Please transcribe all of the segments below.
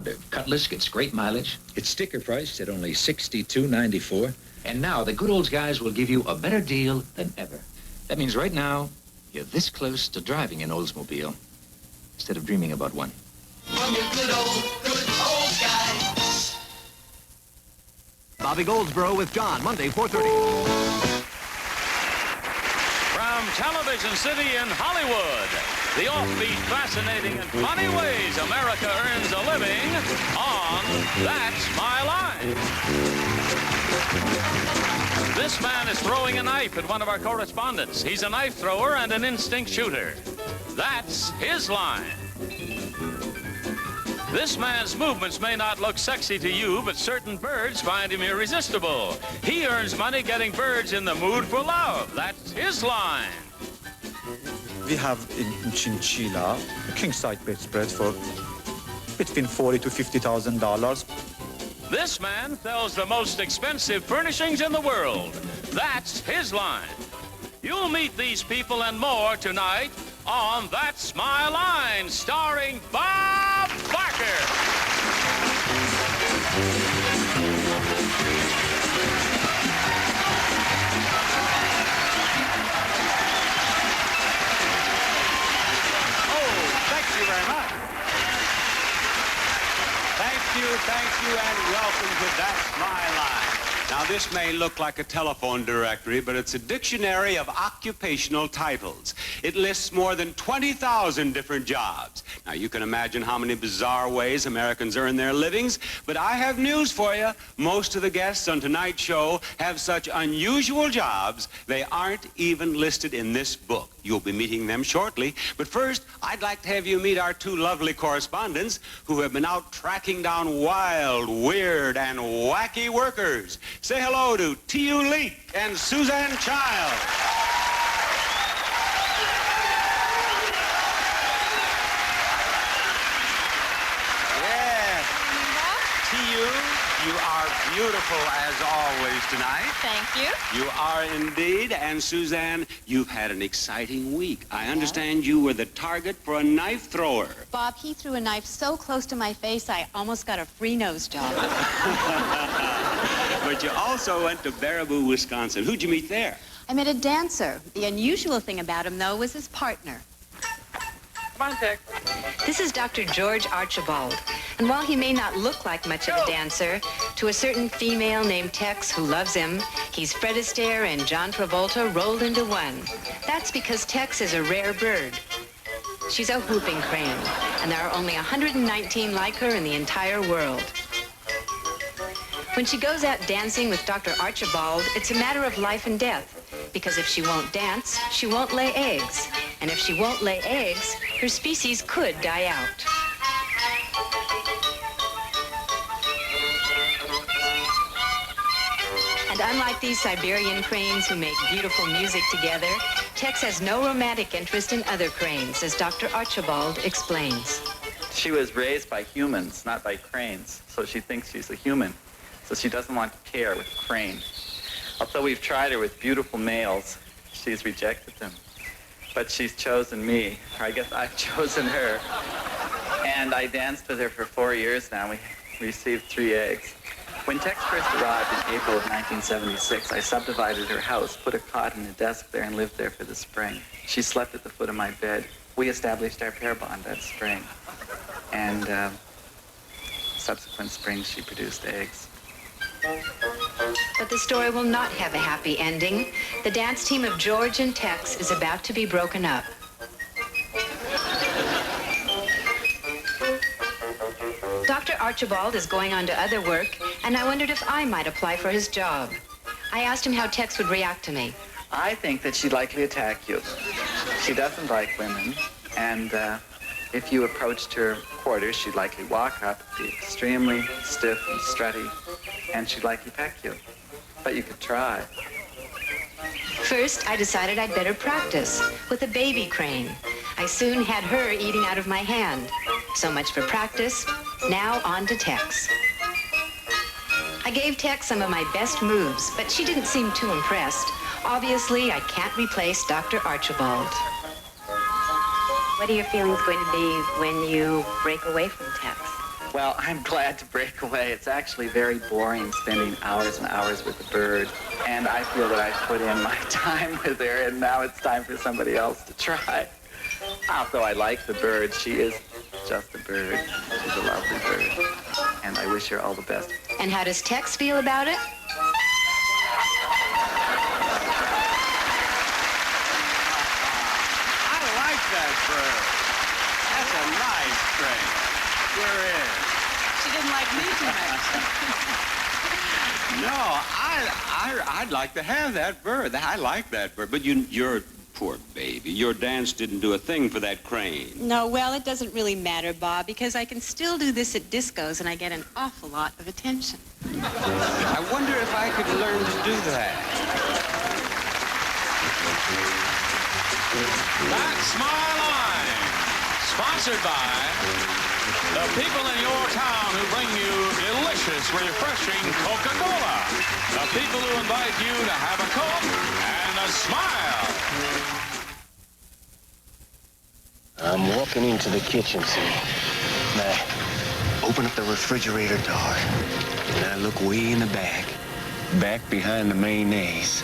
The Cutlass gets great mileage. It's sticker priced at only $62.94. And now the good old guys will give you a better deal than ever. That means right now, you're this close to driving an Oldsmobile instead of dreaming about one. From your good old guys. Bobby Goldsboro with John, Monday, 4:30. From Television City in Hollywood, the offbeat, fascinating, and funny ways America earns a living on That's My Line. This man is throwing a knife at one of our correspondents. He's a knife thrower and an instinct shooter. That's his line. This man's movements may not look sexy to you, but certain birds find him irresistible. He earns money getting birds in the mood for love. That's his line. We have in Chinchilla a king-size bedspread for between $40,000 to $50,000. This man sells the most expensive furnishings in the world. That's his line. You'll meet these people and more tonight on That's My Line, starring Bob Barker. Oh, thank you very much. Thank you, and welcome to That's My Line. Now, this may look like a telephone directory, but it's a dictionary of occupational titles. It lists more than 20,000 different jobs. Now, you can imagine how many bizarre ways Americans earn their livings, but I have news for you. Most of the guests on tonight's show have such unusual jobs, they aren't even listed in this book. You'll be meeting them shortly, but first, I'd like to have you meet our two lovely correspondents who have been out tracking down wild, weird, and wacky workers. Say hello to T.U. Leek and Suzanne Child. You are beautiful as always tonight. Thank you. You are indeed. And Suzanne, you've had an exciting week. I understand you were the target for a knife thrower. Bob, he threw a knife so close to my face, I almost got a free nose job. But you also went to Baraboo, Wisconsin. Who'd you meet there? I met a dancer. The unusual thing about him, though, was his partner. Come on, Tex. This is Dr. George Archibald. And while he may not look like much of a dancer, to a certain female named Tex who loves him, he's Fred Astaire and John Travolta rolled into one. That's because Tex is a rare bird. She's a whooping crane, and there are only 119 like her in the entire world. When she goes out dancing with Dr. Archibald, it's a matter of life and death. Because if she won't dance, she won't lay eggs. And if she won't lay eggs, her species could die out. And unlike these Siberian cranes who make beautiful music together, Tex has no romantic interest in other cranes, as Dr. Archibald explains. She was raised by humans, not by cranes, so she thinks she's a human. So she doesn't want to pair with a crane. Although we've tried her with beautiful males, she's rejected them. But she's chosen me, or I guess I've chosen her. And I danced with her for 4 years now. We received 3 eggs. When Tex first arrived in April of 1976, I subdivided her house, put a cot and a desk there, and lived there for the spring. She slept at the foot of my bed. We established our pair bond that spring. And subsequent springs, she produced eggs. But the story will not have a happy ending. The dance team of George and Tex is about to be broken up. Dr. Archibald is going on to other work, and I wondered if I might apply for his job. I asked him how Tex would react to me. I think that she'd likely attack you. She doesn't like women, and if you approached her quarters, she'd likely walk up, be extremely stiff and strutty, and she'd likely peck you. But you could try. First, I decided I'd better practice with a baby crane. I soon had her eating out of my hand. So much for practice. Now on to Tex. I gave Tex some of my best moves, but she didn't seem too impressed. Obviously, I can't replace Dr. Archibald. What are your feelings going to be when you break away from Tex? Well, I'm glad to break away. It's actually very boring spending hours and hours with a bird. And I feel that I've put in my time with her, and now it's time for somebody else to try. Although I like the bird, she is just a bird. She's a lovely bird. And I wish her all the best. And how does Tex feel about it? I like that bird. That's a nice crane. Sure is. She didn't like me too much. No, I'd like to have that bird. I like that bird. But you're poor baby. Your dance didn't do a thing for that crane. No, well, it doesn't really matter, Bob, because I can still do this at discos and I get an awful lot of attention. I wonder if I could learn to do that. That's my line. Sponsored by the people in your town who bring you delicious, refreshing Coca-Cola. The people who invite you to have a Coke and a smile. I'm walking into the kitchen, see? And I open up the refrigerator door, and I look way in the back behind the mayonnaise.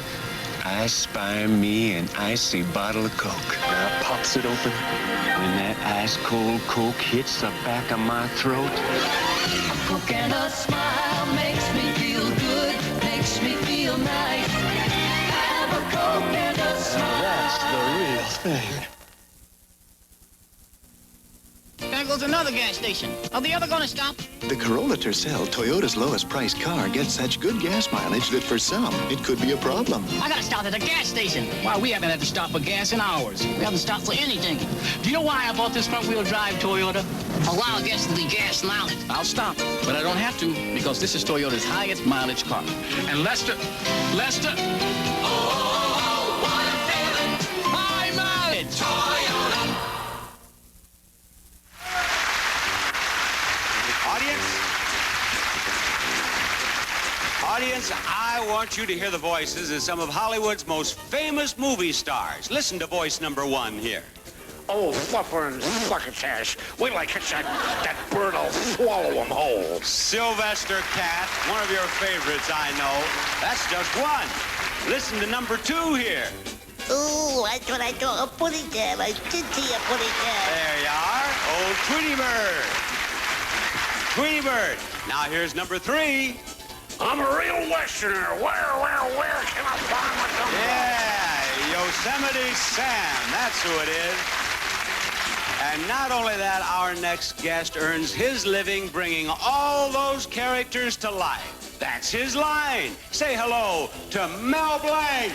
I spy me an icy bottle of Coke. And I pops it open. When that ice-cold Coke hits the back of my throat. A Coke and a smile makes me feel good, makes me feel nice. Have a Coke and a smile. That's the real thing. There goes another gas station. Are the other gonna stop? The Corolla Tercel, Toyota's lowest priced car, gets such good gas mileage that for some, it could be a problem. I gotta stop at the gas station. Why, we haven't had to stop for gas in hours. We haven't stopped for anything. Do you know why I bought this front-wheel drive Toyota? Allow gas to the gas mileage. I'll stop, but I don't have to because this is Toyota's highest mileage car. And Lester, Oh, what a feeling. high mileage. Toyota. Audience, I want you to hear the voices of some of Hollywood's most famous movie stars. Listen to voice number 1 here. Oh, fluffer and succotash. Wait till I catch that bird, I'll swallow him whole. Sylvester Cat, one of your favorites, I know. That's just one. Listen to number 2 here. Ooh, that's what I call a pudding jam. I did see a pudding jam. There you are. Old Tweety Bird. Tweety Bird. Now here's number 3. I'm a real Westerner. Where can I find my gun? Yeah, Yosemite Sam. That's who it is. And not only that, our next guest earns his living bringing all those characters to life. That's his line. Say hello to Mel Blanc.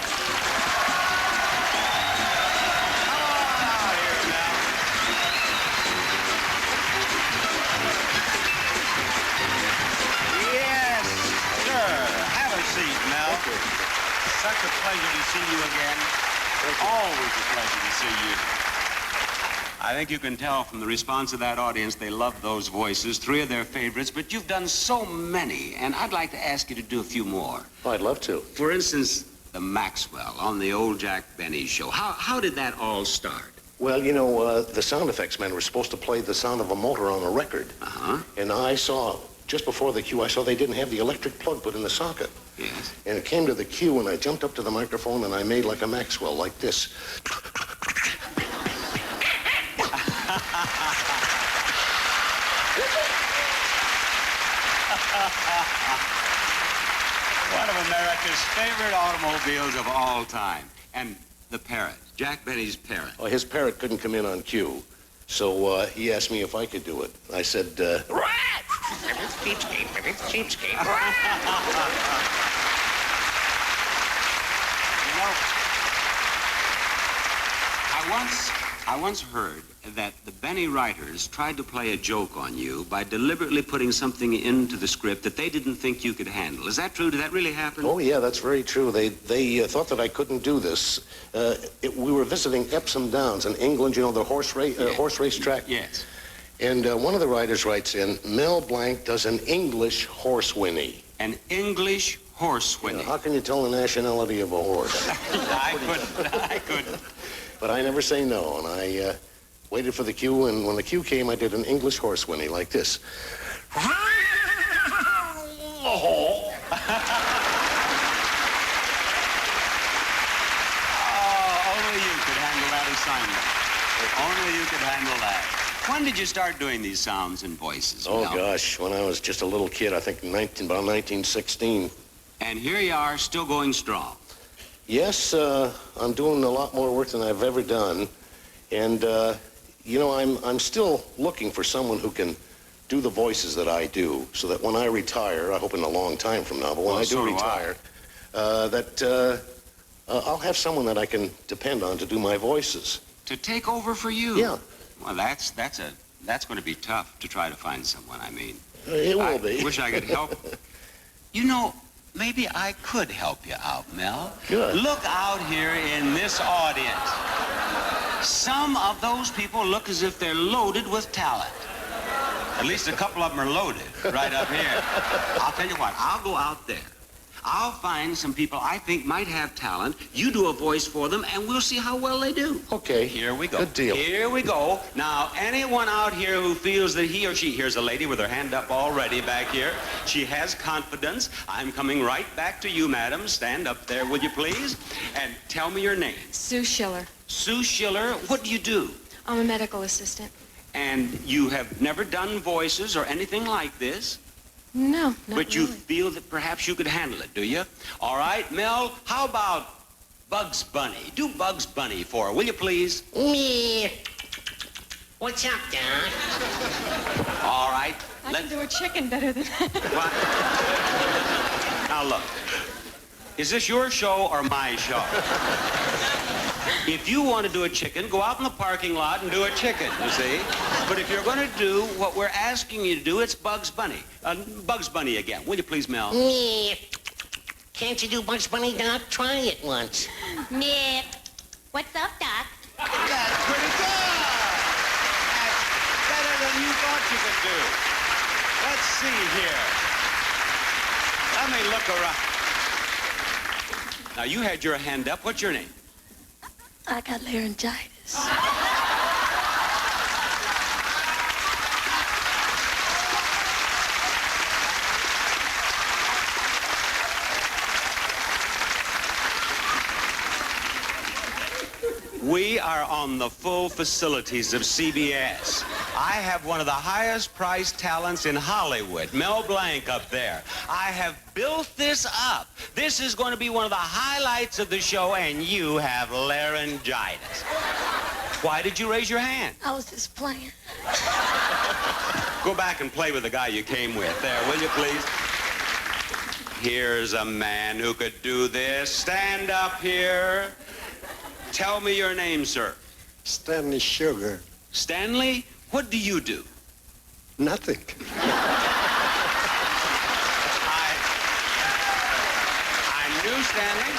Such a pleasure to see you again. Always a pleasure to see you. I think you can tell from the response of that audience they love those voices, 3 of their favorites, but you've done so many, and I'd like to ask you to do a few more. Oh, I'd love to. For instance, the Maxwell on the old Jack Benny show. How did that all start? Well, you know, the sound effects men were supposed to play the sound of a motor on a record. Uh-huh. And I saw, just before the cue, I saw they didn't have the electric plug put in the socket. Yes. And it came to the cue, and I jumped up to the microphone, and I made like a Maxwell, like this. One of America's favorite automobiles of all time. And the parrot, Jack Benny's parrot. Well, his parrot couldn't come in on cue. So he asked me if I could do it. I said, Rat! If it's cheapskate, if it's cheapskate. You know, I once heard that the Benny writers tried to play a joke on you by deliberately putting something into the script that they didn't think you could handle. Is that true? Did that really happen? Oh, yeah, that's very true. They thought that I couldn't do this. We were visiting Epsom Downs in England, you know, the horse race track. Yes. And one of the writers writes in, Mel Blanc does an English horse whinny. An English horse whinny? How can you tell the nationality of a horse? I couldn't. But I never say no, and I waited for the cue, and when the cue came, I did an English horse whinny like this. Oh, only you could handle that assignment. Only you could handle that. When did you start doing these sounds and voices? Oh, Mel? gosh, when I was just a little kid, I think about 1916. And here you are, still going strong. Yes, I'm doing a lot more work than I've ever done. And, you know, I'm still looking for someone who can do the voices that I do, so that when I retire, I hope in a long time from now, but when I do retire, I'll have someone that I can depend on to do my voices. To take over for you? Yeah. Well, that's going to be tough to try to find someone, I mean. It will be. I wish I could help. You know, maybe I could help you out, Mel. Good. Look out here in this audience. Some of those people look as if they're loaded with talent. At least a couple of them are loaded right up here. I'll tell you what, I'll go out there. I'll find some people I think might have talent. You do a voice for them, and we'll see how well they do. Okay. Here we go. Good deal. Here we go. Now, anyone out here who feels that he or she, here's a lady with her hand up already back here. She has confidence. I'm coming right back to you, madam. Stand up there, would you please? And tell me your name. Sue Schiller. Sue Schiller. What do you do? I'm a medical assistant. And you have never done voices or anything like this? No, not But you really. feel that perhaps you could handle it, do you? All right, Mel, how about Bugs Bunny? Do Bugs Bunny for her, will you please? Me. What's up, Doc? All right. I can do a chicken better than that. What? Now, look. Is this your show or my show? If you want to do a chicken, go out in the parking lot and do a chicken, you see? But if you're going to do what we're asking you to do, it's Bugs Bunny. Bugs Bunny again. Will you please, Mel? Me. Can't you do Bugs Bunny, Doc? Try it once. Me. What's up, Doc? That's pretty good. That's better than you thought you could do. Let's see here. Let me look around. Now, you had your hand up. What's your name? I got laryngitis. We are on the full facilities of CBS. I have one of the highest priced talents in Hollywood, Mel Blanc up there. I have built this up. This is going to be one of the highlights of the show, and you have laryngitis. Why did you raise your hand? I was just playing. Go back and play with the guy you came with. There, will you please? Here's a man who could do this. Stand up here. Tell me your name, sir. Stanley Sugar. Stanley, what do you do? Nothing. I knew, Stanley.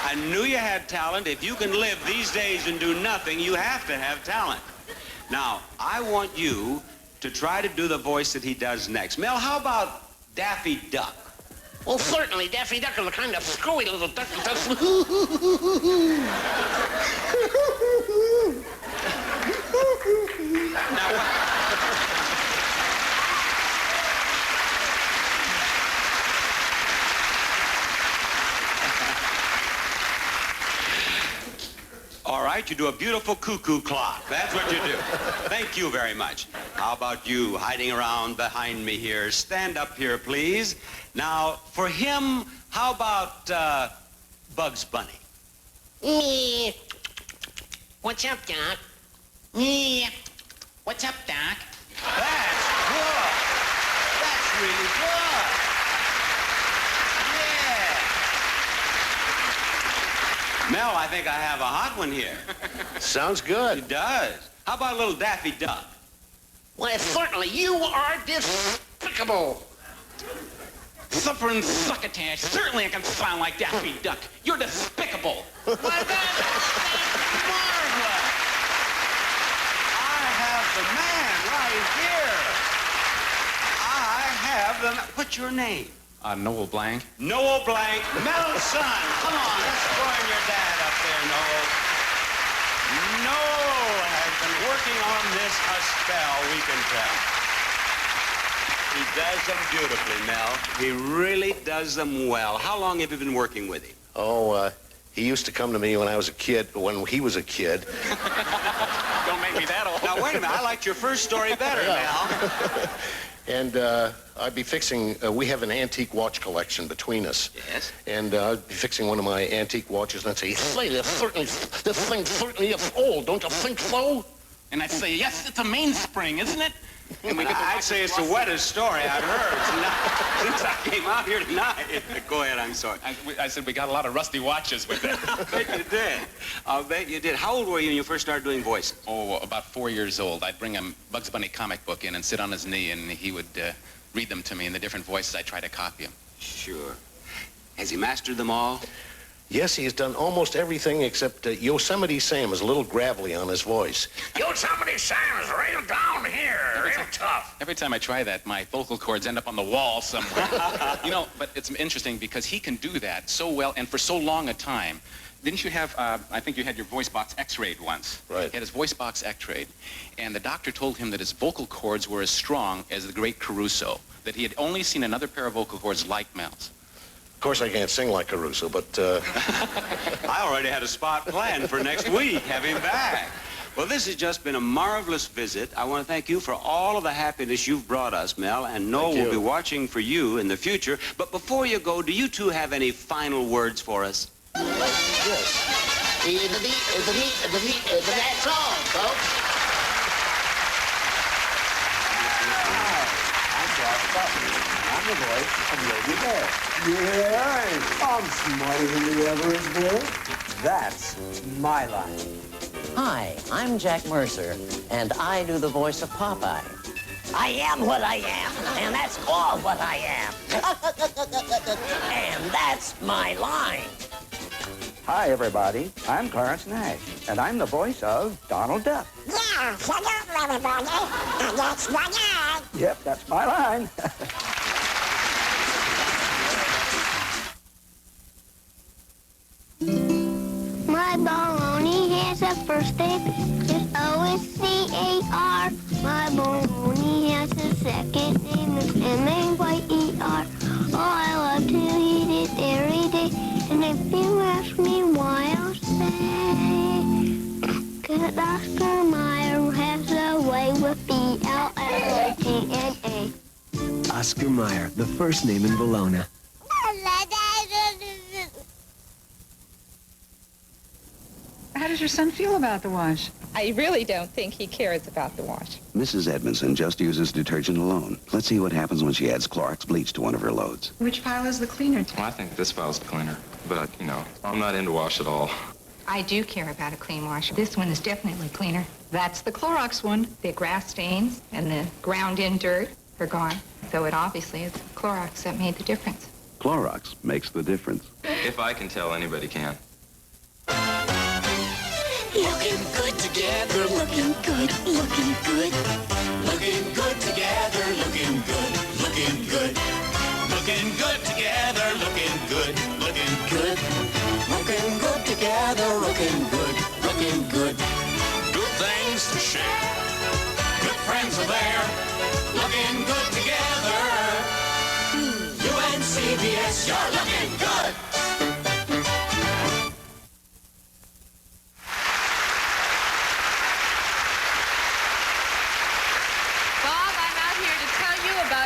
I knew you had talent. If you can live these days and do nothing, you have to have talent. Now, I want you to try to do the voice that he does next. Mel, how about Daffy Duck? Well, certainly, Daffy Duck is a kind of screwy little duck that does... Now, what? All right, you do a beautiful cuckoo clock. That's what you do. Thank you very much. How about you hiding around behind me here? Stand up here, please. Now, for him, how about Bugs Bunny? Me. What's up, Doc? Me. What's up, Doc? That's good. That's really good. Yeah. Mel, I think I have a hot one here. Sounds good. It does. How about a little Daffy Duck? Why, certainly, you are despicable. Suffering succotash. Certainly I can sound like Daffy Duck. You're despicable. Why, that's marvelous. I have the man right here. I have the man. What's your name? Noel Blanc. Noel Blanc. Mel's son. Come on, let's join your dad up there, Noel. Noel has been working on this a spell, we can tell. He does them beautifully, Mel. He really does them well. How long have you been working with him? Oh, he used to come to me when I was a kid, when he was a kid. Don't make me that old. Now, wait a minute. I liked your first story better, Mel. And I'd be fixing, we have an antique watch collection between us. Yes. And I'd be fixing one of my antique watches, and I'd say, "Say, this thing certainly is old, don't you think so?" And I'd say, yes, it's a mainspring, isn't it? And we get the I'd say it's the wettest story I've heard since I came out here tonight. Go ahead, I'm sorry. I said we got a lot of rusty watches with it. I bet you did. I bet you did. How old were you when you first started doing voices? Oh, about 4 years old. I'd bring a Bugs Bunny comic book in and sit on his knee, and he would read them to me in the different voices. I'd try to copy him. Sure. Has he mastered them all? Yes, he's done almost everything except Yosemite Sam is a little gravelly on his voice. Yosemite Sam is right down here. Real tough. Every time I try that, my vocal cords end up on the wall somewhere. You know, but it's interesting because he can do that so well and for so long a time. Didn't you have, I think you had your voice box x-rayed once. Right. He had his voice box x-rayed, and the doctor told him that his vocal cords were as strong as the great Caruso, that he had only seen another pair of vocal cords like Mel's. Of course, I can't sing like Caruso, but... I already had a spot planned for next week. Have him back. Well, this has just been a marvelous visit. I want to thank you for all of the happiness you've brought us, Mel, and Noel will be watching for you in the future. But before you go, do you two have any final words for us? Yes. That's all, folks. I'm the voice of Lady Bear. Yeah, I'm smarter than the average bear. That's my line. Hi, I'm Jack Mercer, and I do the voice of Popeye. I am what I am, and that's all what I am. And that's my line. Hi, everybody. I'm Clarence Nash, and I'm the voice of Donald Duck. Yeah, shut up, everybody. That's my line. Yep, that's my line. My baloney has a first name. It's O-S-C-A-R. My baloney has a second name. It's M-A-Y-E-R. Oh, I love to eat it every day. And if you ask me why, I'll say, 'cause Oscar Mayer has a way with B-L-O-G-N-A. Oscar Mayer, the first name in Bologna. How does your son feel about the wash? I really don't think he cares about the wash. Mrs. Edmondson just uses detergent alone. Let's see what happens when she adds Clorox bleach to one of her loads. Which pile is the cleaner? Well, I think this file's cleaner, but, you know, I'm not into wash at all. I do care about a clean wash. This one is definitely cleaner. That's the Clorox one. The grass stains and the ground-in dirt are gone. So it obviously is Clorox that made the difference. Clorox makes the difference. If I can tell, anybody can. Looking good together, looking good, looking good. Looking good together, looking good, looking good. Looking good together, looking good, looking good. Looking good together, looking good, looking good. Good things to share, good friends are there. Looking good together. UNCBS, you're looking good.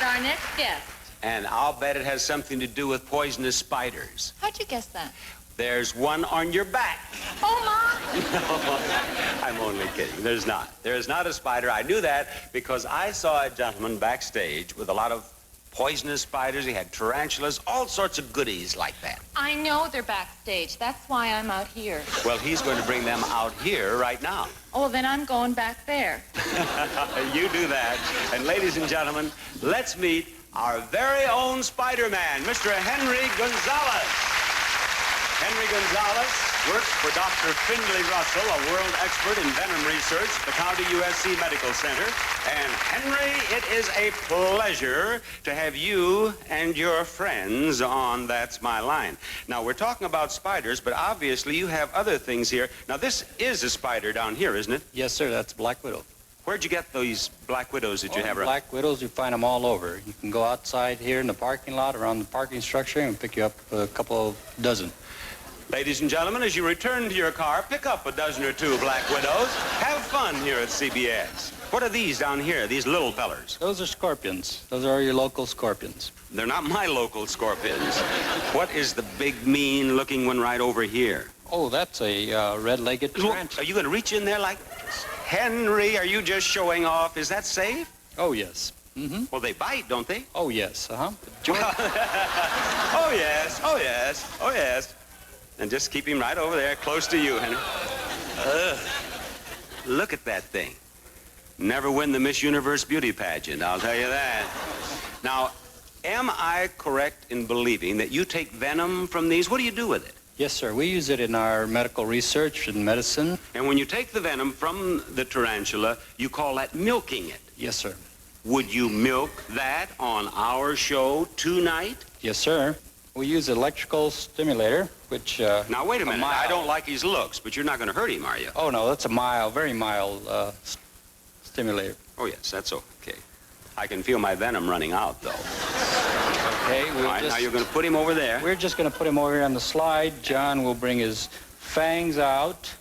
Our next guest. And I'll bet it has something to do with poisonous spiders. How'd you guess that? There's one on your back. Oh, Mom! No, I'm only kidding. There's not. There is not a spider. I knew that because I saw a gentleman backstage with a lot of poisonous spiders. He had tarantulas, all sorts of goodies like that. I know they're backstage. That's why I'm out here. Well, he's going to bring them out here right now. Oh, then I'm going back there. You do that. And ladies and gentlemen, let's meet our very own Spider-Man, Mr. Henry Gonzalez. Henry Gonzalez works for Dr. Findlay Russell, a world expert in venom research at the County USC Medical Center. And Henry, it is a pleasure to have you and your friends on That's My Line. Now, we're talking about spiders, but obviously you have other things here. Now, this is a spider down here, isn't it? Yes, sir. That's Black Widow. Where'd you get these black widows that you have around? Black widows, you find them all over. You can go outside here in the parking lot, around the parking structure, and pick you up a couple of dozen. Ladies and gentlemen, as you return to your car, pick up a dozen or two black widows. Have fun here at CBS. What are these down here, these little fellers? Those are scorpions. Those are your local scorpions. They're not my local scorpions. What is the big, mean-looking one right over here? Oh, that's a red-legged tarantula. Are you going to reach in there like this? Henry, are you just showing off? Is that safe? Oh, yes. Mm-hmm. Well, they bite, don't they? Oh, yes. Oh, yes. Oh, yes. Oh, yes. And just keep him right over there, close to you, Henry. Look at that thing. Never win the Miss Universe beauty pageant, I'll tell you that. Now, am I correct in believing that you take venom from these? What do you do with it? Yes, sir. We use it in our medical research and medicine. And when you take the venom from the tarantula, you call that milking it? Yes, sir. Would you milk that on our show tonight? Yes, sir. We use electrical stimulator, which... now, wait a minute. I don't like his looks, but you're not going to hurt him, are you? Oh, no. That's a mild, very mild stimulator. Oh, yes. That's okay. I can feel my venom running out, though. Okay, all right, now you're going to put him over there. We're just going to put him over here on the slide. John will bring his fangs out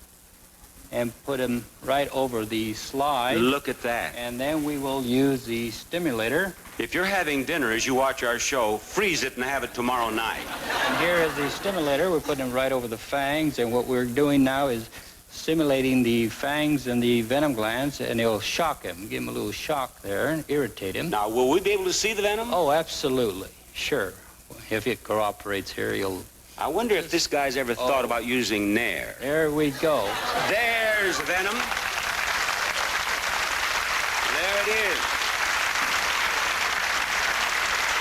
and put him right over the slide. Look at that. And then we will use the stimulator. If you're having dinner as you watch our show, freeze it and have it tomorrow night. And here is the stimulator. We're putting him right over the fangs, and what we're doing now is stimulating the fangs and the venom glands, and it'll shock him, give him a little shock there and irritate him. Now, will we be able to see the venom? Oh, absolutely. Sure. If it cooperates here, you'll... I wonder if this guy's ever thought about using Nair. There we go. There's venom. There it is.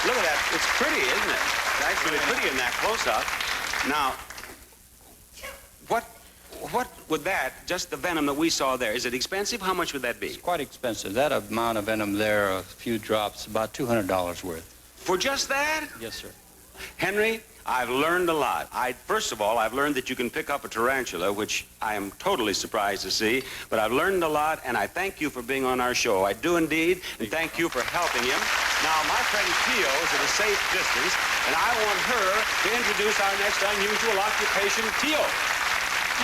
Look at that. It's pretty, isn't it? It's actually pretty in that close-up. Now, what would that, just the venom that we saw there, is it expensive? How much would that be? It's quite expensive. That amount of venom there, a few drops, about $200 worth. For just that? Yes, sir. Henry, I've learned a lot. First of all, I've learned that you can pick up a tarantula, which I am totally surprised to see. But I've learned a lot, and I thank you for being on our show. I do indeed, and thank you for helping him. Now, my friend Theo is at a safe distance, and I want her to introduce our next unusual occupation, Theo.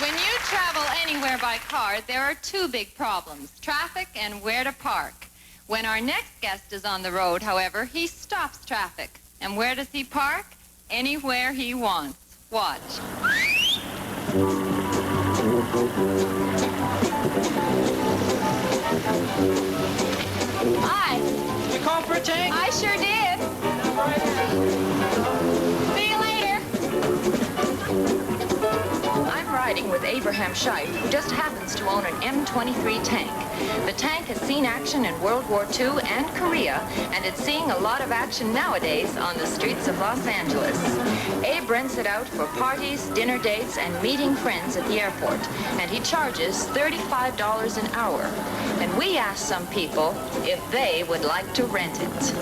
When you travel anywhere by car, there are two big problems, traffic and where to park. When our next guest is on the road, however, he stops traffic. And where does he park? Anywhere he wants. Watch. Hi. You called for a tank? I sure did. See you later. I'm riding with Abraham Scheib, who just happens to own an M23 tank. The tank has seen action in World War II and Korea, and it's seeing a lot of action nowadays on the streets of Los Angeles. Abe rents it out for parties, dinner dates, and meeting friends at the airport, and he charges $35 an hour. And we asked some people if they would like to rent it.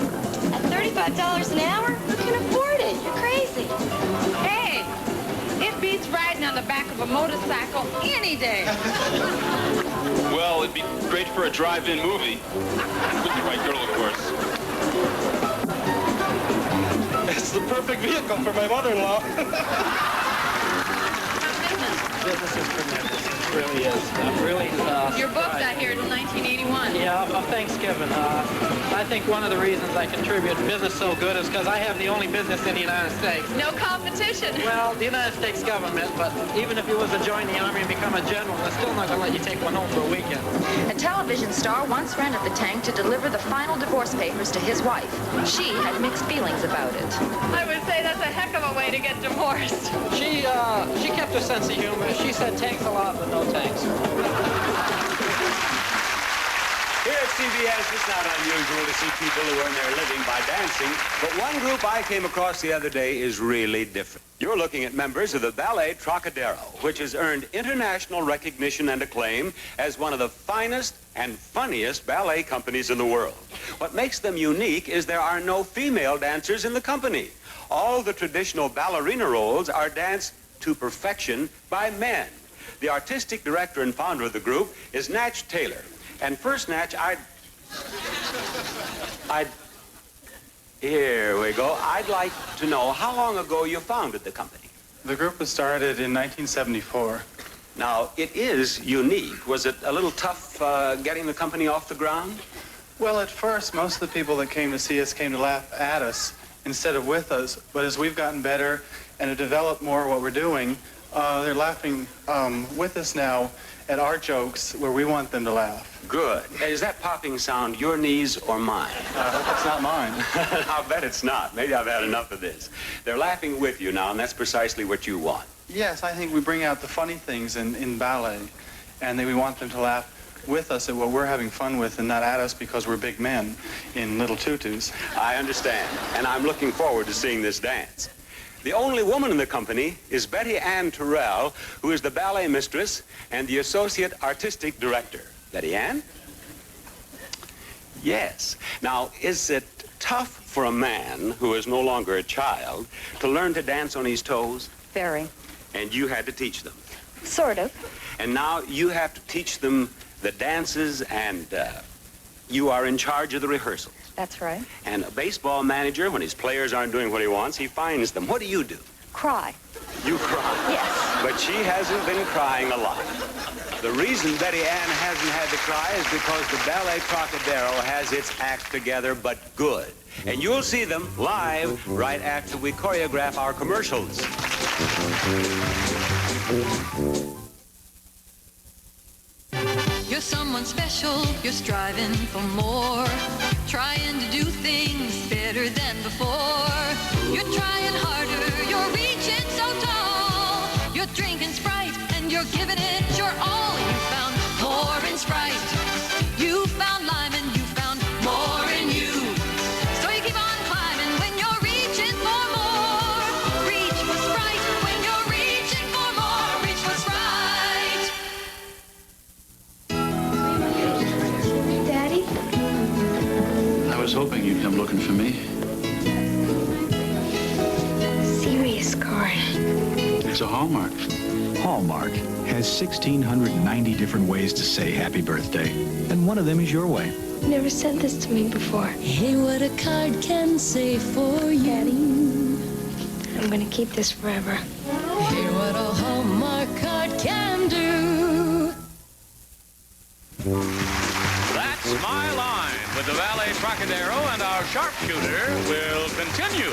At $35 an hour? Who can afford it? You're crazy. Hey, it beats riding on the back of a motorcycle any day. Well, it'd be great for a drive-in movie. With the right girl, of course. It's the perfect vehicle for my mother-in-law. Business is tremendous. It really is. I'm really Your book got here in 1981. Yeah, of Thanksgiving. I think one of the reasons I contribute business so good is because I have the only business in the United States. No competition. Well, the United States government, but even if you was to join the Army and become a general, they're still not going to let you take one home for a weekend. A television star once rented the tank to deliver the final divorce papers to his wife. She had mixed feelings about it. I would say that's a heck of a way to get divorced. She kept her sense of humor. She said tanks a lot, but no tanks. Here at CBS, it's not unusual to see people who earn their living by dancing, but one group I came across the other day is really different. You're looking at members of the Ballet Trocadero, which has earned international recognition and acclaim as one of the finest and funniest ballet companies in the world. What makes them unique is there are no female dancers in the company. All the traditional ballerina roles are danced to perfection by men. The artistic director and founder of the group is Natch Taylor. And first, Natch, here we go. I'd like to know how long ago you founded the company. The group was started in 1974. Now, it is unique. Was it a little tough getting the company off the ground? Well, at first, most of the people that came to see us came to laugh at us instead of with us. But as we've gotten better and have developed more what we're doing, they're laughing with us now at our jokes where we want them to laugh. Good. Is that popping sound your knees or mine? I hope it's not mine. I'll bet it's not. Maybe I've had enough of this. They're laughing with you now, and that's precisely what you want. Yes, I think we bring out the funny things in ballet, and then we want them to laugh with us at what we're having fun with and not at us because we're big men in little tutus. I understand, and I'm looking forward to seeing this dance. The only woman in the company is Betty Ann Terrell, who is the ballet mistress and the associate artistic director. Betty Ann? Yes. Now, is it tough for a man who is no longer a child to learn to dance on his toes? Very. And you had to teach them? Sort of. And now you have to teach them the dances, and you are in charge of the rehearsals. That's right. And a baseball manager, when his players aren't doing what he wants, he fines them. What do you do? Cry. You cry? Yes. But she hasn't been crying a lot. The reason Betty Ann hasn't had to cry is because the Ballet Trocadero has its act together, but good. And you'll see them live right after we choreograph our commercials. You're someone special, you're striving for more, trying to do things better than before. You're trying harder, you're reaching so tall. You're drinking Sprite and you're giving it your all. You found more in Sprite. You found lime and you found more in you. So you keep on climbing when you're reaching for more. Reach for Sprite when you're reaching for more. Reach for Sprite. Daddy? I was hoping you'd come looking for me. Serious card. It's a Hallmark. Hallmark has 1,690 different ways to say happy birthday, and one of them is your way. You never said this to me before. Hey, what a card can say for you. Daddy, I'm gonna keep this forever. Hey, what a Hallmark card can do. That's My Line with the Ballet Trocadero, and our sharpshooter will continue.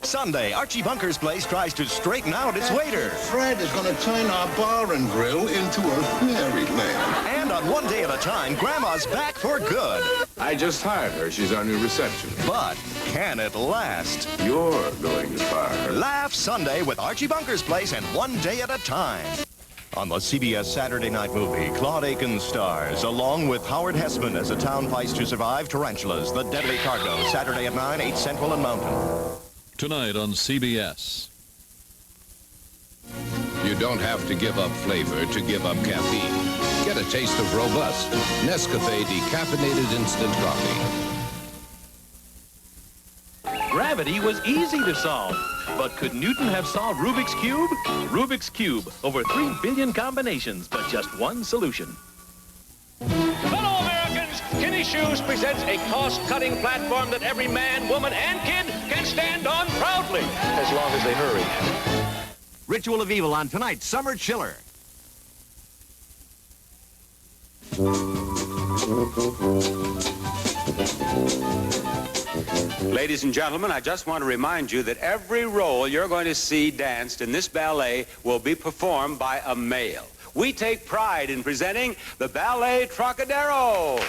Sunday, Archie Bunker's Place tries to straighten out its waiter. Fred is going to turn our bar and grill into a fairyland. And on One Day at a Time, Grandma's back for good. I just hired her. She's our new receptionist. But can it last? You're going to fire her. Laugh Sunday with Archie Bunker's Place and One Day at a Time. On the CBS Saturday night movie, Claude Akins stars, along with Howard Hessman as a town fights to survive tarantulas, The Deadly Cargo, Saturday at 9, 8 Central and Mountain. Tonight on CBS. You don't have to give up flavor to give up caffeine. Get a taste of robust Nescafe decaffeinated instant coffee. Gravity was easy to solve, but could Newton have solved Rubik's Cube? Rubik's Cube, over 3 billion combinations, but just one solution. Fellow Americans, Kinney Shoes presents a cost-cutting platform that every man, woman, and kid can stand on proudly, as long as they hurry. Ritual of Evil on tonight's Summer Chiller. Ladies and gentlemen, I just want to remind you that every role you're going to see danced in this ballet will be performed by a male. We take pride in presenting the Ballet Trocadero.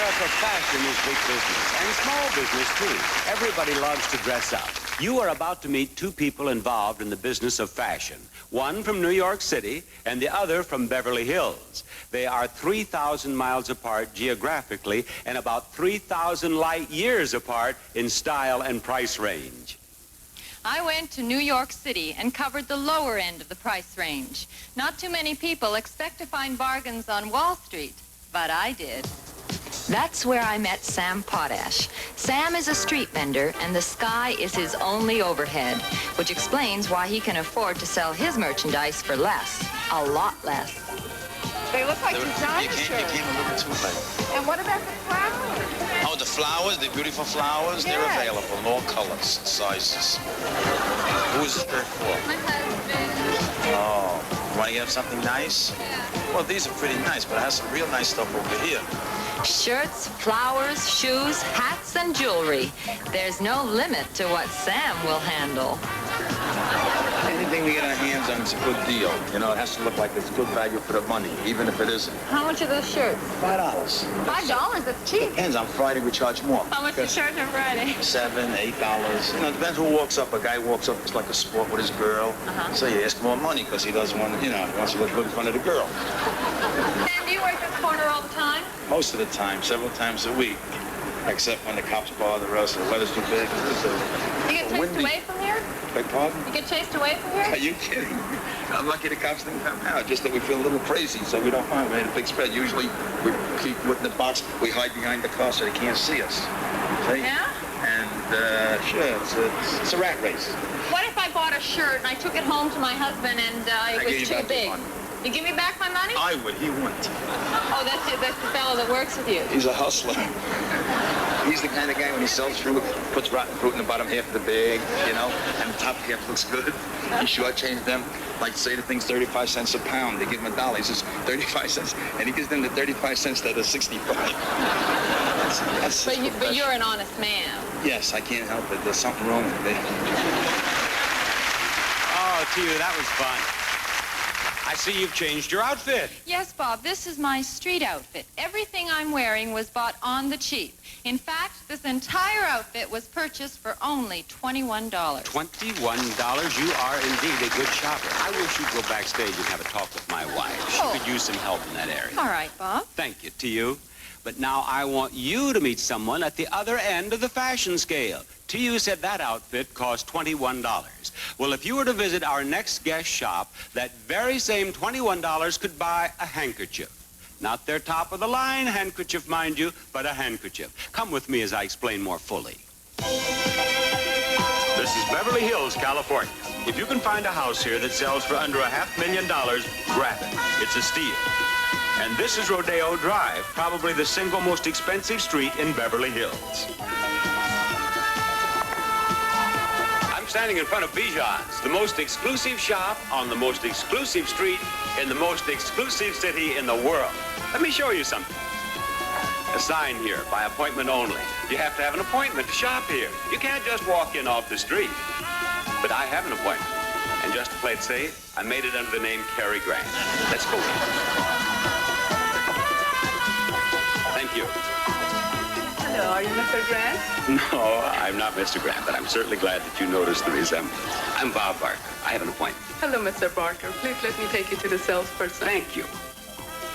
America, fashion is big business, and small business, too. Everybody loves to dress up. You are about to meet two people involved in the business of fashion. One from New York City, and the other from Beverly Hills. They are 3,000 miles apart geographically, and about 3,000 light years apart in style and price range. I went to New York City and covered the lower end of the price range. Not too many people expect to find bargains on Wall Street, but I did. That's where I met Sam Potash. Sam is a street vendor, and the sky is his only overhead, which explains why he can afford to sell his merchandise for less, a lot less. They look like designer shirts. You came a little too late. And what about the flowers? Oh, the flowers, the beautiful flowers, Yes. they're available in all colors and sizes. Who is the shirt for? My husband. Oh, you want to get him something nice? Yeah. Well, these are pretty nice, but I have some real nice stuff over here. Shirts, flowers, shoes, hats, and jewelry. There's no limit to what Sam will handle. Anything we get our hands on is a good deal. You know, it has to look like it's good value for the money, even if it isn't. How much are those shirts? $5. $5? That's cheap. Depends. On Friday, we charge more. How much is shirt on Friday? $7, $8. You know, it depends who walks up. A guy walks up, it's like a sport with his girl. So you ask more money because he doesn't want to, you know, he wants to look good in front of the girl. Sam, do you work this corner all the time? Most of the time, several times a week. Except when the cops bother us, the weather's too big. You get chased away from here? Beg pardon? You get chased away from here? Are you kidding? I'm lucky the cops didn't come out, just that we feel a little crazy, so we don't mind. We made a big spread. Usually, we keep putting the box, we hide behind the car so they can't see us. See? Yeah? And, sure, it's a rat race. What if I bought a shirt and I took it home to my husband and it was too big? You give me back my money? I would, he wouldn't. Oh, that's the fellow that works with you. He's a hustler. He's the kind of guy when he sells fruit, puts rotten fruit in the bottom half of the bag, you know, and the top half looks good. He shortchanges them, like say the thing's 35 cents a pound. They give him $1. He says 35 cents, and he gives them the 35 cents that are 65. But you're an honest man. Yes, I can't help it. There's something wrong with me. Oh, Tia, that was fun. I see you've changed your outfit. Yes, Bob, this is my street outfit. Everything I'm wearing was bought on the cheap. In fact, this entire outfit was purchased for only $21. $21? You are indeed a good shopper. I wish you'd go backstage and have a talk with my wife. She could use some help in that area. All right, Bob. Thank you, to you. But now I want you to meet someone at the other end of the fashion scale. T.U. said that outfit cost $21. Well, if you were to visit our next guest shop, that very same $21 could buy a handkerchief. Not their top-of-the-line handkerchief, mind you, but a handkerchief. Come with me as I explain more fully. This is Beverly Hills, California. If you can find a house here that sells for under $500,000, grab it. It's a steal. And this is Rodeo Drive, probably the single most expensive street in Beverly Hills. I'm standing in front of Bijan's, the most exclusive shop on the most exclusive street in the most exclusive city in the world. Let me show you something. A sign here, by appointment only. You have to have an appointment to shop here. You can't just walk in off the street. But I have an appointment. And just to play it safe, I made it under the name Cary Grant. Let's go. Thank you. Hello, are you Mr. Grant? No, I'm not Mr. Grant, but I'm certainly glad that you noticed the resemblance. I'm Bob Barker. I have an appointment. Hello, Mr. Barker. Please let me take you to the salesperson. Thank you.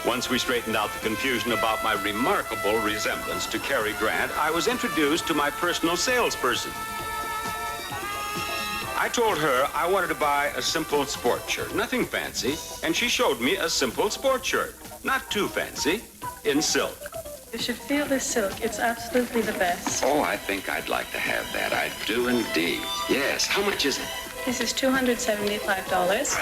Once we straightened out the confusion about my remarkable resemblance to Cary Grant, I was introduced to my personal salesperson. I told her I wanted to buy a simple sport shirt, nothing fancy, and she showed me a simple sport shirt, not too fancy, in silk. You should feel this silk. It's absolutely the best. Oh, I think I'd like to have that. I do indeed. Yes. How much is it? This is $275.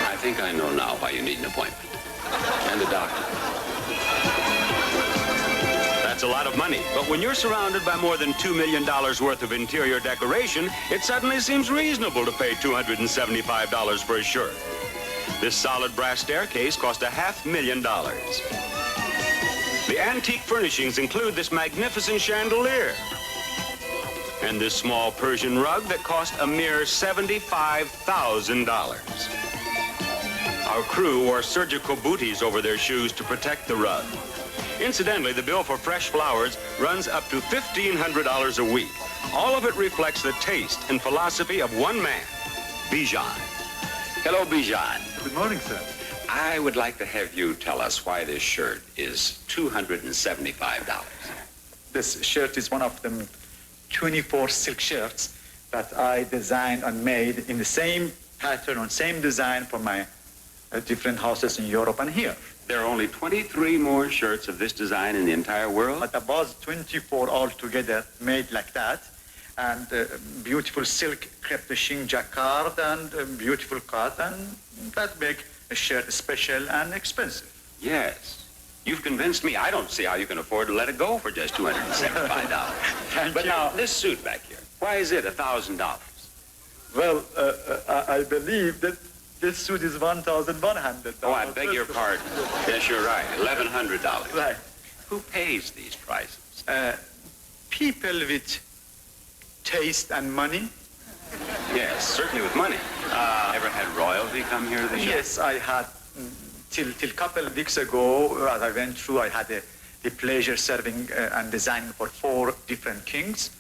I think I know now why you need an appointment. And a doctor. That's a lot of money. But when you're surrounded by more than $2 million worth of interior decoration, it suddenly seems reasonable to pay $275 for a shirt. This solid brass staircase cost $500,000. The antique furnishings include this magnificent chandelier and this small Persian rug that cost a mere $75,000. Our crew wore surgical booties over their shoes to protect the rug. Incidentally, the bill for fresh flowers runs up to $1,500 a week. All of it reflects the taste and philosophy of one man, Bijan. Hello, Bijan. Good morning, sir. I would like to have you tell us why this shirt is $275. This shirt is one of them 24 silk shirts that I designed and made in the same pattern and same design for my different houses in Europe and here. There are only 23 more shirts of this design in the entire world? But about 24 altogether made like that. And beautiful silk crepe de chine jacquard and beautiful cotton that make a shirt special and expensive. Yes. You've convinced me. I don't see how you can afford to let it go for just $275. But now, this suit back here, why is it $1,000? Well, I believe that this suit is $1,100. Oh, I beg your pardon. Yes, you're right. $1,100. Right. Who pays these prices? People with taste and money. Yes, certainly with money. Ever had royalty come here to the show? Yes, I had. Till a couple of weeks ago, as I went through, I had the pleasure serving and designing for 4 different kings.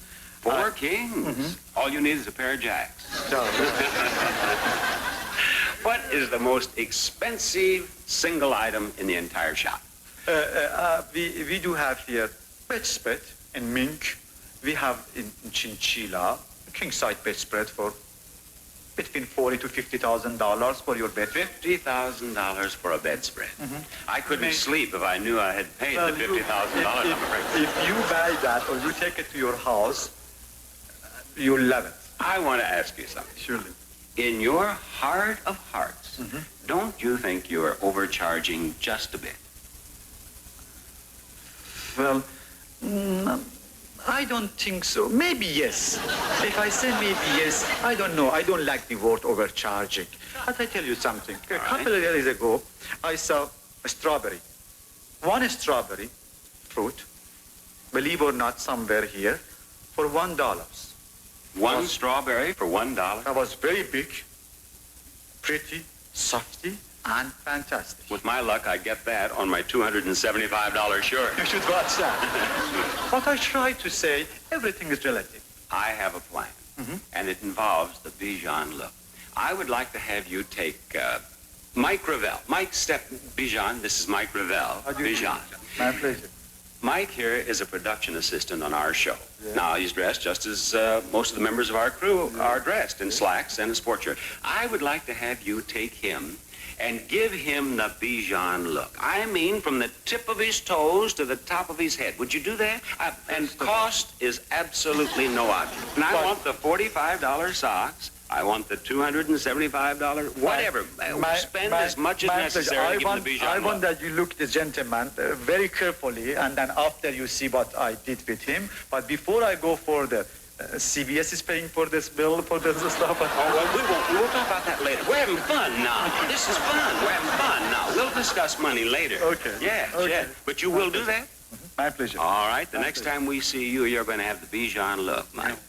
4 kings? Mm-hmm. All you need is a pair of jacks. So. What is the most expensive single item in the entire shop? We do have here bedspread in mink. We have in chinchilla, king-size bedspread for between $40,000 to $50,000 for your bed. $50,000 for a bedspread. Mm-hmm. I couldn't sleep if I knew I had paid the $50,000, I'm afraid. If you buy that or you take it to your house, you'll love it. I want to ask you something. Surely. In your heart of hearts, don't you think you are overcharging just a bit? Well, I don't think so. Maybe yes. If I say maybe yes, I don't know. I don't like the word overcharging. But I tell you something. A couple of days ago, I saw a strawberry. One strawberry fruit, believe or not, somewhere here, for $1. One strawberry for $1? That was very big, pretty, softy, and fantastic. With my luck, I get that on my $275 shirt. You should watch that. But I try to say everything is relative. I have a plan, and it involves the Bijan look. I would like to have you take Mike Ravel. Bijan, this is Mike Ravel. Bijan. My pleasure. Mike here is a production assistant on our show. Yeah. Now, he's dressed just as most of the members of our crew are dressed, in slacks and a sport shirt. I would like to have you take him and give him the Bijan look. I mean, from the tip of his toes to the top of his head. Would you do that? And cost is absolutely no object. And I want the $45 socks. I want the $275, whatever. Spend as much as necessary to give him the Bijan look. I want that you look the gentleman very carefully, and then after you see what I did with him. But before I go for the CBS is paying for this bill, for this stuff. Oh, well, we won't. We'll talk about that later. We're having fun now. This is fun. We're having fun now. We'll discuss money later. Okay. Yeah. But you will do that? My pleasure. All right. The next time we see you, you're going to have the Bijan look, Mike.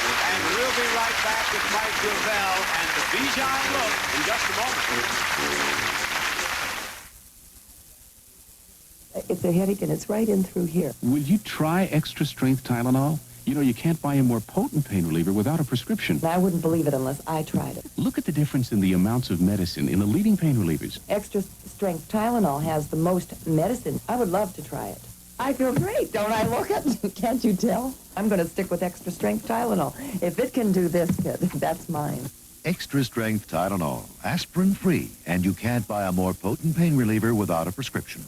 And we'll be right back with Mike Ravel and the Bijan look in just a moment. It's a headache, and it's right in through here. Will you try extra-strength Tylenol? You know, you can't buy a more potent pain reliever without a prescription. I wouldn't believe it unless I tried it. Look at the difference in the amounts of medicine in the leading pain relievers. Extra-strength Tylenol has the most medicine. I would love to try it. I feel great, don't I, look it? Can't you tell? I'm going to stick with extra-strength Tylenol. If it can do this, kid, that's mine. Extra-strength Tylenol, aspirin-free, and you can't buy a more potent pain reliever without a prescription.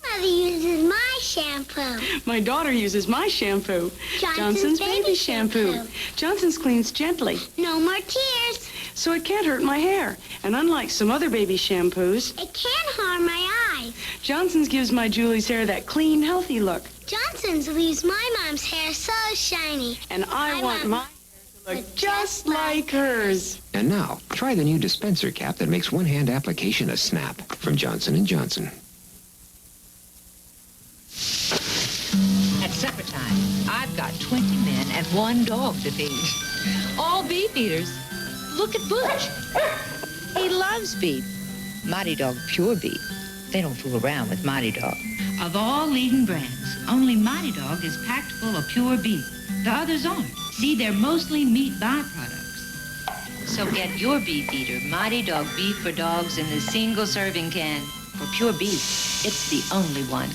Mother uses my shampoo. My daughter uses my shampoo. Johnson's baby shampoo. Johnson's cleans gently, No more tears. so it can't hurt my hair. And unlike some other baby shampoos, It can't harm my eyes. Johnson's gives my Julie's hair that clean, healthy look. Johnson's leaves my mom's hair so shiny. And I want my hair to look just like hers. And now, try the new dispenser cap that makes one-hand application a snap from Johnson & Johnson. At supper time, I've got 20 men and 1 dog to feed. All beef eaters. Look at Butch. He loves beef. Mighty Dog Pure Beef. They don't fool around with Mighty Dog. Of all leading brands, only Mighty Dog is packed full of pure beef. The others aren't. See, they're mostly meat byproducts. So get your beef eater, Mighty Dog Beef for Dogs in the single serving can. For pure beef, it's the only one.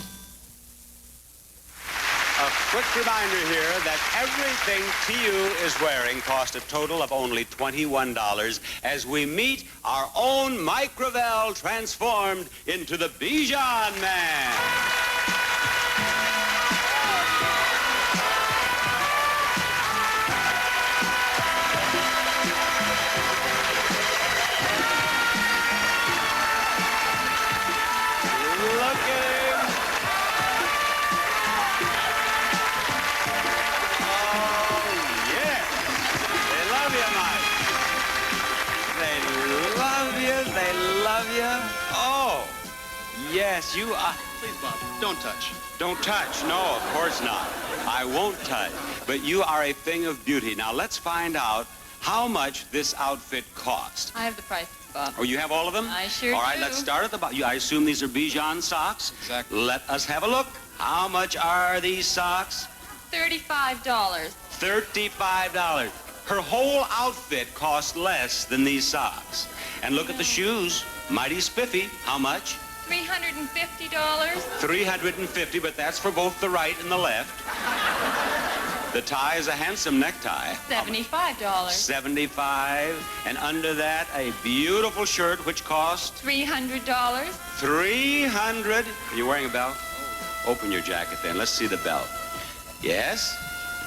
A quick reminder here that everything TU is wearing cost a total of only $21 as we meet our own Mike Gravel transformed into the Bijan Man. Oh, yes, you are. Please, Bob, don't touch. Don't touch. No, of course not. I won't touch. But you are a thing of beauty. Now, let's find out how much this outfit cost. I have the prices, Bob. Oh, you have all of them? I sure All right, do. let's start at the bottom. I assume these are Bijan socks? Exactly. Let us have a look. How much are these socks? $35. $35. Her whole outfit cost less than these socks. And look at the shoes. Mighty spiffy. How much? $350. $350, but that's for both the right and the left. The tie is a handsome necktie. $75. $75. And under that, a beautiful shirt, which cost? $300. $300. Are you wearing a belt? Open your jacket then. Let's see the belt. Yes.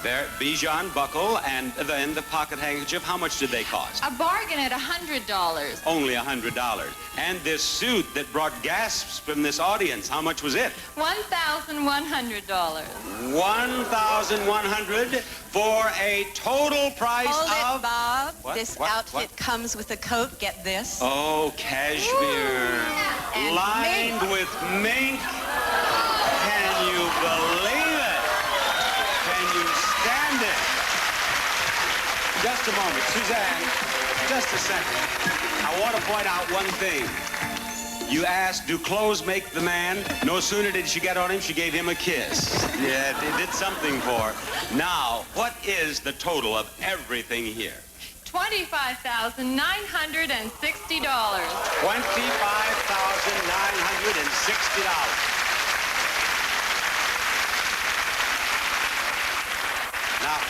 There, Bijan buckle, and then the pocket handkerchief. How much did they cost? A bargain at $100. Only $100. And this suit that brought gasps from this audience, how much was it? $1,100. $1,100 for a total price Hold of... it, Bob. What? This What? outfit What? comes with a coat. Get this. Oh, cashmere. And Lined mink. with mink. Can you believe it? Can you stand it? Just a moment. Suzanne, just a second. I want to point out one thing. You asked, do clothes make the man? No sooner did she get on him, she gave him a kiss. Yeah, it did something for her. Now, what is the total of everything here? $25,960. $25,960. Now,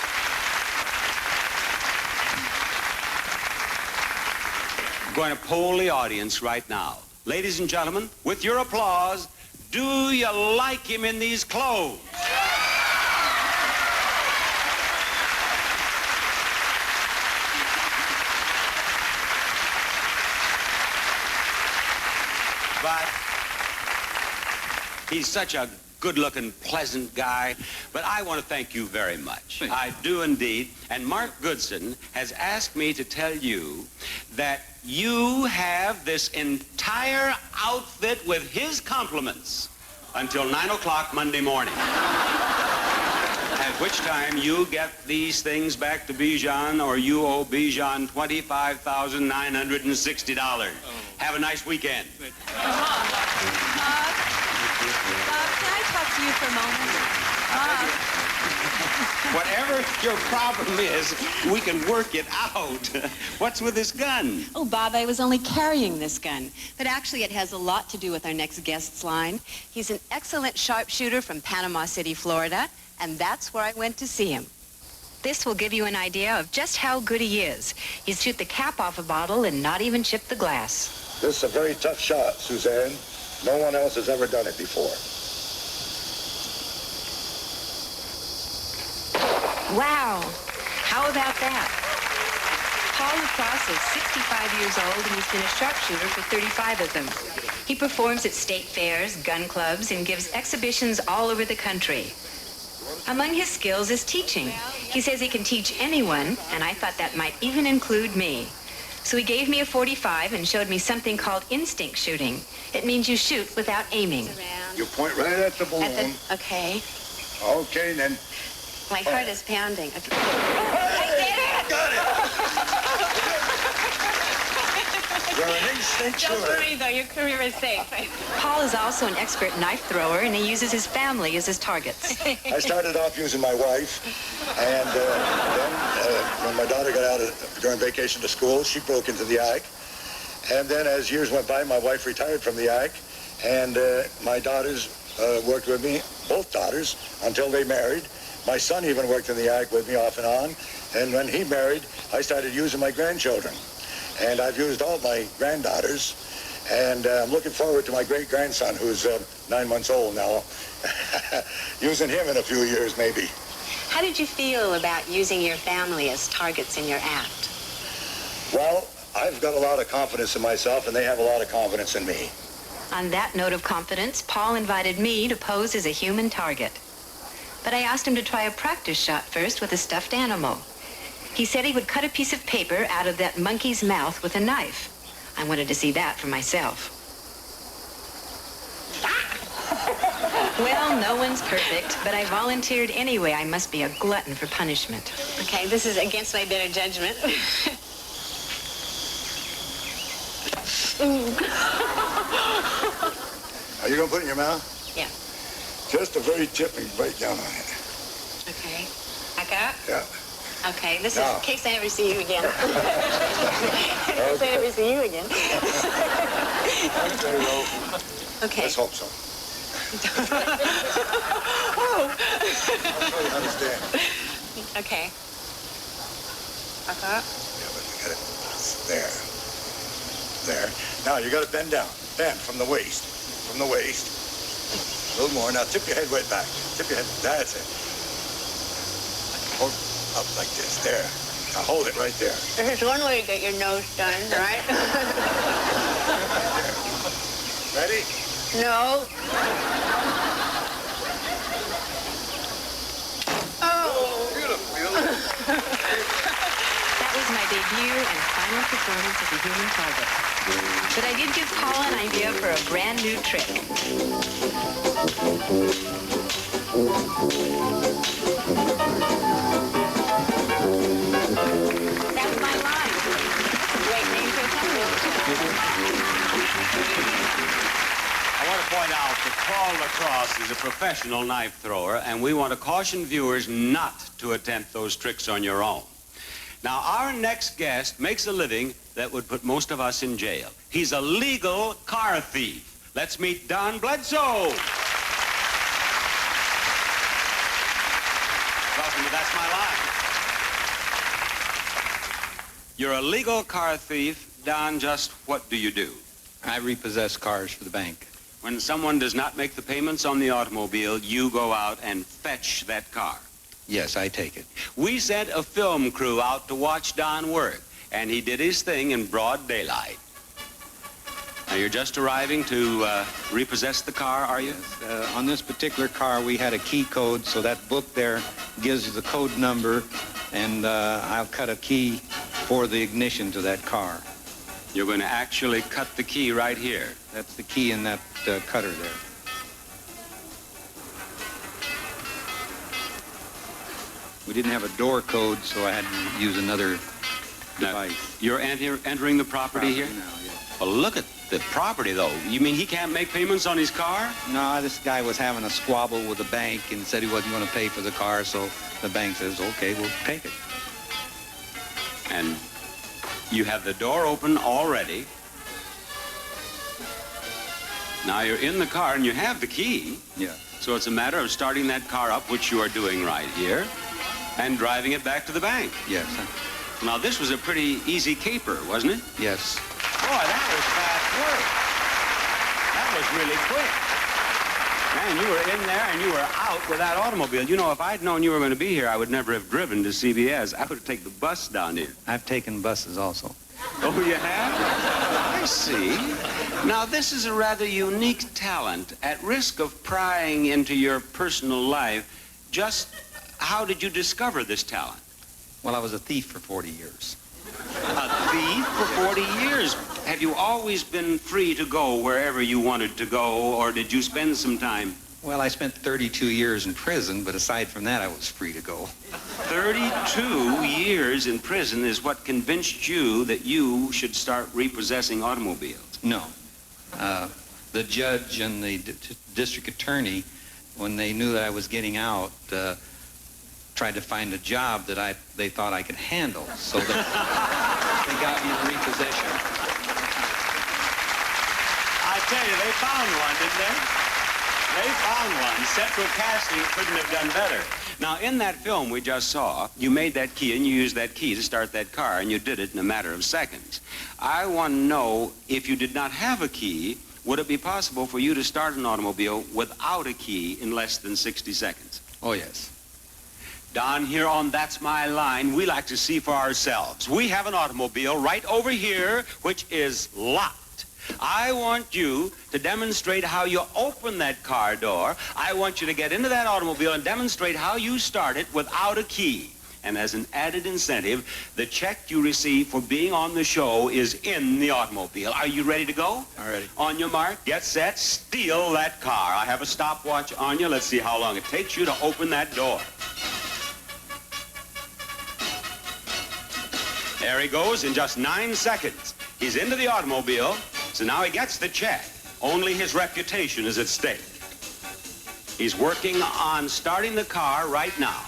I'm going to poll the audience right now. Ladies and gentlemen, with your applause, do you like him in these clothes? But he's such a good-looking, pleasant guy. But I want to thank you very much. I do indeed. And Mark Goodson has asked me to tell you that you have this entire outfit with his compliments until 9 o'clock Monday morning. At which time you get these things back to Bijan, or you owe Bijan $25,960. Oh. Have a nice weekend. Bob, can I talk to you for a moment? Whatever your problem is, we can work it out. What's with this gun? Oh, Bob, I was only carrying this gun. But actually, it has a lot to do with our next guest's line. He's an excellent sharpshooter from Panama City, Florida, and that's where I went to see him. This will give you an idea of just how good he is. He'd shoot the cap off a bottle and not even chip the glass. This is a very tough shot, Suzanne. No one else has ever done it before. Wow. How about that? Paul Lacrosse is 65 years old, and he's been a sharpshooter for 35 of them. He performs at state fairs, gun clubs, and gives exhibitions all over the country. Among his skills is teaching. He says he can teach anyone, and I thought that might even include me. So he gave me a .45 and showed me something called instinct shooting. It means you shoot without aiming. You point right at the balloon. Okay. Okay, then. My heart is pounding. Okay. I did it! Got it! You're an instinct Don't shooter. worry, though. Your career is safe. Paul is also an expert knife thrower, and he uses his family as his targets. I started off using my wife, and then when my daughter got out during vacation to school, she broke into the ag. And then as years went by, my wife retired from the ag, and my daughters worked with me, both daughters, until they married. My son even worked in the ag with me off and on. And when he married, I started using my grandchildren. And I've used all my granddaughters. And I'm looking forward to my great-grandson, who's 9 months old now, using him in a few years, maybe. How did you feel about using your family as targets in your act? Well, I've got a lot of confidence in myself, and they have a lot of confidence in me. On that note of confidence, Paul invited me to pose as a human target. But I asked him to try a practice shot first with a stuffed animal. He said he would cut a piece of paper out of that monkey's mouth with a knife. I wanted to see that for myself. Well, no one's perfect, but I volunteered anyway. I must be a glutton for punishment. Okay, this is against my better judgment. Are you going to put it in your mouth? Yeah. Just a very tip and bite down on it. Okay. Like that? Yeah. Okay, this Now. is in case I never see you again. In case I never see you again. Okay, well, Okay. let's hope so. Oh. I don't understand. Okay. Like that? Yeah, but you got it. There. There. Now, you got to bend down. Bend from the waist. From the waist. A little more. Now, tip your head right back. Tip your head. That's it. Hold up like this. There. Now, hold it right there. There's one way to get your nose done, right? Ready? No. Oh, beautiful. That was my debut and final performance as a human target. But I did give Paul an idea for a brand new trick. That's my line. Great name for a company. I want to point out that Paul Lacrosse is a professional knife thrower, and we want to caution viewers not to attempt those tricks on your own. Now, our next guest makes a living that would put most of us in jail. He's a legal car thief. Let's meet Don Bledsoe. Welcome to That's My Line. You're a legal car thief. Don, just what do you do? I repossess cars for the bank. When someone does not make the payments on the automobile, you go out and fetch that car. Yes, I take it. We sent a film crew out to watch Don work, and he did his thing in broad daylight. Now, you're just arriving to repossess the car, are you? Yes, on this particular car, we had a key code, so that book there gives you the code number, and I'll cut a key for the ignition to that car. You're going to actually cut the key right here. That's the key in that cutter there. We didn't have a door code, so I had to use another device. You're entering the property here? Now, yes. Well, look at the property, though. You mean he can't make payments on his car? No, this guy was having a squabble with the bank and said he wasn't going to pay for the car, so the bank says, okay, we'll take it. And you have the door open already. Now you're in the car and you have the key. Yeah. So it's a matter of starting that car up, which you are doing right here, and driving it back to the bank. Yes. Now this was a pretty easy caper, wasn't it? Yes. Boy, that was fast work. That was really quick. Man, you were in there and you were out with that automobile. You know, if I'd known you were going to be here, I would never have driven to CBS. I would have taken the bus down here. I've taken buses also. Oh, you have? I see. Now, this is a rather unique talent. At risk of prying into your personal life, just how did you discover this talent? Well, I was a thief for 40 years. A thief for 40 years? Have you always been free to go wherever you wanted to go, or did you spend some time Well, I spent 32 years in prison, but aside from that, I was free to go. 32 years in prison is what convinced you that you should start repossessing automobiles. No. The judge and the district attorney, when they knew that I was getting out, tried to find a job that they thought I could handle, so that they got me in repossession. I tell you, they found one, didn't they? They found one. Central Casting couldn't have done better. Now, in that film we just saw, you made that key and you used that key to start that car, and you did it in a matter of seconds. I want to know, if you did not have a key, would it be possible for you to start an automobile without a key in less than 60 seconds? Oh, yes. Down here on That's My Line, we like to see for ourselves. We have an automobile right over here which is locked. I want you to demonstrate how you open that car door. I want you to get into that automobile and demonstrate how you start it without a key. And as an added incentive, the check you receive for being on the show is in the automobile. Are you ready to go? All ready. On your mark, get set, steal that car. I have a stopwatch on you. Let's see how long it takes you to open that door. There he goes in just 9 seconds. He's into the automobile. So now he gets the check. Only his reputation is at stake. He's working on starting the car right now.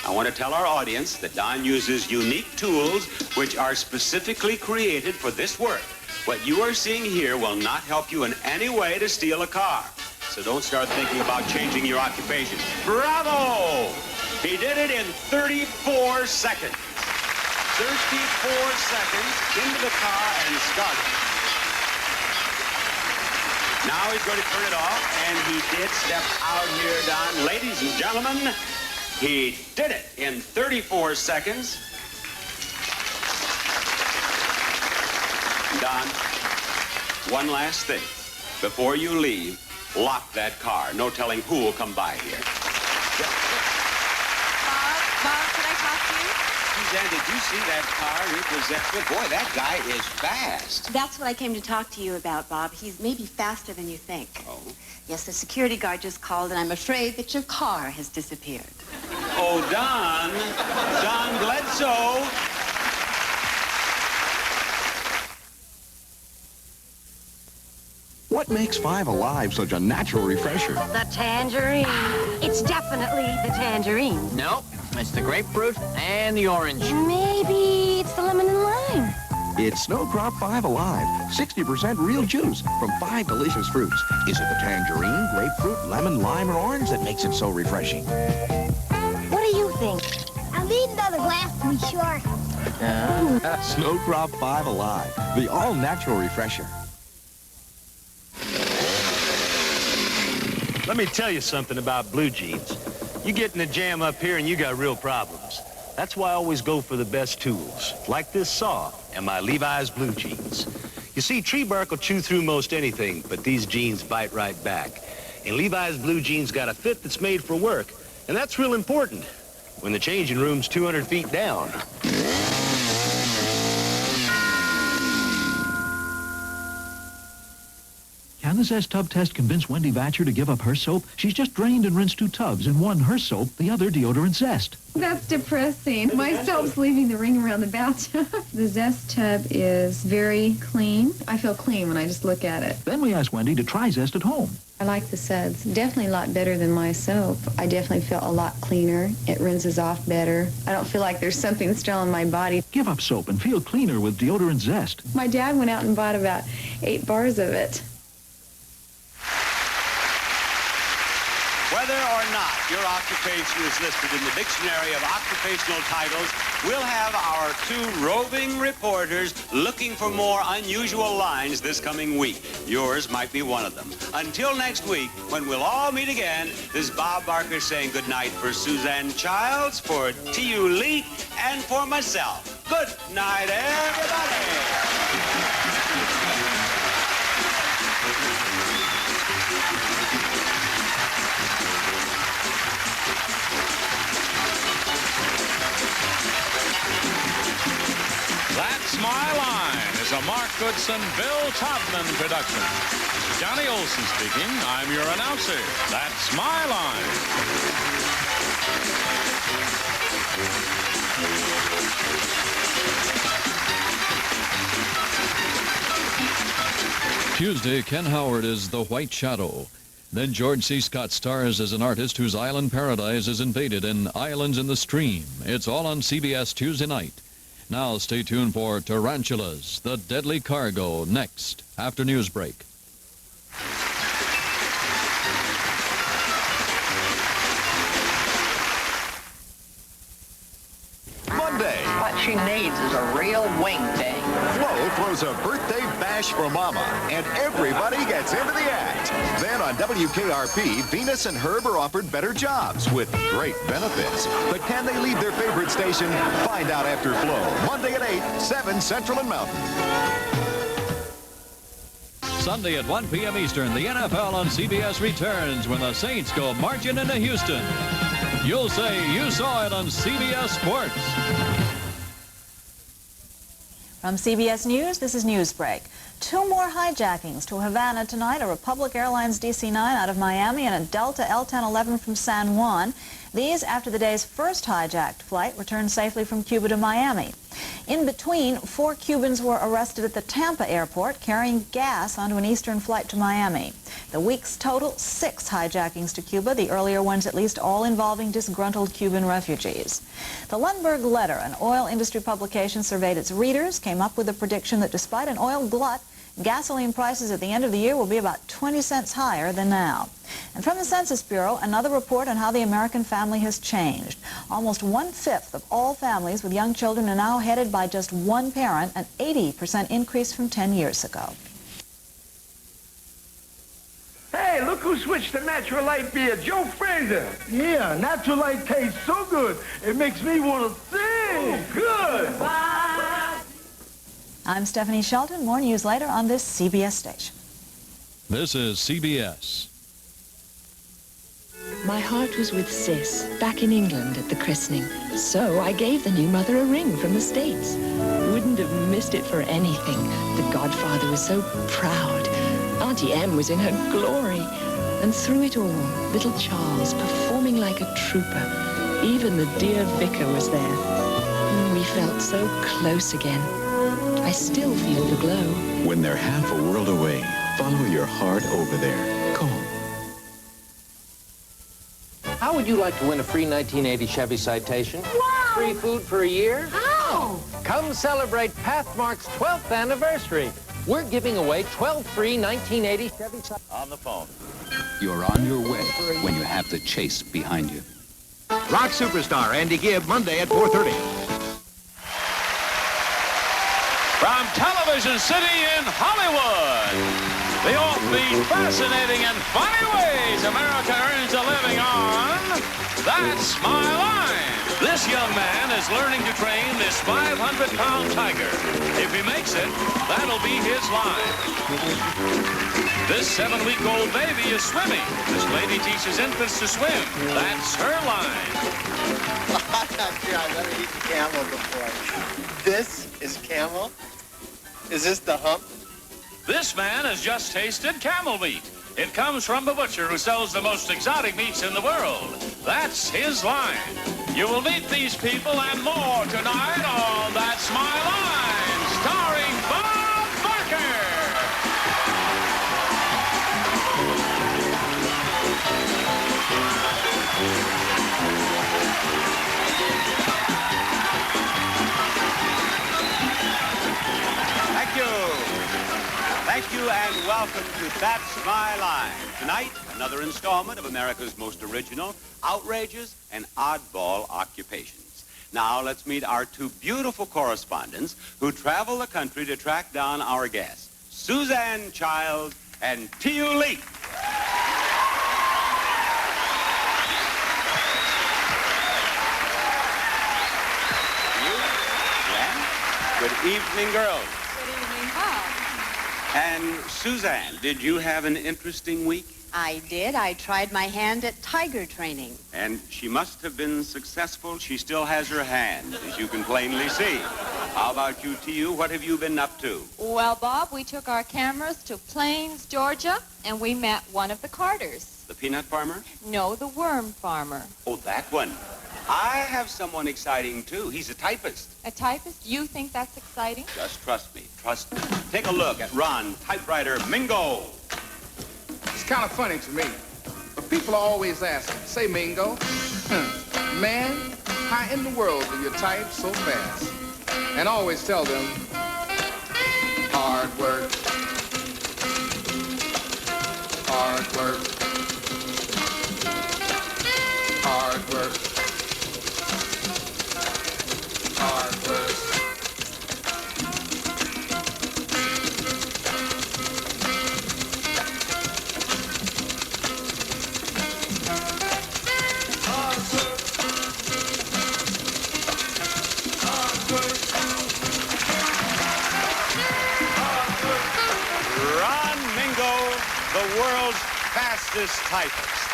I want to tell our audience that Don uses unique tools which are specifically created for this work. What you are seeing here will not help you in any way to steal a car. So don't start thinking about changing your occupation. Bravo! He did it in 34 seconds. 34 seconds into the car and started. Now he's going to turn it off, and he did step out here, Don. Ladies and gentlemen, he did it in 34 seconds. Don, one last thing. Before you leave, lock that car. No telling who will come by here. Bob, can I talk to you? Dan, did you see that car repossessed? Boy, that guy is fast. That's what I came to talk to you about, Bob. He's maybe faster than you think. Oh? Yes, the security guard just called, and I'm afraid that your car has disappeared. Oh, Don Bledsoe. What makes Five Alive such a natural refresher? The tangerine. It's definitely the tangerine. Nope, it's the grapefruit and the orange. Maybe it's the lemon and lime. It's Snow Crop 5 Alive, 60% real juice from 5 delicious fruits. Is it the tangerine, grapefruit, lemon, lime, or orange that makes it so refreshing? What do you think? I'll need another glass to be sure. Snow Crop 5 Alive, the all-natural refresher. Let me tell you something about blue jeans. You get in a jam up here and you got real problems. That's why I always go for the best tools, like this saw and my Levi's blue jeans. You see, tree bark will chew through most anything, but these jeans bite right back. And Levi's blue jeans got a fit that's made for work, and that's real important when the changing room's 200 feet down. Can the Zest tub test convince Wendy Batcher to give up her soap? She's just drained and rinsed 2 tubs, and one her soap, the other deodorant Zest. That's depressing. My soap's leaving the ring around the bathtub. The Zest tub is very clean. I feel clean when I just look at it. Then we asked Wendy to try Zest at home. I like the suds. Definitely a lot better than my soap. I definitely feel a lot cleaner. It rinses off better. I don't feel like there's something still on my body. Give up soap and feel cleaner with deodorant Zest. My dad went out and bought about 8 bars of it. Whether or not your occupation is listed in the Dictionary of Occupational Titles, we'll have our 2 roving reporters looking for more unusual lines this coming week. Yours might be one of them. Until next week, when we'll all meet again, this is Bob Barker saying good night for Suzanne Childs, for T.U. Lee, and for myself. Good night, everybody. That's My Line is a Mark Goodson, Bill Todman production. Johnny Olson speaking. I'm your announcer. That's my line. Tuesday, Ken Howard is the White Shadow. Then George C. Scott stars as an artist whose island paradise is invaded in Islands in the Stream. It's all on CBS Tuesday night. Now stay tuned for Tarantulas, the Deadly Cargo, next, after Newsbreak. Monday. What she needs is a real wingding. Flo throws a birthday bash for Mama, and everybody gets into the act. Then on WKRP, Venus and Herb are offered better jobs with great benefits. But can they leave their favorite station? Find out after Flo. Monday at 8, 7 Central and Mountain. Sunday at 1 p.m. Eastern, the NFL on CBS returns when the Saints go marching into Houston. You'll say you saw it on CBS Sports. From CBS News, this is Newsbreak. 2 more hijackings to Havana tonight, a Republic Airlines DC-9 out of Miami and a Delta L-1011 from San Juan. These after the day's first hijacked flight returned safely from Cuba to Miami. In between, 4 Cubans were arrested at the Tampa airport carrying gas onto an eastern flight to Miami. The week's total, 6 hijackings to Cuba, the earlier ones at least all involving disgruntled Cuban refugees. The Lundberg Letter, an oil industry publication, surveyed its readers, came up with a prediction that despite an oil glut, gasoline prices at the end of the year will be about 20 cents higher than now. And from the Census Bureau, another report on how the American family has changed. Almost 1/5 of all families with young children are now headed by just one parent, an 80% increase from 10 years ago. Hey, look who switched to Natural Light beer, Joe Fraser. Yeah, Natural Light tastes so good, it makes me want to sing. Good. I'm Stephanie Shelton. More news later on this CBS station. This is CBS. My heart was with Sis, back in England at the christening. So I gave the new mother a ring from the States. Wouldn't have missed it for anything. The godfather was so proud. Auntie Em was in her glory. And through it all, little Charles performing like a trooper. Even the dear vicar was there. We felt so close again. I still feel the glow. When they're half a world away, follow your heart over there. Call. How would you like to win a free 1980 Chevy Citation? Wow! Free food for a year? How? Come celebrate Pathmark's 12th anniversary. We're giving away 12 free 1980 Chevy Citations. On the phone. You're on your way when you have the chase behind you. Rock superstar Andy Gibb, Monday at 4:30. From Television City in Hollywood, the offbeat, fascinating, and funny ways America earns a living on, That's My Line. This young man is learning to train this 500-pound tiger. If he makes it, that'll be his line. This 7-week-old baby is swimming. This lady teaches infants to swim. That's her line. I'm not sure I've ever eaten camel before. This is camel? Is this the hump? This man has just tasted camel meat. It comes from the butcher who sells the most exotic meats in the world. That's his line. You will meet these people and more tonight on That's My Line, starring Bob Barker. Thank you. Thank you and welcome to That's My Line. Tonight, another installment of America's most original, outrageous, and oddball occupations. Now, let's meet our 2 beautiful correspondents who travel the country to track down our guests, Suzanne Child and T.U. Lee. Good evening, girls. Good evening, Bob. And Suzanne, did you have an interesting week? I did. I tried my hand at tiger training. And she must have been successful. She still has her hand, as you can plainly see. How about you, T.U.? What have you been up to? Well, Bob, we took our cameras to Plains, Georgia, and we met one of the Carters. The peanut farmer? No, the worm farmer. Oh, that one. I have someone exciting, too. He's a typist. A typist? You think that's exciting? Just trust me. Trust me. Take a look at Ron, typewriter Mingo. It's kind of funny to me, but people are always asking, say, Mingo, man, how in the world do you type so fast? And I always tell them, hard work, hard work, hard work, hard work. The world's fastest typist.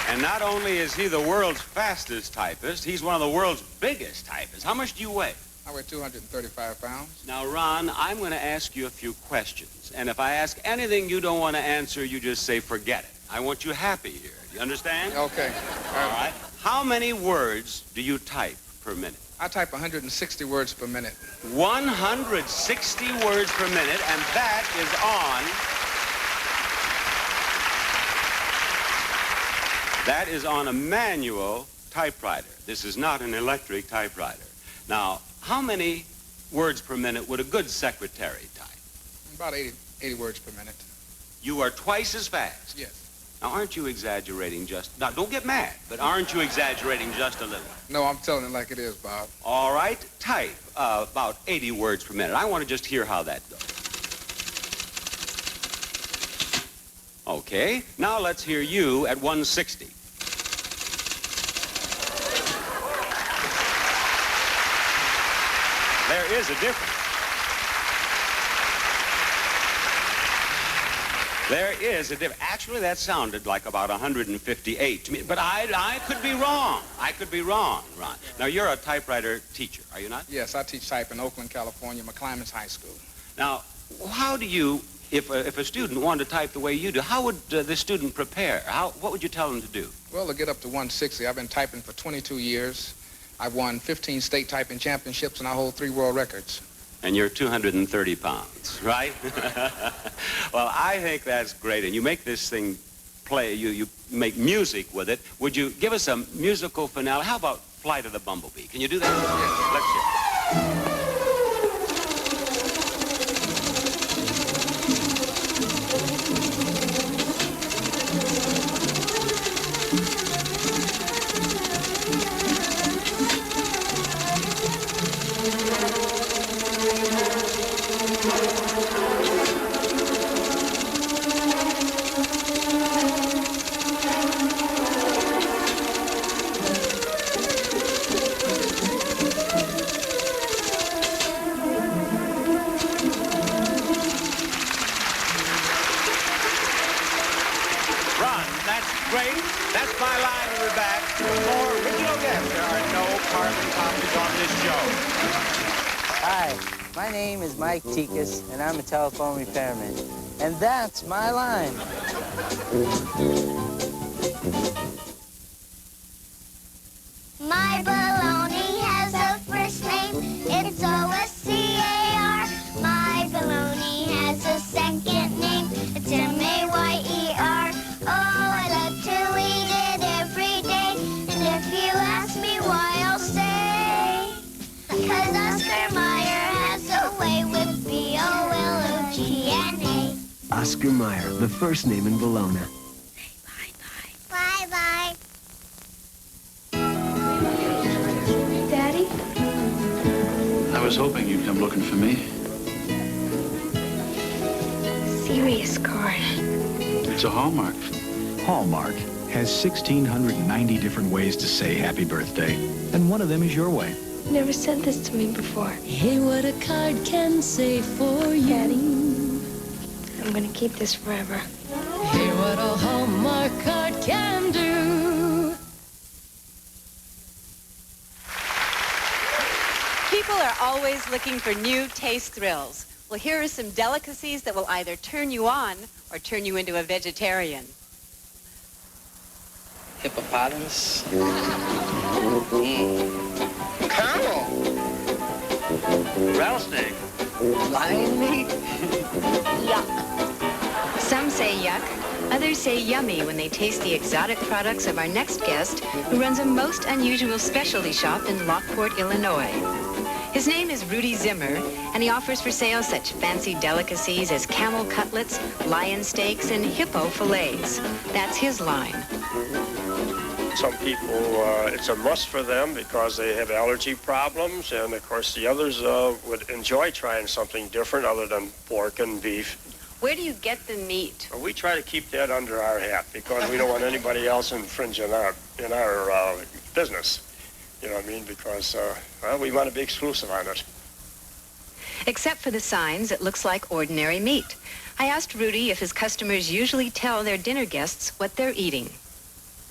And not only is he the world's fastest typist, he's one of the world's biggest typists. How much do you weigh? I weigh 235 pounds. Now, Ron, I'm going to ask you a few questions. And if I ask anything you don't want to answer, you just say, forget it. I want you happy here. Do you understand? Okay. All right. How many words do you type per minute? I type 160 words per minute. 160 words per minute, and that is on a manual typewriter. This is not an electric typewriter. Now, how many words per minute would a good secretary type? About 80 words per minute. You are twice as fast. Yes. Now, aren't you exaggerating just... Now, don't get mad, but aren't you exaggerating just a little? No, I'm telling it like it is, Bob. All right, type about 80 words per minute. I want to just hear how that goes. Okay, now let's hear you at 160. There is a difference. There is a difference. Actually, that sounded like about 158 to me, but I could be wrong. I could be wrong, Ron. Now, you're a typewriter teacher, are you not? Yes, I teach type in Oakland, California, McClymonds High School. Now, how do you, if a student wanted to type the way you do, how would the student prepare? What would you tell them to do? Well, to get up to 160, I've been typing for 22 years. I've won 15 state typing championships, and I hold 3 world records. And you're 230 pounds, right? Well, I think that's great. And you make this thing play, you make music with it. Would you give us a musical finale? How about Flight of the Bumblebee? Can you do that? Yes. Let's hear it. And I'm a telephone repairman. And that's my line. My baloney has a first name. It's O-S-C-A-R. My baloney has a second name. It's M-A-Y-E-R. Oh, I love to eat it every day. And if you ask me why, I'll say, 'cause Oscar Mayer has a way with B-O-L-O-G-N-A. Oscar Mayer, the first name in Bologna. Bye-bye. Daddy? I was hoping you'd come looking for me. Serious card. It's a Hallmark. Hallmark has 1,690 different ways to say happy birthday, and one of them is your way. You never said this to me before. Hear what a card can say for you. Daddy, I'm gonna keep this forever. Hear what a Hallmark card can do. People are always looking for new taste thrills. Well, here are some delicacies that will either turn you on or turn you into a vegetarian. Hippopotamus. Camel. Rattlesnake. Lion meat. Yuck. Some say yuck. Others say yummy when they taste the exotic products of our next guest, who runs a most unusual specialty shop in Lockport, Illinois. His name is Rudy Zimmer, and he offers for sale such fancy delicacies as camel cutlets, lion steaks, and hippo fillets. That's his line. Some people, it's a must for them because they have allergy problems, and of course the others would enjoy trying something different other than pork and beef. Where do you get the meat? Well, we try to keep that under our hat because we don't want anybody else infringing our business. You know what I mean? Because, well, we want to be exclusive on it. Except for the signs, it looks like ordinary meat. I asked Rudy if his customers usually tell their dinner guests what they're eating.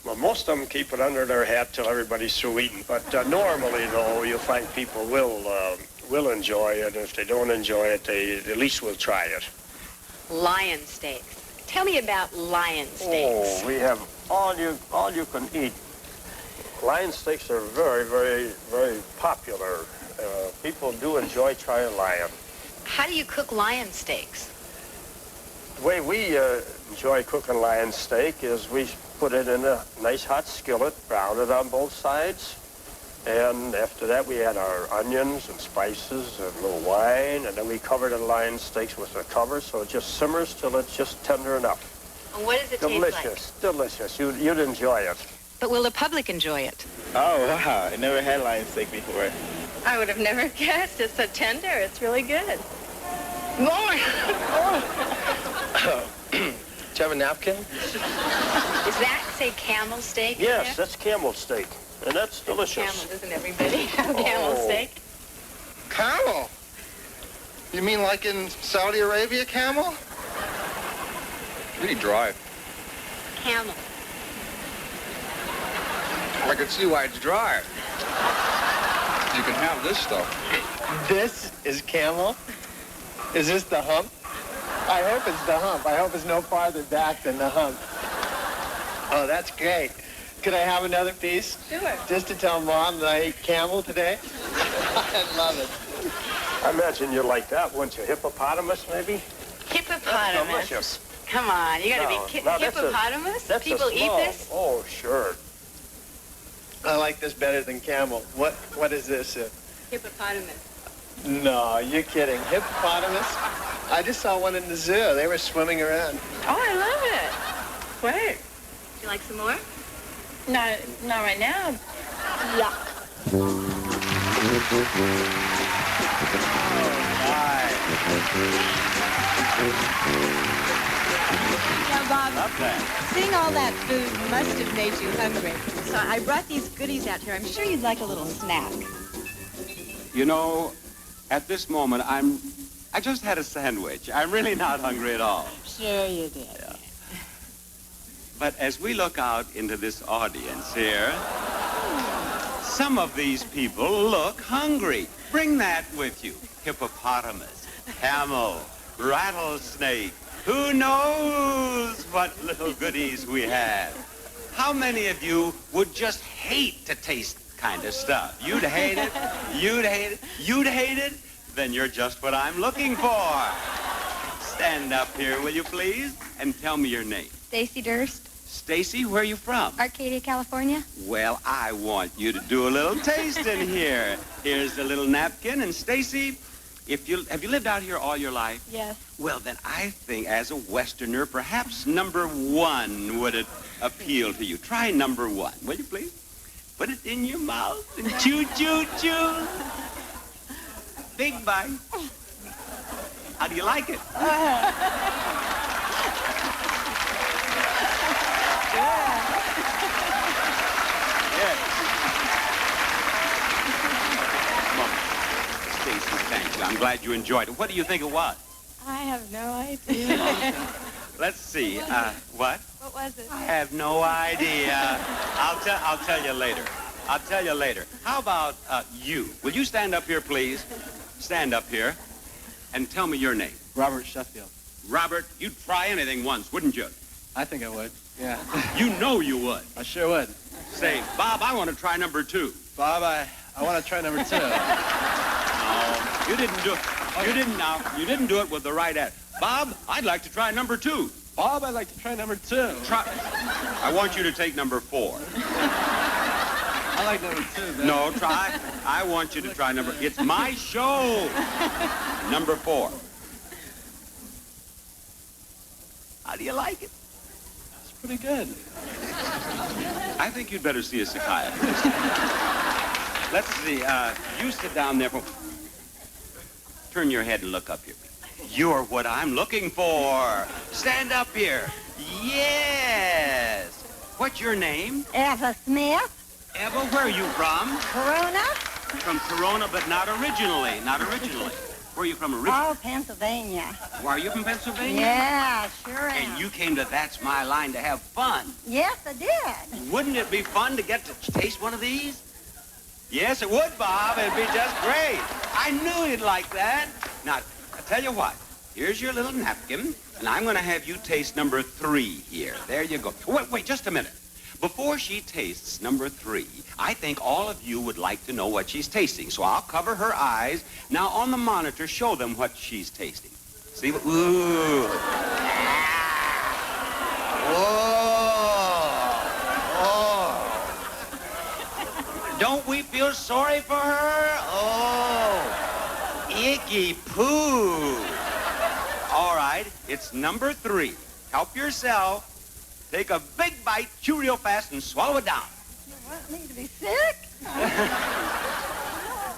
Well, most of them keep it under their hat till everybody's through eating. But normally, though, you'll find people will enjoy it. If they don't enjoy it, they at least will try it. Lion steaks. Tell me about lion steaks. Oh, we have all you can eat. Lion steaks are very, very, very popular. People do enjoy trying lion. How do you cook lion steaks? The way we enjoy cooking lion steak is we put it in a nice hot skillet, brown it on both sides, and after that we add our onions and spices and a little wine, and then we cover the lion steaks with a cover so it just simmers till it's just tender enough. And what does it Delicious, taste like? delicious. You'd enjoy it. But will the public enjoy it? Oh, wow. I never had lion steak before. I would have never guessed. It's so tender. It's really good. Do you have a napkin? Does that say camel steak? Yes, that's camel steak, and that's delicious. Camel, doesn't everybody have camel steak? Camel? You mean like in Saudi Arabia, camel? Pretty dry. Camel. I can see why it's dry. You can have this stuff. This is camel? Is this the hump? I hope it's the hump. I hope it's no farther back than the hump. Oh, that's great. Could I have another piece? Sure. Just to tell Mom that I ate camel today? I'd love it. I imagine you like that, wouldn't you? Hippopotamus, maybe? Hippopotamus. That's delicious. Come on, you gotta be kidding. Hippopotamus? People eat this? Oh, sure. I like this better than camel. What is this? Hippopotamus. No, you're kidding. Hippopotamus? I just saw one in the zoo. They were swimming around. Oh, I love it. Great. Would you like some more? Not right now. Yuck. Now, Bob, seeing all that food must have made you hungry. So I brought these goodies out here. I'm sure you'd like a little snack. You know, at this moment, I just had a sandwich. I'm really not hungry at all. Sure you did. Yeah. But as we look out into this audience here, some of these people look hungry. Bring that with you. Hippopotamus, camel, rattlesnake. Who knows what little goodies we have? How many of you would just hate to taste kind of stuff? You'd hate it. You'd hate it. You'd hate it. Then you're just what I'm looking for. Stand up here, will you please, and tell me your name. Stacy Durst, Stacy, where are you from? Arcadia, California. Well, I want you to do a little tasting here. Here's a little napkin, and Stacy, have you lived out here all your life? Yes. Well, then I think as a Westerner, perhaps number one would appeal to you. Try number one, will you please? Put it in your mouth and chew, chew, chew. Big bite. How do you like it? Stacy, thank you. I'm glad you enjoyed it. What do you think it was? I have no idea. Let's see. What? What was it? I have no idea. I'll tell you later. I'll tell you later. How about you? Will you stand up here, please? Stand up here and tell me your name. Robert Sheffield. Robert, you'd try anything once, wouldn't you? I think I would. Yeah. You know you would. I sure would. Say, Bob, I want to try number 2. Bob, I want to try number 2. No, you didn't do it. You didn't now. You didn't do it with the right attitude. Bob, I'd like to try number 2. Bob, I'd like to try number 2. Try. I want you to take number 4. I like number 2, man. No, try. I want you to try number. It's my show. Number 4. How do you like it? It's pretty good. I think you'd better see a psychiatrist. Let's see. You sit down there. Turn your head and look up here. You're what I'm looking for. Stand up here. Yes. What's your name? Eva Smith. Eva, where are you from? Corona. From Corona, but not originally. Not originally. Where are you from originally? Oh, Pennsylvania. Are you from Pennsylvania? Yeah, sure am. And you came to That's My Line to have fun. Yes, I did. Wouldn't it be fun to get to taste one of these? Yes, it would, Bob. It'd be just great. I knew you'd like that. Now, I'll tell you what. Here's your little napkin, and I'm going to have you taste number 3 here. There you go. Wait, just a minute. Before she tastes number 3, I think all of you would like to know what she's tasting. So I'll cover her eyes. Now, on the monitor, show them what she's tasting. See? Ooh. Oh. Don't we feel sorry for her? Oh. Icky poo. All right, it's number 3. Help yourself. Take a big bite, chew real fast, and swallow it down. You want me to be sick?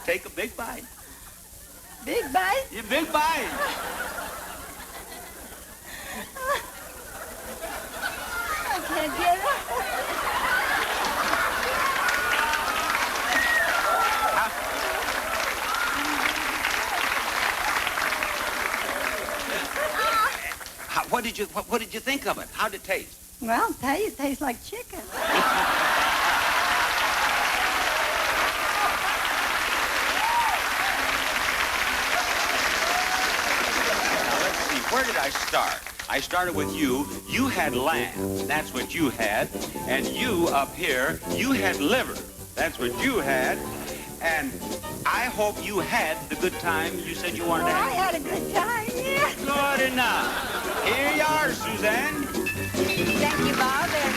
Take a big bite. Big bite? Yeah, big bite. I can't get it. What did you think of it? How'd it taste? Well, I'll tell you, it tastes like chicken. Where did I start? I started with you. You had lamb. That's what you had. And you up here, you had liver. That's what you had. And I hope you had the good time you said you wanted to have. I had a good time, yeah. Good enough. Here you are, Suzanne. Thank you, Bob. And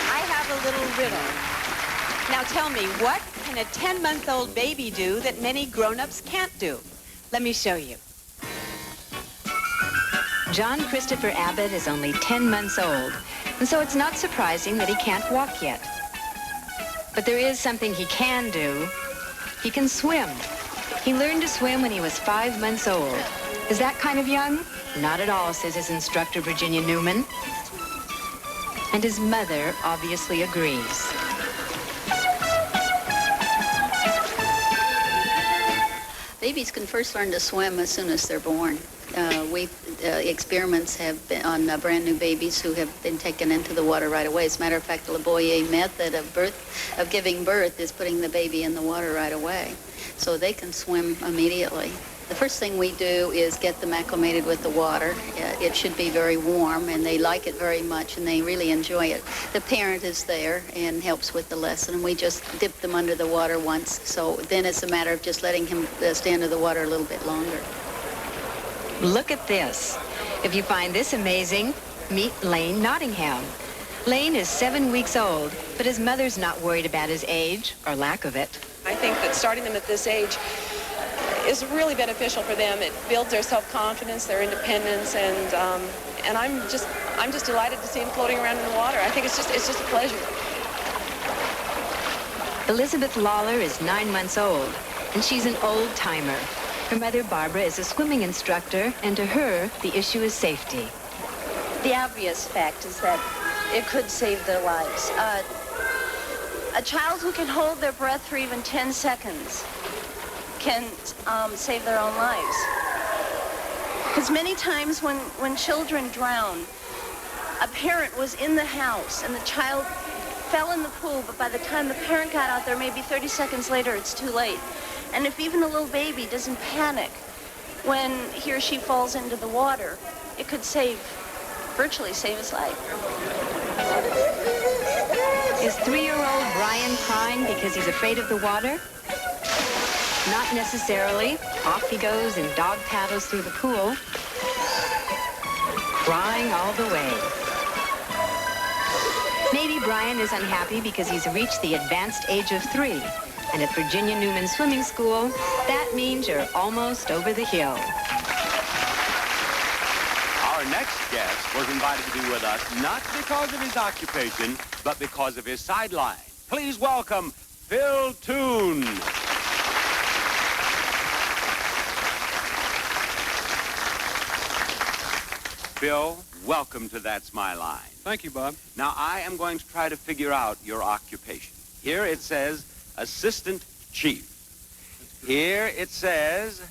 I have a little riddle. Now tell me, what can a 10-month-old baby do that many grown-ups can't do? Let me show you. John Christopher Abbott is only 10 months old, and so it's not surprising that he can't walk yet. But there is something he can do. He can swim. He learned to swim when he was 5 months old. Is that kind of young? Not at all, says his instructor, Virginia Newman. And his mother obviously agrees. Babies can first learn to swim as soon as they're born. Experiments have been on brand new babies who have been taken into the water right away. As a matter of fact, the Laboyer method of giving birth is putting the baby in the water right away. So they can swim immediately. The first thing we do is get them acclimated with the water. It should be very warm, and they like it very much, and they really enjoy it. The parent is there and helps with the lesson, and we just dip them under the water once. So then it's a matter of just letting him stay under the water a little bit longer. Look at this. If you find this amazing, meet Lane Nottingham. Lane is 7 weeks old, but his mother's not worried about his age or lack of it. I think that starting them at this age is really beneficial for them. It builds their self-confidence, their independence, and I'm just delighted to see them floating around in the water. I think it's just a pleasure. Elizabeth Lawler is 9 months old, and she's an old-timer. Her mother, Barbara, is a swimming instructor, and to her, the issue is safety. The obvious fact is that it could save their lives. A child who can hold their breath for even 10 seconds can save their own lives. Because many times when children drown, a parent was in the house and the child fell in the pool, but by the time the parent got out there, maybe 30 seconds later, it's too late. And if even a little baby doesn't panic when he or she falls into the water, it could virtually save his life. Is 3-year-old Brian crying because he's afraid of the water? Not necessarily. Off he goes and dog paddles through the pool, crying all the way. Maybe Brian is unhappy because he's reached the advanced age of 3. And at Virginia Newman Swimming School, that means you're almost over the hill. Our next guest was invited to be with us not because of his occupation, but because of his sideline. Please welcome Phil Toon. Phil, welcome to That's My Line. Thank you, Bob. Now, I am going to try to figure out your occupation. Here it says Assistant Chief. Here it says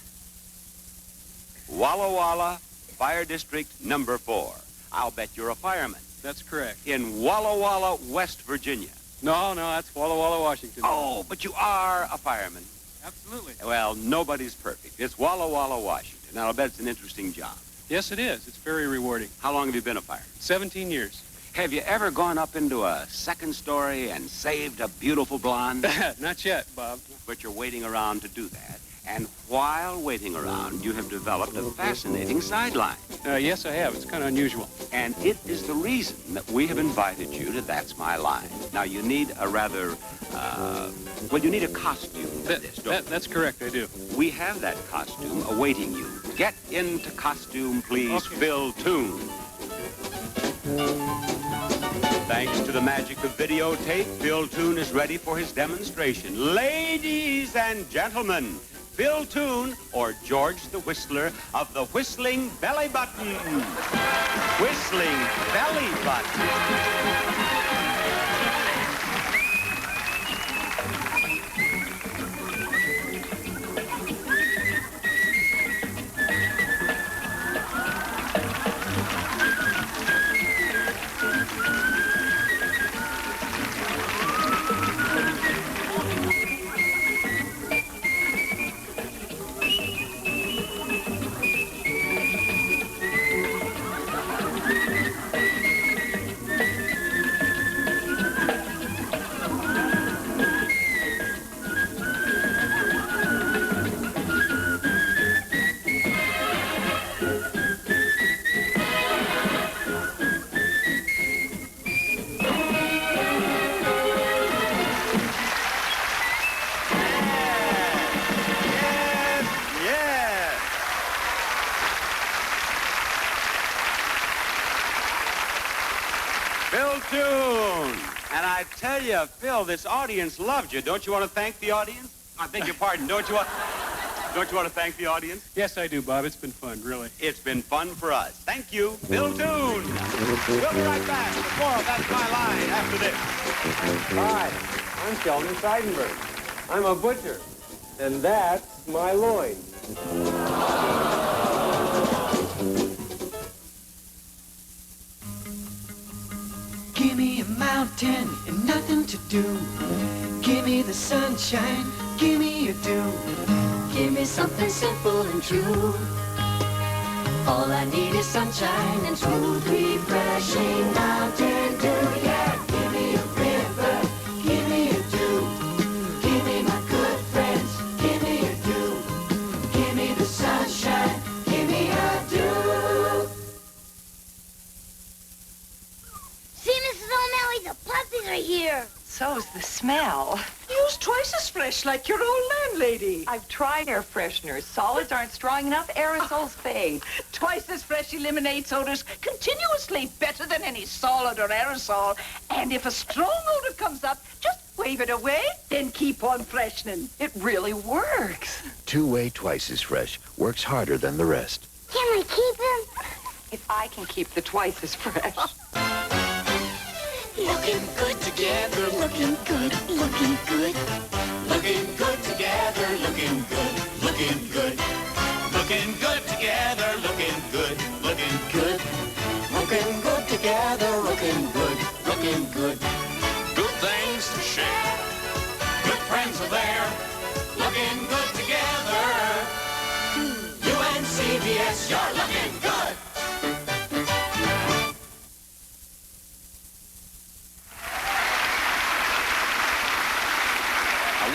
Walla Walla Fire District Number 4. I'll bet you're a fireman. That's correct. In Walla Walla, West Virginia. No, that's Walla Walla, Washington. Oh, but you are a fireman. Absolutely. Well, nobody's perfect. It's Walla Walla, Washington. Now, I bet it's an interesting job. Yes, it is. It's very rewarding. How long have you been a fireman? 17 years. Have you ever gone up into a second story and saved a beautiful blonde? Not yet, Bob. But you're waiting around to do that. And while waiting around, you have developed a fascinating sideline. Yes, I have. It's kind of unusual. And it is the reason that we have invited you to That's My Line. Now, you need a rather, you need a costume for this, don't you? That's correct, I do. We have that costume awaiting you. Get into costume, please, okay. Phil Toon. Thanks to the magic of videotape, Phil Toon is ready for his demonstration. Ladies and gentlemen, Phil Toon, or George the Whistler, of the Whistling Belly Button. Whistling Belly Button. Phil, this audience loved you. Don't you want to thank the audience? I beg your pardon. Don't you want to thank the audience? Yes, I do, Bob. It's been fun, really. It's been fun for us. Thank you, Phil Toon. We'll be right back with more of That's My Line after this. Hi, I'm Sheldon Seidenberg. I'm a butcher, and that's my loin. Give me a mountain and nothing to do. Give me the sunshine, give me a dew. Give me something simple and true. All I need is sunshine and smooth, refreshing mountain dew. Yeah, give me a river, give me a dew. Give me my good friends, give me a dew. Give me the sunshine, give me a dew. See, Mrs. O'Malley, the puppies are here. So's the smell. Use twice as fresh like your old landlady. I've tried air fresheners. Solids aren't strong enough. Aerosols fade. Twice as fresh eliminates odors continuously, better than any solid or aerosol. And if a strong odor comes up, just wave it away, then keep on freshening. It really works. Two-way twice as fresh works harder than the rest. Can we keep him? If I can keep the twice as fresh. Looking good together, looking good, looking good. Looking good together, looking good, looking good. Looking good together, looking good, looking good. Looking good together, looking good, looking good. Good You're looking good.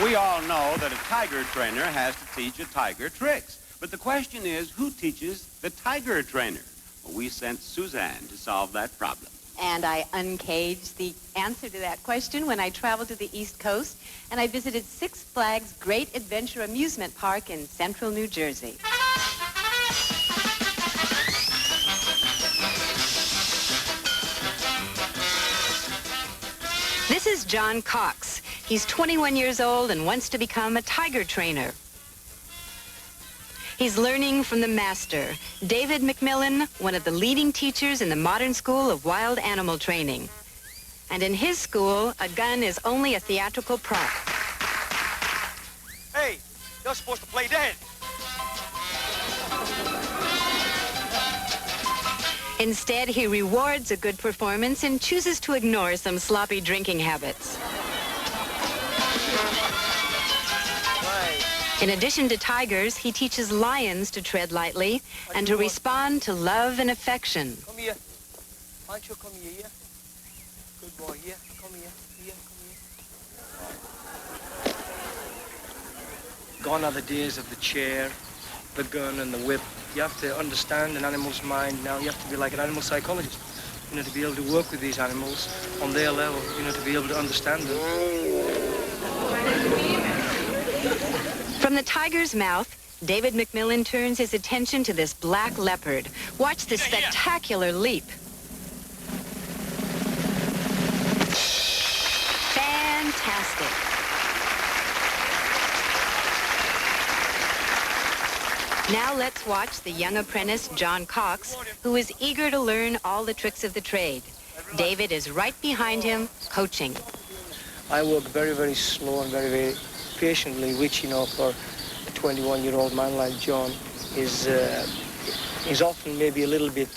We all know that a tiger trainer has to teach a tiger tricks. But the question is, who teaches the tiger trainer? Well, we sent Suzanne to solve that problem. And I uncaged the answer to that question when I traveled to the East Coast and I visited Six Flags Great Adventure Amusement Park in central New Jersey. This is John Cox. He's 21 years old and wants to become a tiger trainer. He's learning from the master, David McMillan, one of the leading teachers in the modern school of wild animal training. And in his school, a gun is only a theatrical prop. Hey, you're supposed to play dead. Instead, he rewards a good performance and chooses to ignore some sloppy drinking habits. In addition to tigers, he teaches lions to tread lightly and to respond to love and affection. Come here. Why don't you come here, yeah? Good boy, yeah. Come here, come here. Gone are the days of the chair, the gun, and the whip. You have to understand an animal's mind now. You have to be like an animal psychologist, you know, to be able to work with these animals on their level, you know, to be able to understand them. From the tiger's mouth, David McMillan turns his attention to this black leopard. Watch this spectacular leap. Fantastic. Now let's watch the young apprentice, John Cox, who is eager to learn all the tricks of the trade. David is right behind him, coaching. I work very, very slow and very, very patiently, which, you know, for a 21-year-old man like John is often maybe a little bit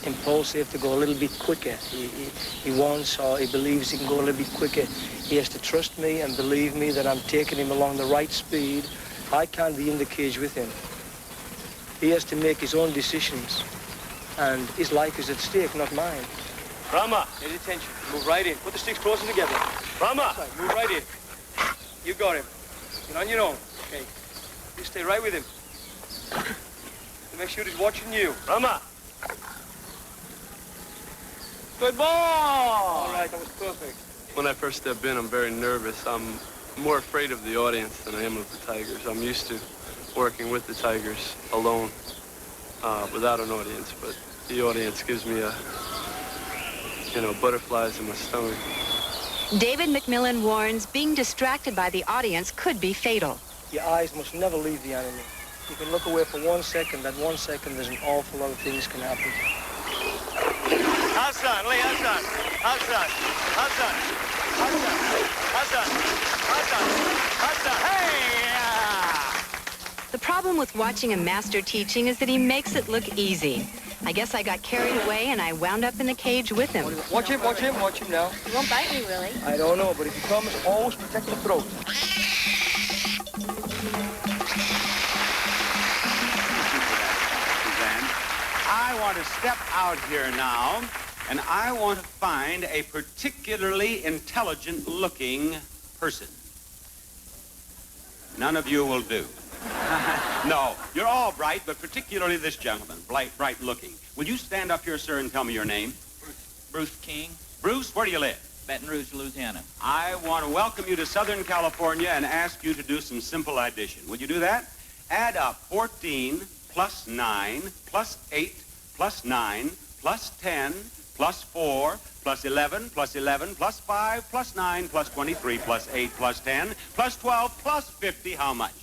impulsive, to go a little bit quicker. He wants, or he believes he can go a little bit quicker. He has to trust me and believe me that I'm taking him along the right speed. I can't be in the cage with him. He has to make his own decisions, and his life is at stake, not mine. Rama, pay attention. Move right in. Put the sticks closer together. Rama, move right in. You got him. You're on your own. Okay. You stay right with him. To make sure he's watching you. Rama. Good ball. All right, that was perfect. When I first step in, I'm very nervous. I'm more afraid of the audience than I am of the tigers. I'm used to working with the tigers alone, without an audience, but the audience gives me butterflies in my stomach. David McMillan warns being distracted by the audience could be fatal. Your eyes must never leave the animal. You can look away for 1 second. That 1 second, there's an awful lot of things can happen. Hassan, Lee, Hassan. Hassan. Hassan. Hassan. Hassan. Hassan. Hassan. Hey! The problem with watching a master teaching is that he makes it look easy. I guess I got carried away and I wound up in the cage with him. Watch him now. You won't bite me, will he? I don't know, but if you promise, always protect the throat. Suzanne, I want to step out here now, and I want to find a particularly intelligent-looking person. None of you will do. No, you're all bright, but particularly this gentleman, bright looking. Will you stand up here, sir, and tell me your name? Bruce King. Bruce, where do you live? Baton Rouge, Louisiana. I want to welcome you to Southern California and ask you to do some simple addition. Will you do that? Add up 14 plus 9 plus 8 plus 9 plus 10 plus 4 plus 11 plus 11 plus 5 plus 9 plus 23 plus 8 plus 10 plus 12 plus 50. How much?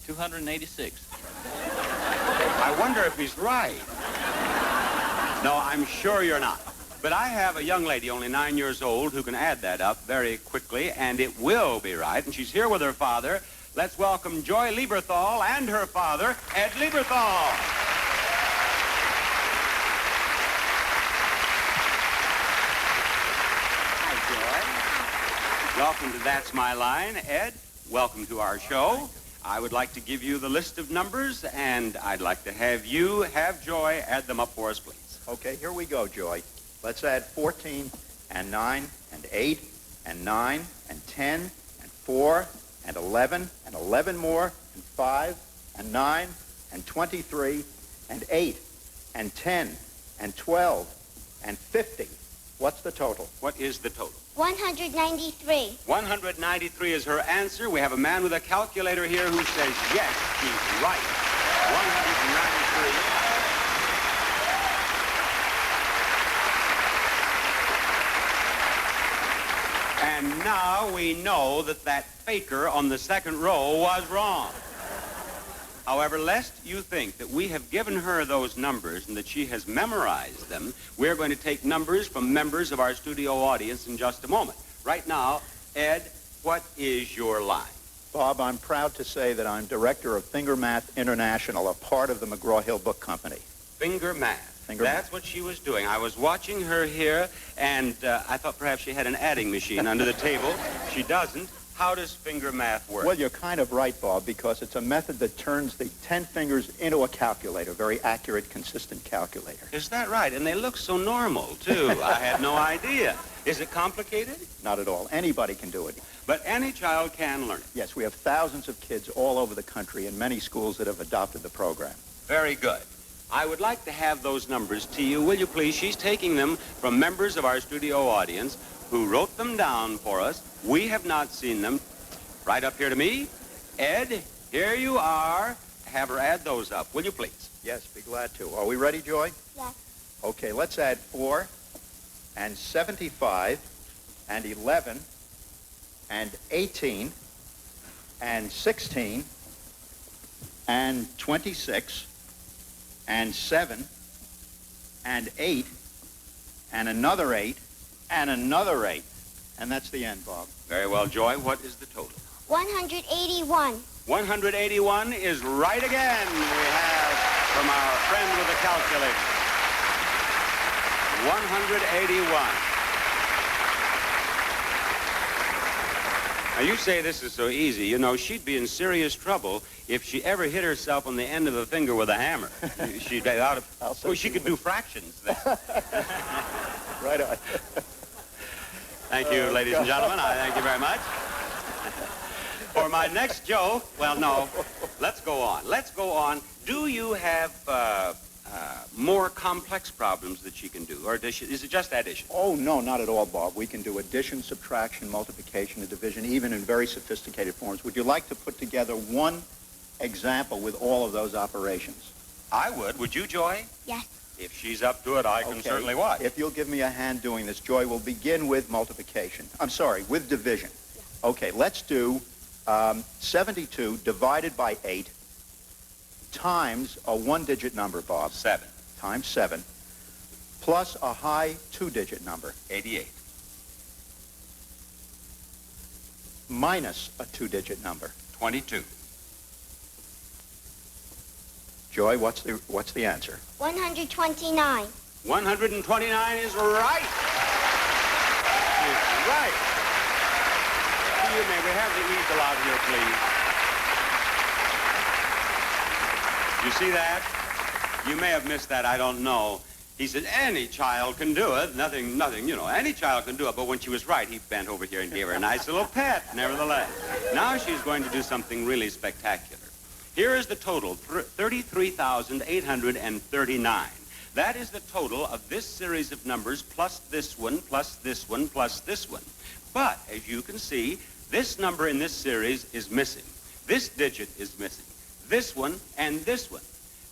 286. I wonder if he's right. No, I'm sure you're not. But I have a young lady, only 9 years old, who can add that up very quickly, and it will be right. And she's here with her father. Let's welcome Joy Lieberthal and her father, Ed Lieberthal. Hi, Joy. Welcome to That's My Line. Ed, welcome to our show. I would like to give you the list of numbers, and I'd like to have you have Joy add them up for us, please. Okay, here we go, Joy. Let's add 14 and 9 and 8 and 9 and 10 and 4 and 11 more and 5 and 9 and 23 and 8 and 10 and 12 and 50. What's the total? What is the total? 193. 193 is her answer. We have a man with a calculator here who says yes, she's right. 193. And now we know that that faker on the second row was wrong. However, lest you think that we have given her those numbers and that she has memorized them, we're going to take numbers from members of our studio audience in just a moment. Right now, Ed, what is your line? Bob, I'm proud to say that I'm director of Finger Math International, a part of the McGraw-Hill Book Company. Finger math. Finger That's math. what she was doing. I was watching her here, and I thought perhaps she had an adding machine under the table. She doesn't. How does finger math work? Well, you're kind of right, Bob, because it's a method that turns the 10 fingers into a calculator, very accurate, consistent calculator. Is that right? And they look so normal, too. I had no idea. Is it complicated? Not at all. Anybody can do it. But any child can learn it. Yes, we have thousands of kids all over the country and many schools that have adopted the program. Very good. I would like to have those numbers to you, will you please? She's taking them from members of our studio audience who wrote them down for us. We have not seen them. Right up here to me. Ed, here you are. Have her add those up, will you please? Yes, be glad to. Are we ready, Joy? Yes. Okay, let's add 4 and 75 and 11 and 18 and 16 and 26 and 7 and 8 and another 8 and another 8. And that's the end, Bob. Very well, Joy. What is the total? 181. 181 is right again. We have from our friend with the calculator. 181. Now, you say this is so easy. You know, she'd be in serious trouble if she ever hit herself on the end of a finger with a hammer. She'd be out of... Well, she could do fractions then. Right on. Thank you, ladies and gentlemen. I thank you very much. For my next joke, well, no, let's go on. Let's go on. Do you have more complex problems that she can do, or is it just addition? Oh, no, not at all, Bob. We can do addition, subtraction, multiplication, and division, even in very sophisticated forms. Would you like to put together one example with all of those operations? I would. Would you, Joy? Yes. If she's up to it, I can certainly watch. If you'll give me a hand doing this, Joy, we'll begin with multiplication. I'm sorry, with division. Okay, let's do 72 divided by 8 times a one-digit number, Bob. 7. Times 7, plus a high two-digit number. 88. Minus a two-digit number. 22. Joy, what's the answer? 129. 129 is right. It's right. May we have the easel out here, please? You see that? You may have missed that. I don't know. He said, any child can do it. Nothing, you know, any child can do it. But when she was right, he bent over here and gave her a nice little pet, nevertheless. Now she's going to do something really spectacular. Here is the total, 33,839. That is the total of this series of numbers plus this one, plus this one, plus this one. But, as you can see, this number in this series is missing. This digit is missing. This one and this one.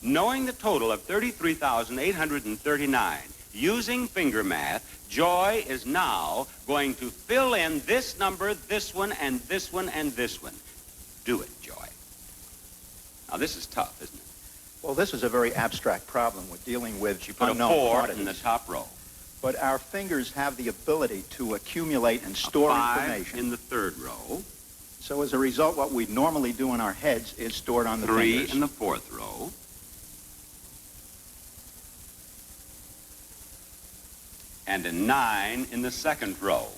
Knowing the total of 33,839, using finger math, Joy is now going to fill in this number, this one, and this one, and this one. Do it, Joy. Now, this is tough, isn't it? Well, this is a very abstract problem. We're dealing with She put unknown a 4 quantities. in the top row. But our fingers have the ability to accumulate and store A 5 information. in the third row. So as a result, what we normally do in our heads is stored on the 3 fingers. in the fourth row. And a 9 in the second row.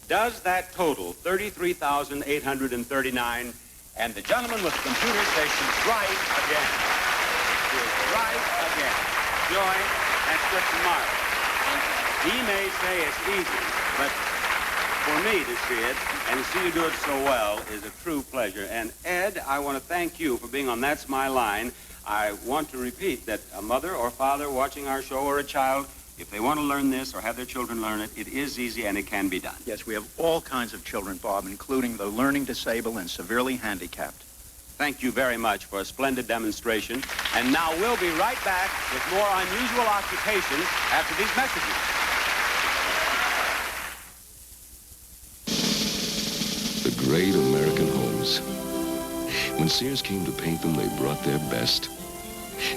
Does that total, 33,839, And the gentleman with the computer station is right again. He is right again. Joy, that's just marvelous. He may say it's easy, but for me to see it and to see you do it so well is a true pleasure. And Ed, I want to thank you for being on That's My Line. I want to repeat that a mother or father watching our show or a child, if they want to learn this or have their children learn it, it is easy and it can be done. Yes, we have all kinds of children, Bob, including the learning disabled and severely handicapped. Thank you very much for a splendid demonstration. And now we'll be right back with more unusual occupations after these messages. The great American homes. When Sears came to paint them, they brought their best.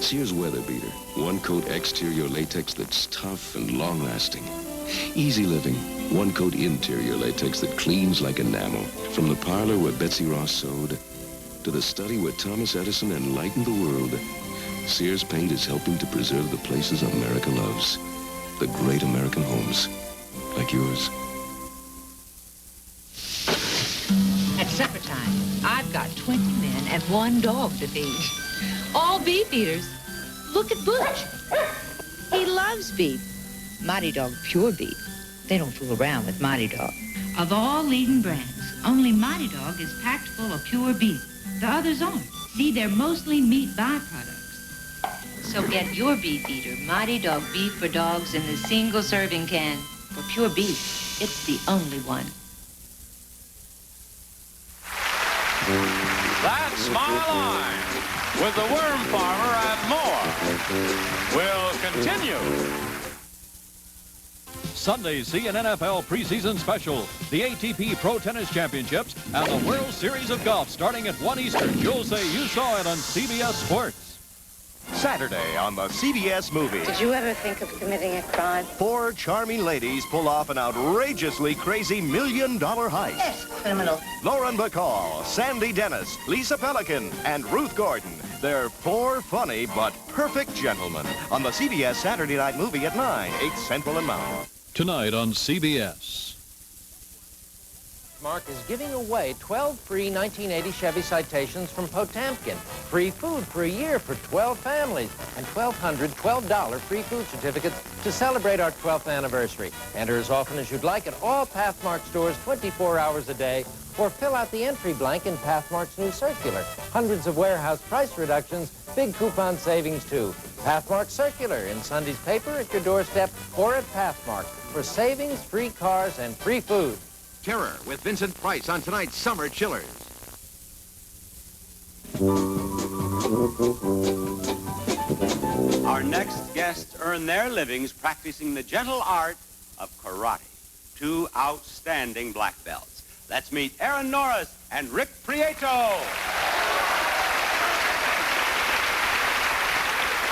Sears Weather Beater, one-coat exterior latex that's tough and long-lasting. Easy living, one-coat interior latex that cleans like enamel. From the parlor where Betsy Ross sewed to the study where Thomas Edison enlightened the world, Sears paint is helping to preserve the places America loves. The great American homes, like yours. At supper time, I've got 20 men and 1 dog to feed. All beef eaters. Look at Butch. He loves beef. Mighty Dog pure beef. They don't fool around with Mighty Dog. Of all leading brands, only Mighty Dog is packed full of pure beef. The others aren't. See, they're mostly meat byproducts. So get your beef eater, Mighty Dog beef for dogs in the single serving can. For pure beef, it's the only one. That's My Line with the Worm Farmer and more. We'll continue. Sunday's CNN-NFL preseason special, the ATP Pro Tennis Championships and the World Series of Golf starting at 1 Eastern. You'll say you saw it on CBS Sports. Saturday on the CBS movie. Did you ever think of committing a crime? 4 charming ladies pull off an outrageously crazy $1 million heist. Yes, criminal. Lauren Bacall, Sandy Dennis, Lisa Pelican, and Ruth Gordon. They're 4 funny but perfect gentlemen on the CBS Saturday Night Movie at 9, 8 Central and Mountain. Tonight on CBS. Mark is giving away 12 free 1980 Chevy Citations from Potamkin. Free food for a year for 12 families and 1,200 $12 free food certificates to celebrate our 12th anniversary. Enter as often as you'd like at all Pathmark stores 24 hours a day or fill out the entry blank in Pathmark's new circular. Hundreds of warehouse price reductions, big coupon savings too. Pathmark Circular in Sunday's paper at your doorstep or at Pathmark for savings, free cars, and free food. Terror with Vincent Price on tonight's Summer Chillers. Our next guests earn their livings practicing the gentle art of karate. 2 outstanding black belts. Let's meet Aaron Norris and Rick Prieto.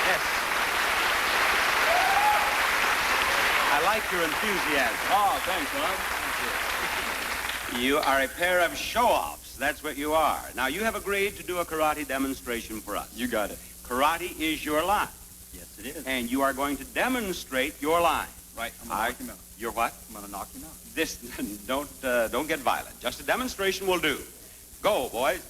Yes. I like your enthusiasm. Oh, thanks, Bob. You are a pair of show-offs. That's what you are. Now, you have agreed to do a karate demonstration for us. You got it. Karate is your line. Yes, it is. And you are going to demonstrate your line. Right, I'm going to knock him out. You're what? I'm going to knock him out. This, don't get violent. Just a demonstration will do. Go, boys.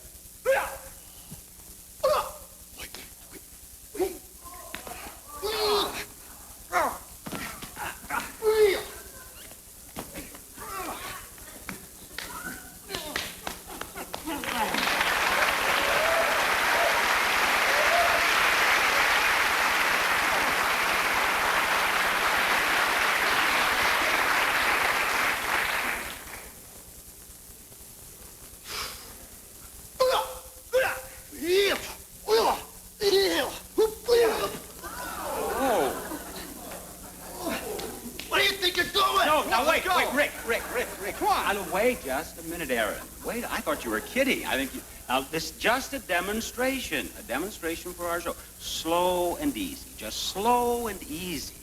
Wait just a minute, Aaron. Wait, I thought you were kidding. I think you... Now, this is just a demonstration for our show. Slow and easy. Just slow and easy.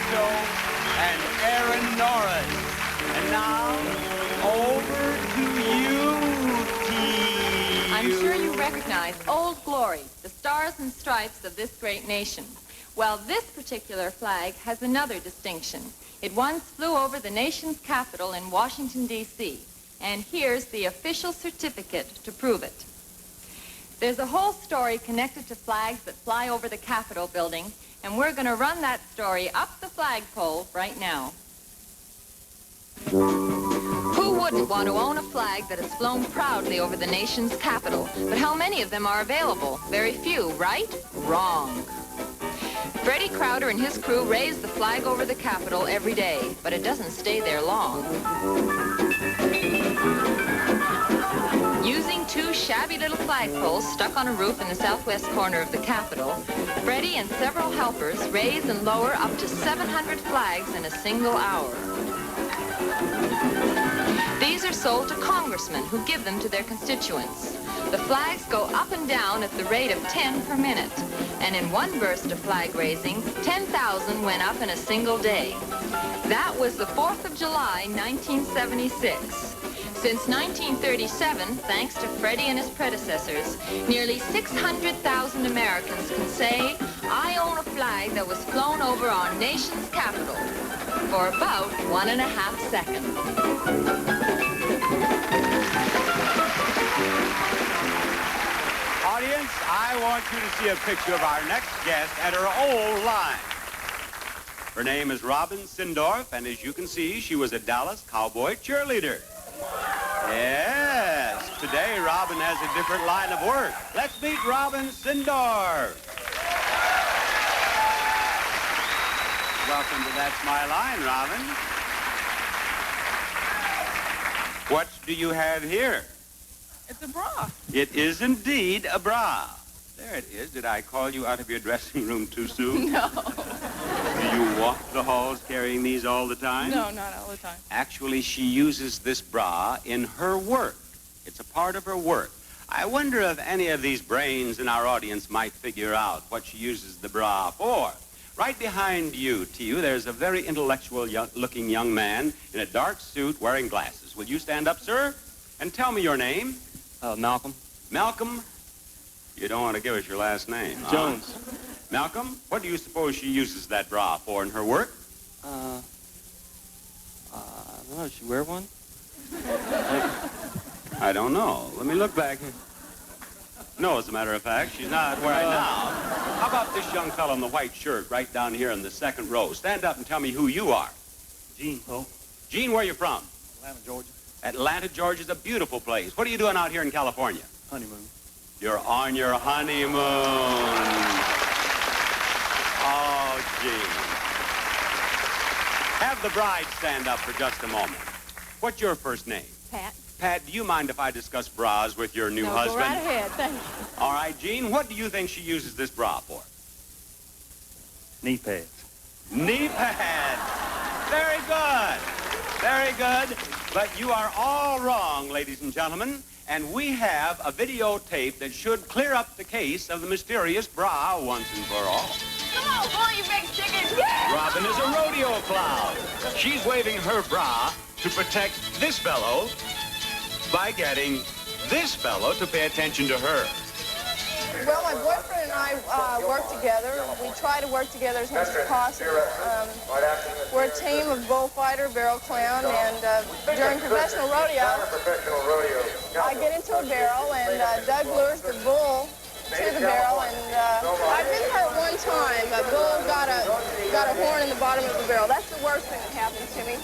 DeBartolo and Aaron Norris. And now, over to you, T. I'm sure you recognize Old Glory, the stars and stripes of this great nation. Well, this particular flag has another distinction. It once flew over the nation's capital in Washington, D.C., and here's the official certificate to prove it. There's a whole story connected to flags that fly over the Capitol building, and we're going to run that story up the flagpole right now. Who wouldn't want to own a flag that has flown proudly over the nation's capital? But how many of them are available? Very few, right? Wrong. Freddie Crowder and his crew raise the flag over the Capitol every day, but it doesn't stay there long. Using two shabby little flagpoles stuck on a roof in the southwest corner of the Capitol, Freddie and several helpers raise and lower up to 700 flags in a single hour. These are sold to congressmen who give them to their constituents. The flags go up and down at the rate of 10 per minute. And in one burst of flag raising, 10,000 went up in a single day. That was the 4th of July, 1976. Since 1937, thanks to Freddie and his predecessors, nearly 600,000 Americans can say, I own a flag that was flown over our nation's capital for about 1.5 seconds. Audience, I want you to see a picture of our next guest at her old line. Her name is Robin Sindorf, and as you can see, she was a Dallas Cowboy cheerleader. Yes, today Robin has a different line of work. Let's meet Robin Sindorf. Welcome to That's My Line, Robin. What do you have here? It's a bra. It is indeed a bra. There it is. Did I call you out of your dressing room too soon? No. Do you walk the halls carrying these all the time? No, not all the time. Actually, she uses this bra in her work. It's a part of her work. I wonder if any of these brains in our audience might figure out what she uses the bra for. Right behind you, T.U., there's a very intellectual-looking young man in a dark suit wearing glasses. Will you stand up, sir? And tell me your name. Malcolm. Malcolm? You don't want to give us your last name, huh? Jones. Malcolm, what do you suppose she uses that bra for in her work? I don't know. Does she wear one? I don't know. Let me look back. No, as a matter of fact, she's not wearing now. How about this young fellow in the white shirt right down here in the second row? Stand up and tell me who you are. Gene. Oh. Gene, where are you from? Atlanta, Georgia. Atlanta, Georgia's a beautiful place. What are you doing out here in California? Honeymoon. You're on your honeymoon. Oh, Gene. Have the bride stand up for just a moment. What's your first name? Pat. Pat, do you mind if I discuss bras with your new husband? Go right ahead, thank you. All right, Gene, what do you think she uses this bra for? Knee pads. Knee pads. Very good. Very good. But you are all wrong, ladies and gentlemen. And we have a videotape that should clear up the case of the mysterious bra once and for all. Come on, boy, you big chicken. Yeah! Robin is a rodeo clown. She's waving her bra to protect this fellow by getting this fellow to pay attention to her. Well, my boyfriend and I work together. We try to work together as much as possible. We're a team of bullfighter, barrel clown, and during professional rodeo, I get into a barrel, and Doug lures the bull to the barrel, and I've been hurt one time. A bull got a horn in the bottom of the barrel. That's the worst thing that happened to me.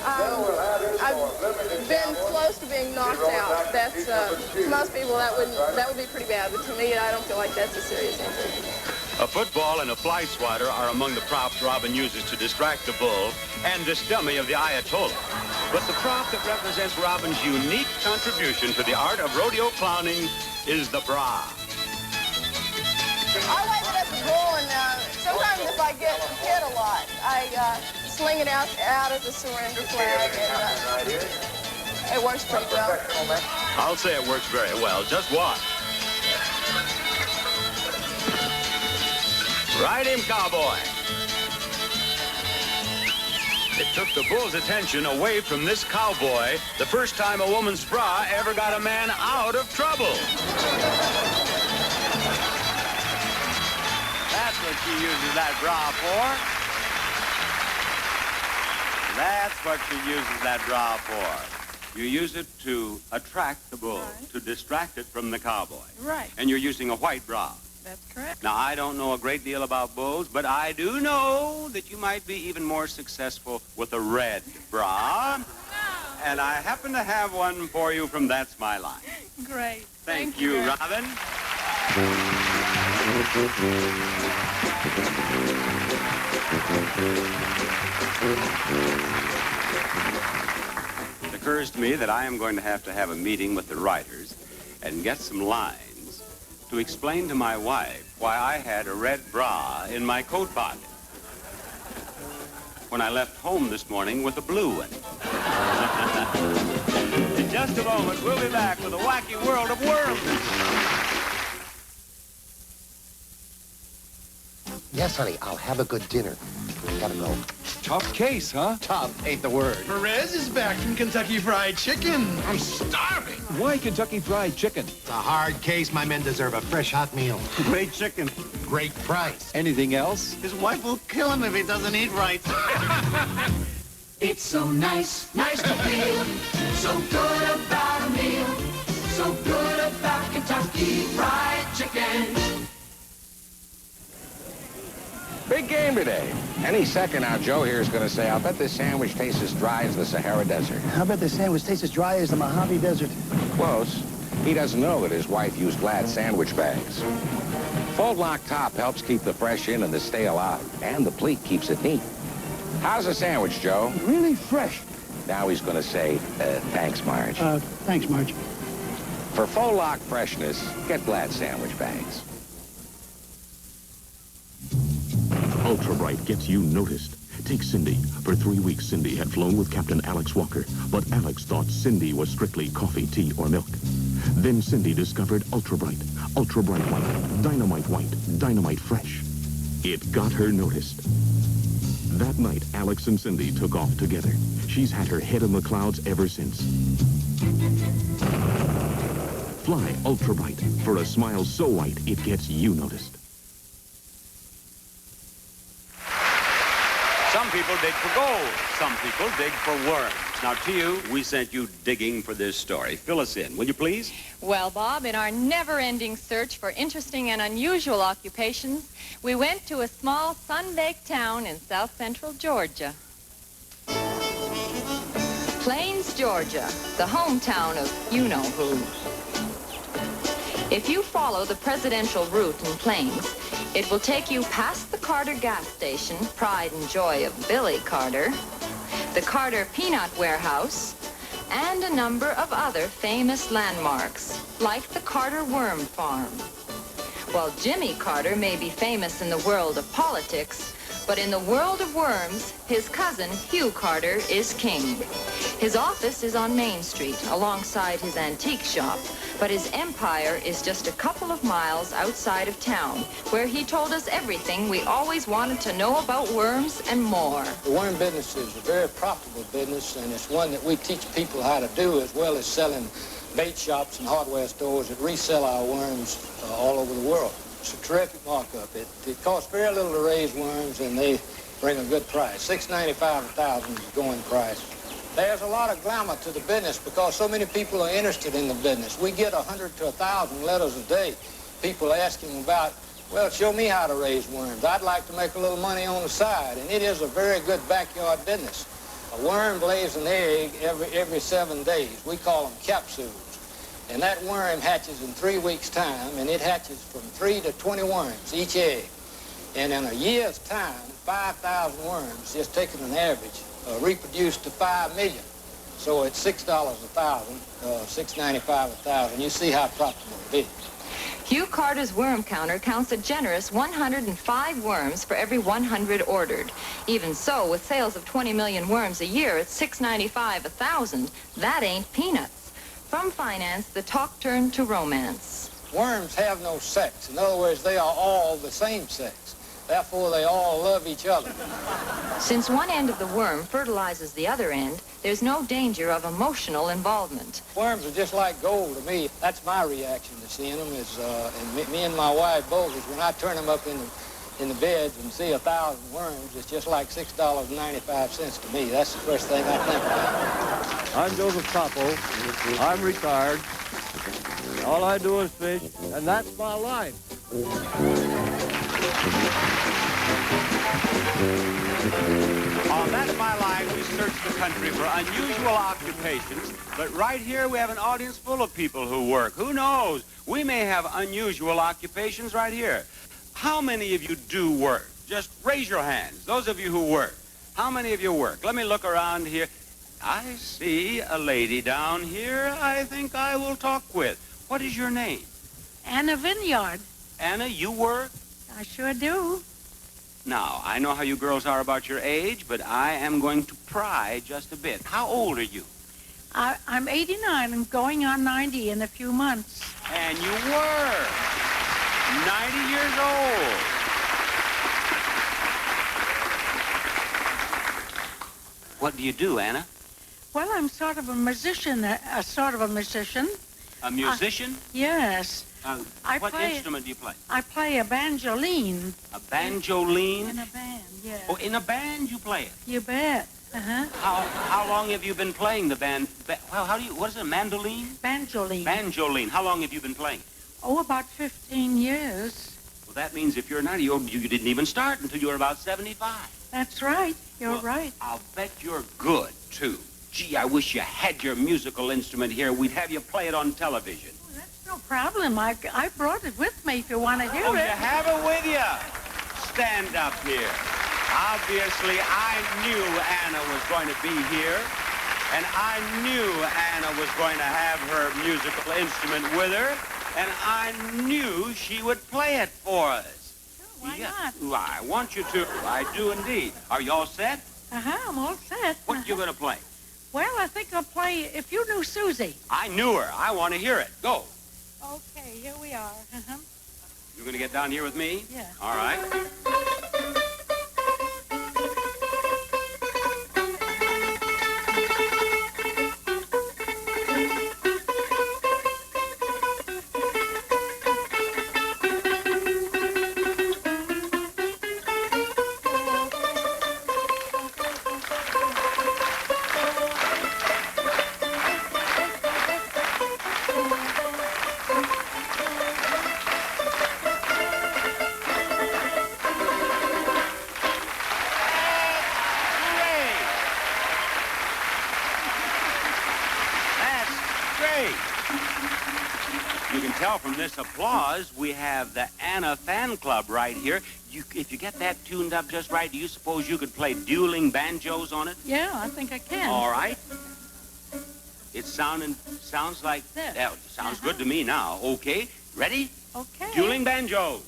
I've been close to being knocked out. That's to most people that would be pretty bad, but to me, I don't feel like that's a serious injury. A football and a fly swatter are among the props Robin uses to distract the bull and this dummy of the Ayatollah. But the prop that represents Robin's unique contribution to the art of rodeo clowning is the bra. I wave it at the bull, and sometimes if I get hit a lot, I sling it out as a surrender flag, and it works pretty well. I'll say it works very well. Just watch. Ride him, cowboy. It took the bull's attention away from this cowboy the first time a woman's bra ever got a man out of trouble. That's what she uses that bra for. That's what she uses that bra for. You use it to attract the bull, to distract it from the cowboy. Right. And you're using a white bra. That's correct. Now, I don't know a great deal about bulls, but I do know that you might be even more successful with a red bra. And I happen to have one for you from That's My Line. Great. Thank you, Robin. It occurs to me that I am going to have a meeting with the writers and get some lines to explain to my wife why I had a red bra in my coat pocket when I left home this morning with a blue one. In just a moment, we'll be back with a wacky world of worms. Yes, honey, I'll have a good dinner. Gotta go. Tough case, huh? Tough ain't the word. Perez is back from Kentucky Fried Chicken. I'm starving. Why Kentucky Fried Chicken? It's a hard case. My men deserve a fresh hot meal. Great chicken. Great price. Anything else? His wife will kill him if he doesn't eat right. It's so nice, nice to feel so good about a meal, so good about Kentucky Fried Chicken. Big game today. Any second now, Joe here is going to say, I'll bet this sandwich tastes as dry as the Sahara Desert. I'll bet this sandwich tastes as dry as the Mojave Desert. Close. He doesn't know that his wife used Glad sandwich bags. Fold lock top helps keep the fresh in and the stale out, and the pleat keeps it neat. How's the sandwich, Joe? Really fresh. Now he's going to say, thanks, Marge. Thanks, Marge. For full lock freshness, get Glad sandwich bags. Ultra Bright gets you noticed. Take Cindy. For 3 weeks, Cindy had flown with Captain Alex Walker, but Alex thought Cindy was strictly coffee, tea, or milk. Then Cindy discovered Ultra Bright White, Dynamite Fresh. It got her noticed. That night, Alex and Cindy took off together. She's had her head in the clouds ever since. Fly Ultra Bright for a smile so white it gets you noticed. Some people dig for gold. Some people dig for worms. Now, to you, we sent you digging for this story. Fill us in, will you please? Well, Bob, in our never-ending search for interesting and unusual occupations, we went to a small sun-baked town in south-central Georgia. Plains, Georgia, the hometown of you-know-who. If you follow the presidential route in Plains, it will take you past the Carter gas station, pride and joy of Billy Carter, the Carter Peanut Warehouse, and a number of other famous landmarks, like the Carter Worm Farm. While Jimmy Carter may be famous in the world of politics, but in the world of worms, his cousin, Hugh Carter, is king. His office is on Main Street, alongside his antique shop, but his empire is just a couple of miles outside of town, where he told us everything we always wanted to know about worms and more. The worm business is a very profitable business, and it's one that we teach people how to do, as well as selling bait shops and hardware stores that resell our worms all over the world. It's a terrific markup. It costs very little to raise worms, and they bring a good price. $6.95 a thousand is the going price. There's a lot of glamour to the business because so many people are interested in the business. We get 100 to 1,000 letters a day. People asking about, well, show me how to raise worms. I'd like to make a little money on the side, and it is a very good backyard business. A worm lays an egg every 7 days. We call them capsules. And that worm hatches in 3 weeks' time, and it hatches from 3 to 20 worms each egg. And in a year's time, 5,000 worms, just taking an average, reproduce to 5 million. So it's $6 a thousand, $6.95 a thousand. You see how profitable it is. Hugh Carter's worm counter counts a generous 105 worms for every 100 ordered. Even so, with sales of 20 million worms a year at $6.95 a thousand, that ain't peanuts. From finance, the talk turned to romance. Worms have no sex. In other words, they are all the same sex. Therefore, they all love each other. Since one end of the worm fertilizes the other end, there's no danger of emotional involvement. Worms are just like gold to me. That's my reaction to seeing them. And me and my wife both is when I turn them up in the beds and see 1,000 worms, it's just like $6.95 to me. That's the first thing I think about. I'm Joseph Topo. I'm retired. All I do is fish, and that's my life. On That's My Line, we search the country for unusual occupations, but right here we have an audience full of people who work. Who knows? We may have unusual occupations right here. How many of you do work? Just raise your hands, those of you who work. How many of you work? Let me look around here. I see a lady down here I think I will talk with. What is your name? Anna Vineyard. Anna, you work? I sure do. Now, I know how you girls are about your age, but I am going to pry just a bit. How old are you? I'm 89. I'm going on 90 in a few months. And you were 90 years old. What do you do, Anna? Well, I'm sort of a musician. A musician? Yes. What play, instrument do you play? I play a banjoline. A banjoline? In a band, yeah. Oh, in a band you play it? You bet. Uh-huh. How long have you been playing the band? What is it, mandolin? Banjoline. Banjoline. How long have you been playing? Oh, about 15 years. Well, that means if you're 90 old, you didn't even start until you were about 75. That's right. You're right. I'll bet you're good, too. Gee, I wish you had your musical instrument here. We'd have you play it on television. No problem. I brought it with me if you want to hear it. Oh, you have it with you? Stand up here. Obviously, I knew Anna was going to be here, and I knew Anna was going to have her musical instrument with her, and I knew she would play it for us. Sure, why not? Well, I want you to. I do indeed. Are you all set? Uh-huh, I'm all set. What are you going to play? Well, I think I'll play If You Knew Susie. I knew her. I want to hear it. Go. Okay, here we are. Uh-huh. You're going to get down here with me? Yeah. All right. You can tell from this applause, we have the Anna fan club right here. If you get that tuned up just right, do you suppose you could play dueling banjos on it? Yeah, I think I can. All right. It sounds like this. That sounds good to me now. Okay, ready? Okay. Dueling banjos.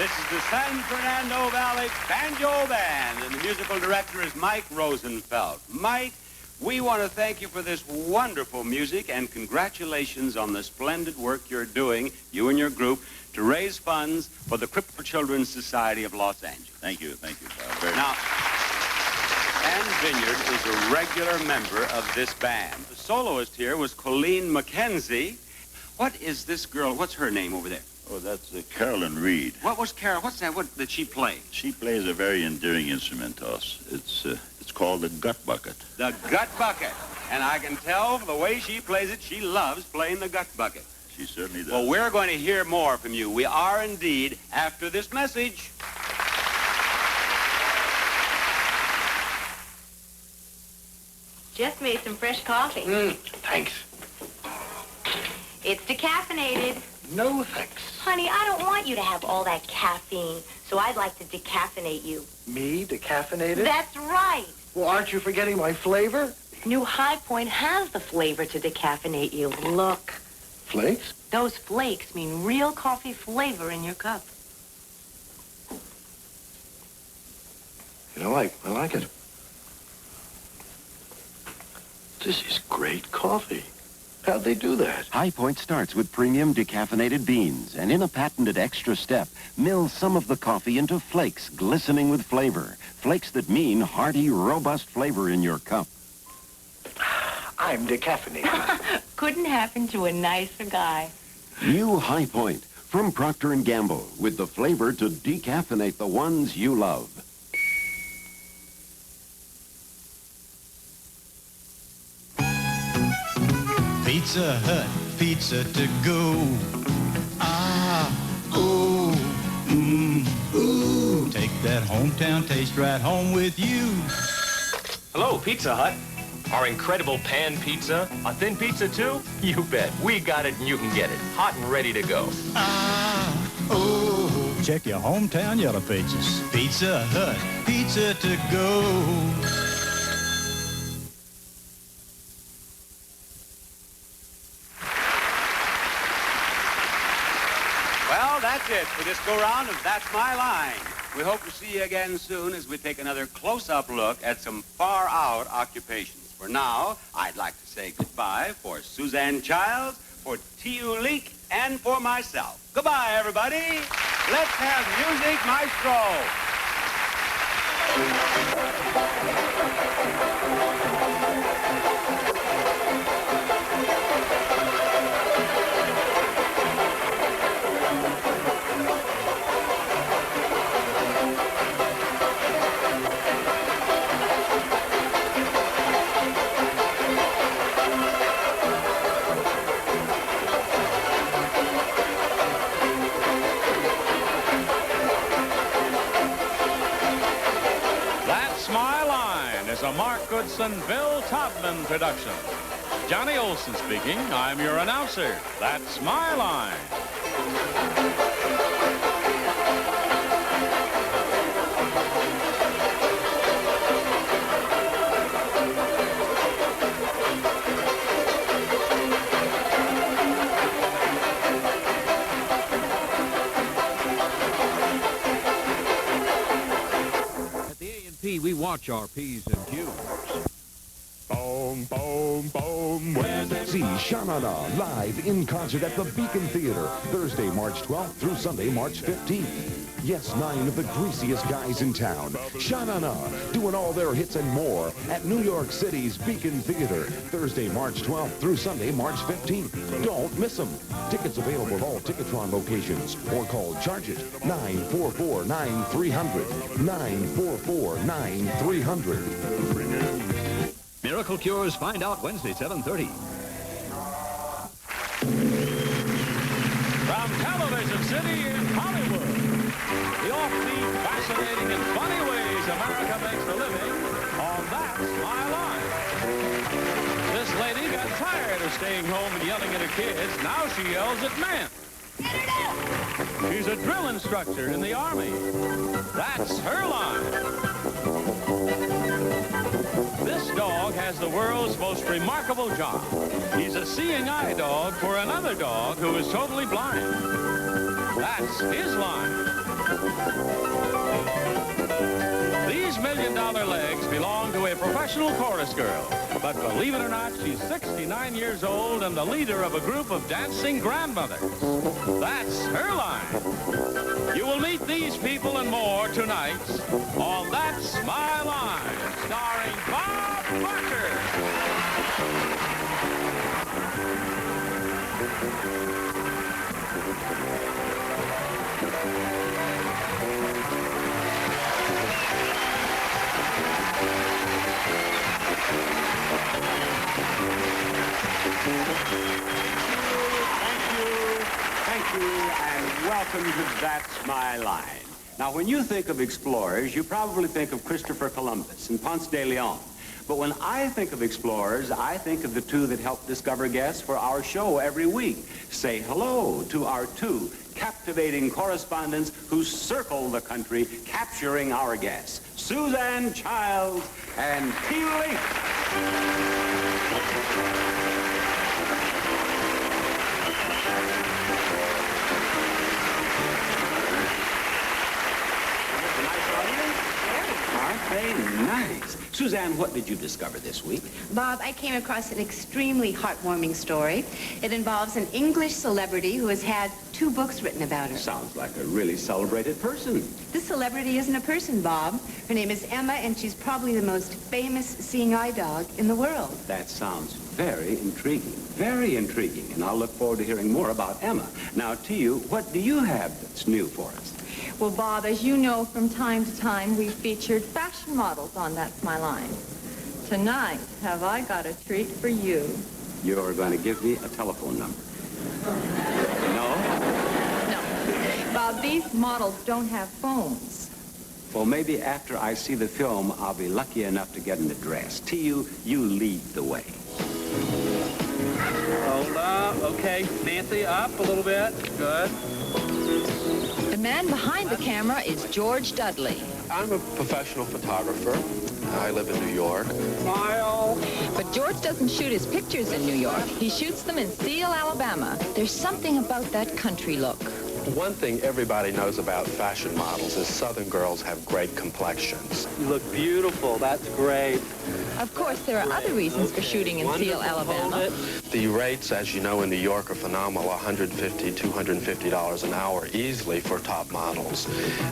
This is the San Fernando Valley Banjo Band, and the musical director is Mike Rosenfeld. Mike, we want to thank you for this wonderful music, and congratulations on the splendid work you're doing, you and your group, to raise funds for the Crippled for Children's Society of Los Angeles. Thank you, Bob. Now, Ann Vineyard is a regular member of this band. The soloist here was Colleen McKenzie. What is this girl? What's her name over there? Oh, that's Carolyn Reed. What's Carol? What's that? What did she play? She plays a very endearing instrument to us. It's called the gut bucket. The gut bucket. And I can tell from the way she plays it, she loves playing the gut bucket. She certainly does. Well, we're going to hear more from you. We are indeed after this message. Just made some fresh coffee. Thanks. It's decaffeinated. No, thanks. Honey, I don't want you to have all that caffeine, so I'd like to decaffeinate you. Me, decaffeinated? That's right. Well, aren't you forgetting my flavor? New High Point has the flavor to decaffeinate you. Look. Flakes? Those flakes mean real coffee flavor in your cup. You know, I like it. This is great coffee. How'd they do that? High Point starts with premium decaffeinated beans, and in a patented extra step, mills some of the coffee into flakes glistening with flavor. Flakes that mean hearty, robust flavor in your cup. I'm decaffeinated. Couldn't happen to a nicer guy. New High Point from Procter & Gamble, with the flavor to decaffeinate the ones you love. Pizza Hut, pizza to go. Ah, ooh, ooh. Take that hometown taste right home with you. Hello, Pizza Hut. Our incredible pan pizza. A thin pizza too? You bet. We got it and you can get it. Hot and ready to go. Ah, ooh. Check your hometown yellow pages. Pizza Hut, pizza to go. Well, that's it for this go-round of That's My Line. We hope to see you again soon as we take another close-up look at some far-out occupations. For now, I'd like to say goodbye for Suzanne Childs, for T.U. Leak, and for myself. Goodbye, everybody. Let's have music, maestro. A Mark Goodson, Bill Todman production. Johnny Olson speaking. I'm your announcer. That's my line. We watch our P's and Q's. Boom, boom, boom. See Sha-Na-Na live in concert at the Beacon Theater, Thursday, March 12th through Sunday, March 15th. Yes, 9 of the greasiest guys in town. Sha-Na-Na, doing all their hits and more at New York City's Beacon Theater, Thursday, March 12th through Sunday, March 15th. Don't miss them. Tickets available at all Ticketron locations, or call Charge It 944-9300. 944-9300. Miracle Cures, find out Wednesday, 7:30. From Television City in Hollywood, the offbeat, fascinating, and funny ways America makes a living on That's My Line. This lady got tired of staying home and yelling at her kids. Now she yells at men. She's a drill instructor in the Army. That's her line. This dog has the world's most remarkable job. He's a seeing eye dog for another dog who is totally blind. That's his line. These $1 million legs belong to a professional chorus girl. But believe it or not, she's 69 years old and the leader of a group of dancing grandmothers. That's her line. You will meet these people and more tonight on That's My Line, starring Bob Barker. Thank you, and welcome to That's My Line. Now, when you think of explorers, you probably think of Christopher Columbus and Ponce de Leon. But when I think of explorers, I think of the two that help discover guests for our show every week. Say hello to our two captivating correspondents who circle the country capturing our guests, Suzanne Childs and T. Link. Very nice. Suzanne, what did you discover this week? Bob, I came across an extremely heartwarming story. It involves an English celebrity who has had 2 books written about her. Sounds like a really celebrated person. This celebrity isn't a person, Bob. Her name is Emma, and she's probably the most famous seeing eye dog in the world. That sounds very intriguing. Very intriguing. And I'll look forward to hearing more about Emma. Now, to you, what do you have that's new for us? Well, Bob, as you know, from time to time, we've featured fashion models on That's My Line. Tonight, have I got a treat for you. You're going to give me a telephone number. No? No. Bob, these models don't have phones. Well, maybe after I see the film, I'll be lucky enough to get an address. To you lead the way. Hold up. Okay, Nancy, up a little bit. Good. The man behind the camera is George Dudley. I'm a professional photographer. I live in New York. Smile. But George doesn't shoot his pictures in New York. He shoots them in Seal, Alabama. There's something about that country look. One thing everybody knows about fashion models is Southern girls have great complexions. You look beautiful. That's great. Of course, there are other reasons for shooting in Seal, Alabama. The rates, as you know, in New York are phenomenal, $150, $250 an hour easily for top models.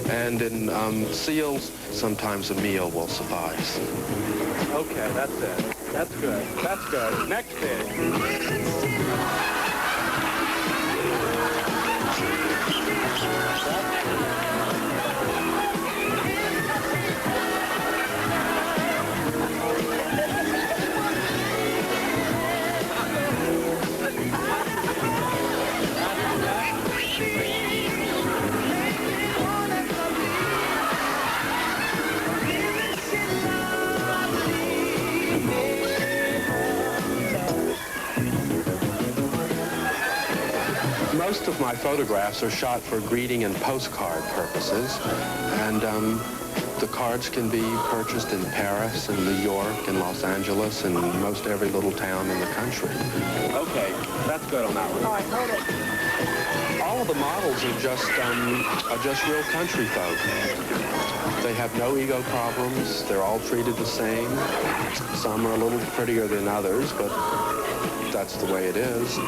And in Seals, sometimes a meal will suffice. Okay, that's it. That's good. That's good. Next page. Most of my photographs are shot for greeting and postcard purposes, and the cards can be purchased in Paris and New York and Los Angeles and most every little town in the country. Okay, that's good on that one. All right, hold it. All of the models are just real country folk. They have no ego problems. They're all treated the same. Some are a little prettier than others, but that's the way it is.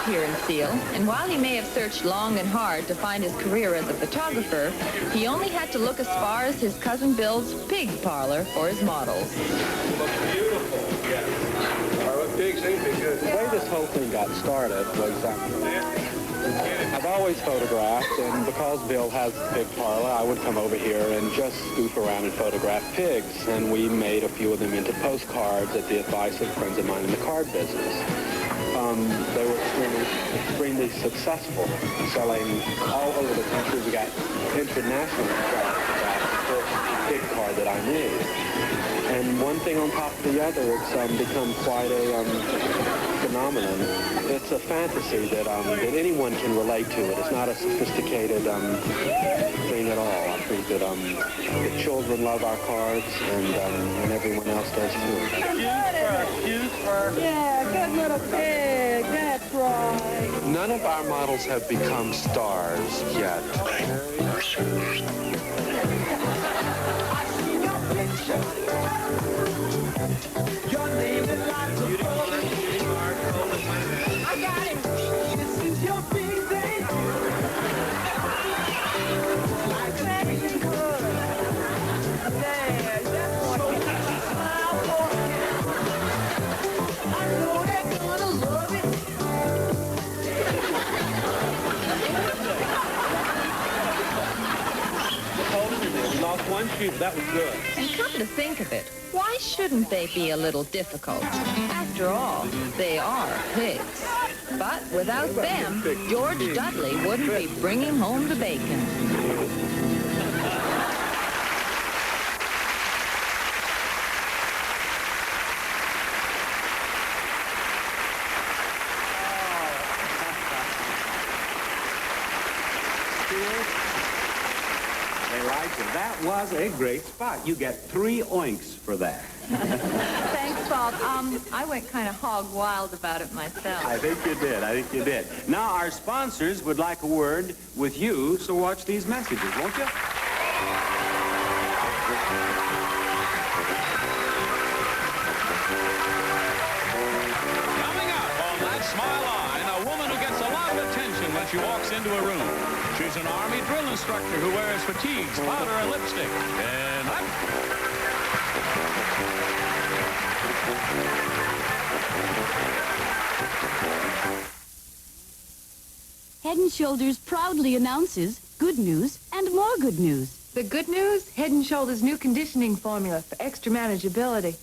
Here in Seal, and while he may have searched long and hard to find his career as a photographer, he only had to look as far as his cousin Bill's pig parlor for his models. Look beautiful. Yes. Our pigs ain't big good. The way this whole thing got started was I've always photographed, and because Bill has a pig parlor, I would come over here and just goof around and photograph pigs, and we made a few of them into postcards at the advice of friends of mine in the card business. They were extremely successful, selling all over the country. We got international sales about the first pig card that I made. And one thing on top of the other, it's become quite a phenomenon. It's a fantasy that anyone can relate to it. It's not a sophisticated thing at all. I think that the children love our cards, and everyone else does too. Yeah, good little pig. That's right. None of our models have become stars yet. Your name is lots of fun. I got it. This is your big day. Like a dream good. Yeah, that's what you smile for. I know they're gonna love it. We lost one sheep. That was good. And come to think of it, why shouldn't they be a little difficult? After all, they are pigs. But without them, George Dudley wouldn't be bringing home the bacon. That was a great spot. You get 3 oinks for that. Thanks, Bob. I went kind of hog wild about it myself. I think you did. I think you did. Now, our sponsors would like a word with you, so watch these messages, won't you? Coming up on That Smile Line, a woman who gets a lot of attention when she walks into a room. She's an Army drill instructor who wears fatigues, powder, and lipstick. And up. Head & Shoulders proudly announces good news and more good news. The good news? Head & Shoulders new conditioning formula for extra manageability.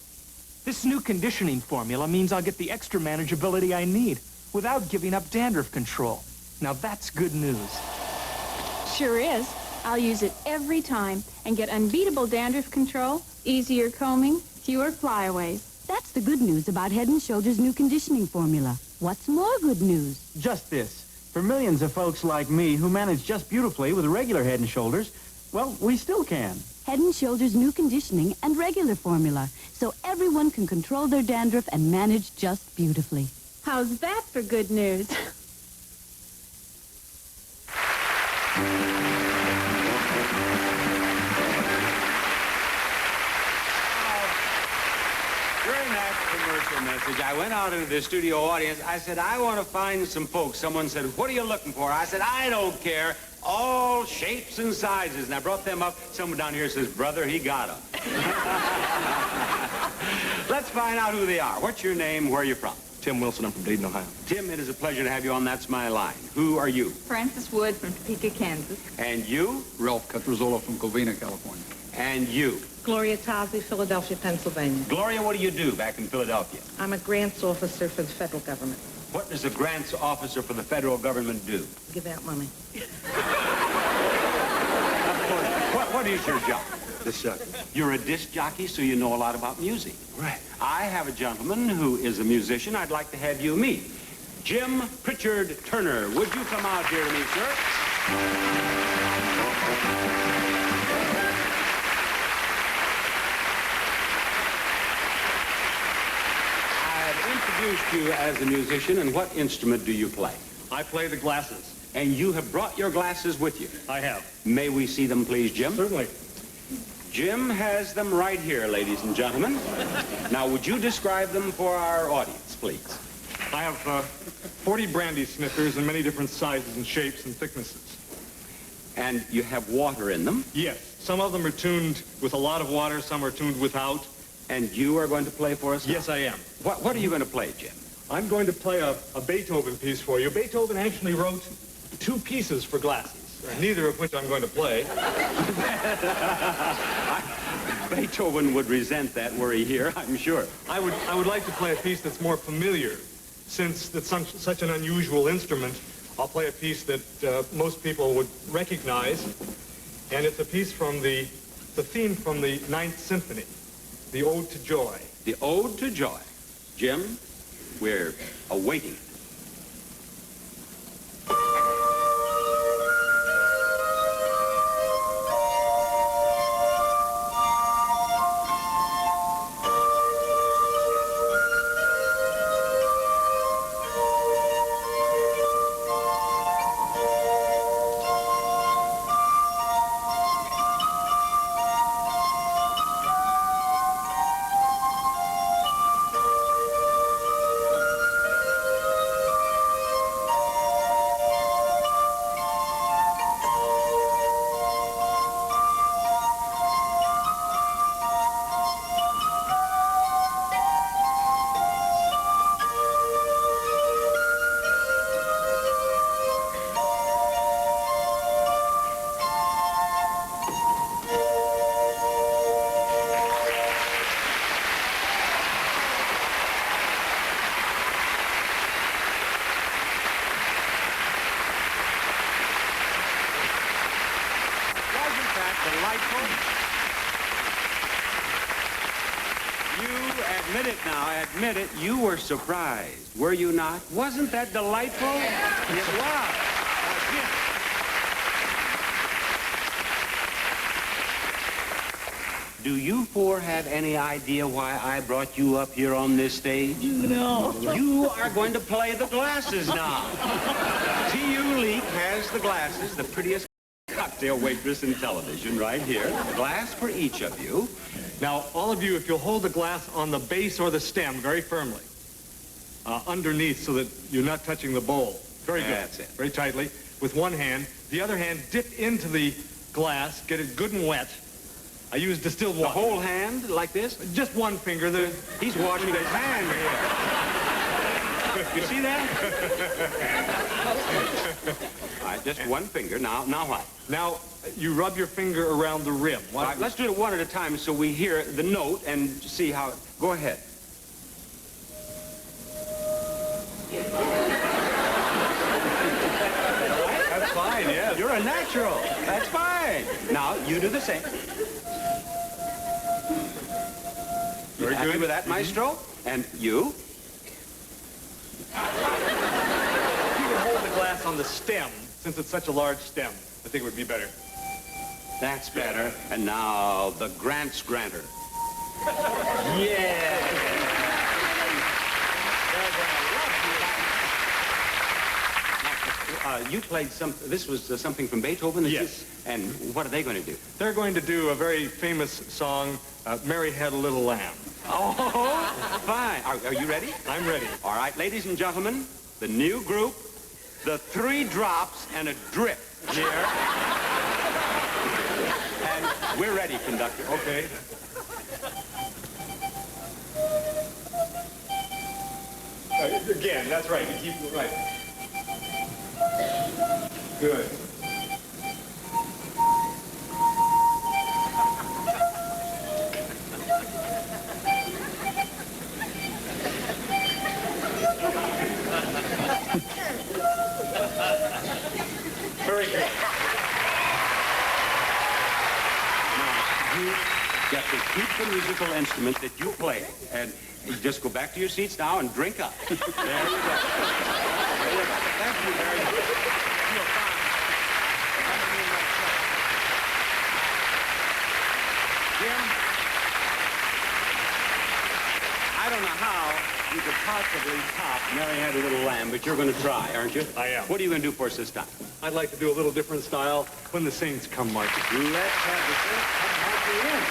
This new conditioning formula means I'll get the extra manageability I need without giving up dandruff control. Now that's good news. Sure is. I'll use it every time and get unbeatable dandruff control, easier combing, fewer flyaways. That's the good news about Head & Shoulders new conditioning formula. What's more good news? Just this. For millions of folks like me who manage just beautifully with regular Head & Shoulders, well, we still can. Head & Shoulders new conditioning and regular formula, so everyone can control their dandruff and manage just beautifully. How's that for good news? During that commercial message, I went out into the studio audience. I said, I want to find some folks. Someone said, what are you looking for? I said, I don't care. All shapes and sizes. And I brought them up. Someone down here says, brother, he got them. Let's find out who they are. What's your name? Where are you from? Tim Wilson. I'm from Dayton, Ohio. Tim, it is a pleasure to have you on That's My Line. Who are you? Frances Wood from Topeka, Kansas. And you? Ralph Catruzzola from Covina, California. And you? Gloria Tozzi, Philadelphia, Pennsylvania. Gloria, what do you do back in Philadelphia? I'm a grants officer for the federal government. What does a grants officer for the federal government do? Give out money. What is your job? Disc jockey. You're a disc jockey, so you know a lot about music. Right. I have a gentleman who is a musician I'd like to have you meet. Jim Pritchard Turner. Would you come out here to me, sir? Introduced you as a musician, and what instrument do you play? I play the glasses. And you have brought your glasses with you? I have. May we see them, please, Jim? Certainly. Jim has them right here, ladies and gentlemen. Now, would you describe them for our audience, please? I have 40 brandy sniffers in many different sizes and shapes and thicknesses. And you have water in them? Yes. Some of them are tuned with a lot of water, some are tuned without. And you are going to play for us now? Yes, I am. What are you going to play, Jim? I'm going to play a Beethoven piece for you. Beethoven actually wrote 2 pieces for glasses, neither of which I'm going to play. Beethoven would resent that were he here, I'm sure. I would like to play a piece that's more familiar. Since it's such an unusual instrument, I'll play a piece that most people would recognize. And it's a piece from the theme from the Ninth Symphony. The Ode to Joy. The Ode to Joy. Jim, we're awaiting. admit it now, admit it. You were surprised, were you not? Wasn't that delightful? It was. Do you four have any idea why I brought you up here on this stage? No. You are going to play the glasses now. T.U. Leek has the glasses, the prettiest cocktail waitress in television right here. A glass for each of you. Now, all of you, if you'll hold the glass on the base or the stem very firmly, underneath so that you're not touching the bowl. Very good. That's it. Very tightly. With one hand. The other hand, dip into the glass, get it good and wet. I use distilled water. The whole hand, like this? Just one finger. He's washing his hand here. You see that? All right, just one finger. Now what? Now, you rub your finger around the rim. All right, let's do it one at a time so we hear the note and see how... Go ahead. That's fine, yes. You're a natural. That's fine. Now, you do the same. Very happy good. with that, Maestro? And you? If you would hold the glass on the stem, since it's such a large stem, I think it would be better. That's better. And now, the Grant's Granter. Yeah. You played this was something from Beethoven? Yes. And what are they going to do? They're going to do a very famous song, Mary Had a Little Lamb. Oh, fine. Are you ready? I'm ready. All right, ladies and gentlemen, the new group, the 3 Drops and a Drip here. And we're ready, conductor. Okay. Again, that's right. You keep it right. Good. Very good. Now, you got to keep the musical instrument that you play. And you just go back to your seats now and drink up. There you go. There you go. Thank you very much. You're fine. Jim, I don't know how you could possibly top Mary Had a Little Lamb, but you're going to try, aren't you? I am. What are you going to do for us this time? I'd like to do a little different style, When the Saints Come Marching. Let's have the Saints come marching in.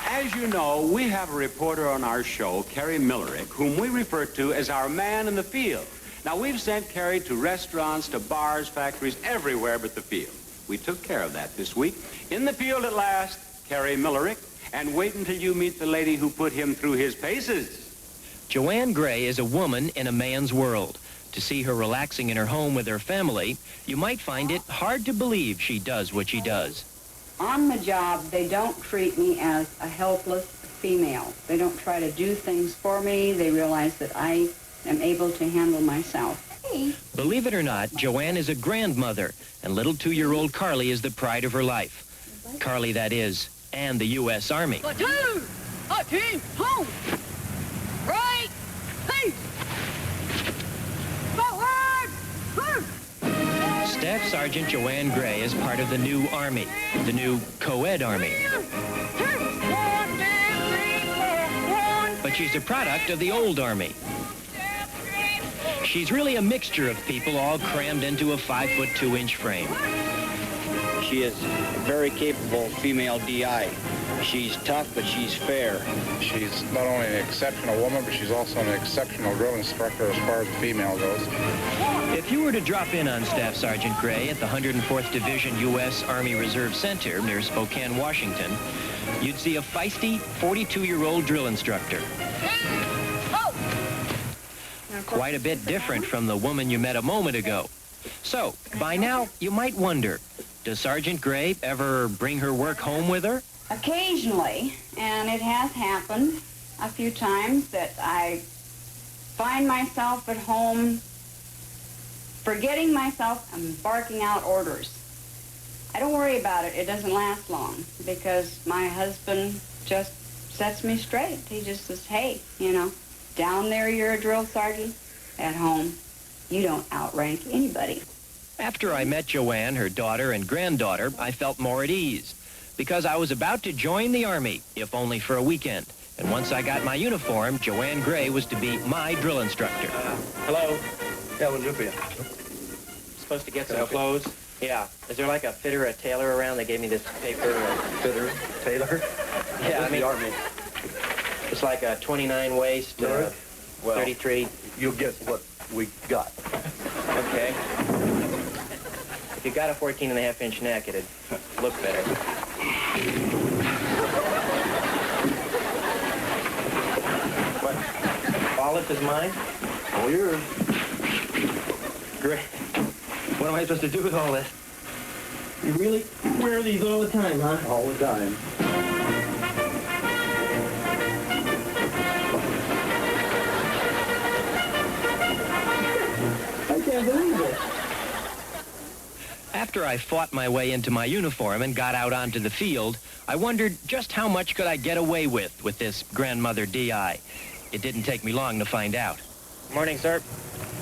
As you know, we have a reporter on our show, Carrie Millerick, whom we refer to as our man in the field. Now, we've sent Carrie to restaurants, to bars, factories, everywhere but the field. We took care of that this week. In the field at last, Carrie Millerick, and wait until you meet the lady who put him through his paces. Joanne Gray is a woman in a man's world. To see her relaxing in her home with her family, you might find it hard to believe she does what she does. On the job, they don't treat me as a helpless female. They don't try to do things for me. They realize that I am able to handle myself. Hey. Believe it or not, Joanne is a grandmother, and little 2-year-old Carly is the pride of her life. Carly, that is, and the U.S. Army. Platoon! Team, home! Right! Hey! Forward! Staff Sergeant Joanne Gray is part of the new Army, the new co-ed Army. But she's a product of the old Army. She's really a mixture of people all crammed into a 5'2" 2" frame. She is a very capable female DI. She's tough, but she's fair. She's not only an exceptional woman, but she's also an exceptional drill instructor as far as the female goes. If you were to drop in on Staff Sergeant Gray at the 104th Division U.S. Army Reserve Center near Spokane, Washington, you'd see a feisty 42-year-old drill instructor. Quite a bit different from the woman you met a moment ago. So, by now, you might wonder, does Sergeant Gray ever bring her work home with her? Occasionally, and it has happened a few times that I find myself at home forgetting myself and barking out orders. I don't worry about it. It doesn't last long because my husband just sets me straight. He just says, hey, you know, down there you're a drill sergeant. At home, you don't outrank anybody. After I met Joanne, her daughter and granddaughter, I felt more at ease because I was about to join the Army, if only for a weekend. And once I got my uniform, Joanne Gray was to be my drill instructor. Hello. Yeah, what's up here? Supposed to get some clothes. Yeah. Is there like a fitter or a tailor around? They gave me this paper. Fitter, tailor? Yeah, I mean, the Army. It's like a 29 waist, Well, 33. You'll guess what we got. Okay. If you got a 14.5-inch neck, it'd look better. What? Olive is mine? All yours. Great. What am I supposed to do with all this? You really wear these all the time, huh? All the time. I can't believe it. After I fought my way into my uniform and got out onto the field, I wondered just how much could I get away with this grandmother DI. It didn't take me long to find out. Morning, sir.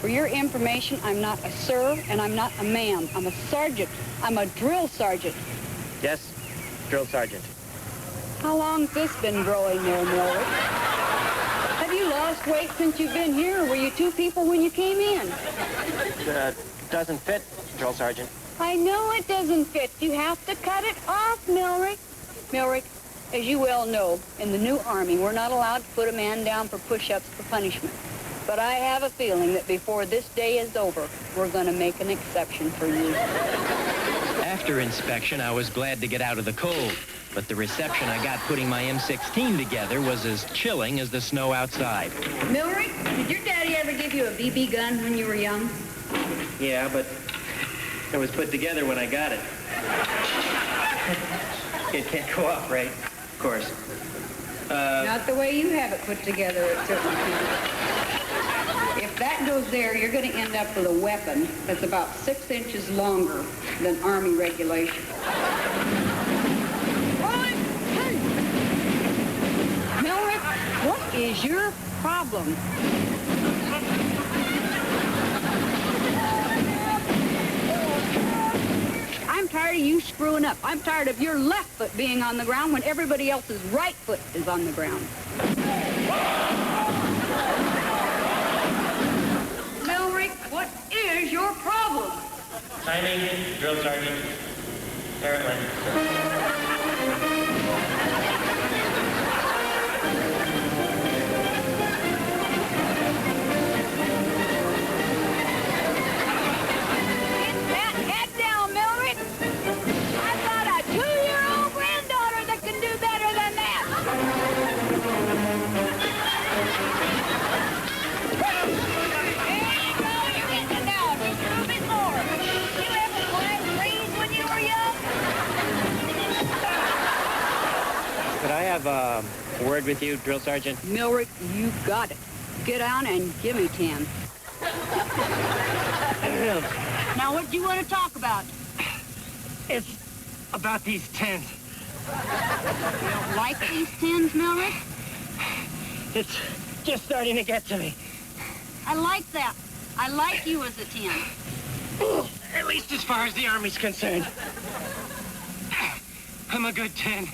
For your information, I'm not a sir and I'm not a ma'am. I'm a sergeant. I'm a drill sergeant. Yes, drill sergeant. How long's this been growing there, Mildred? Have you lost weight since you've been here, or were you two people when you came in? Doesn't fit, drill sergeant. I know it doesn't fit. You have to cut it off, Milrick. Milrick, as you well know, in the new Army, we're not allowed to put a man down for push-ups for punishment. But I have a feeling that before this day is over, we're going to make an exception for you. After inspection, I was glad to get out of the cold. But the reception I got putting my M16 together was as chilling as the snow outside. Milrick, did your daddy ever give you a BB gun when you were young? Yeah, but it was put together when I got it. It can't go off, right? Of course. Not the way you have it put together, it certainly can't. If that goes there, you're going to end up with a weapon that's about 6 inches longer than Army regulation. Milrick, what is your problem? I'm tired of you screwing up. I'm tired of your left foot being on the ground when everybody else's right foot is on the ground. Milrick, what is your problem? Timing, drill sergeant. Apparently. Could I have a word with you, drill sergeant? Milrick, you got it. Get on and give me 10. Now, what do you want to talk about? It's about these tens. You don't like these 10s, Milrick? It's just starting to get to me. I like that. I like you as a 10. At least as far as the Army's concerned. I'm a good 10.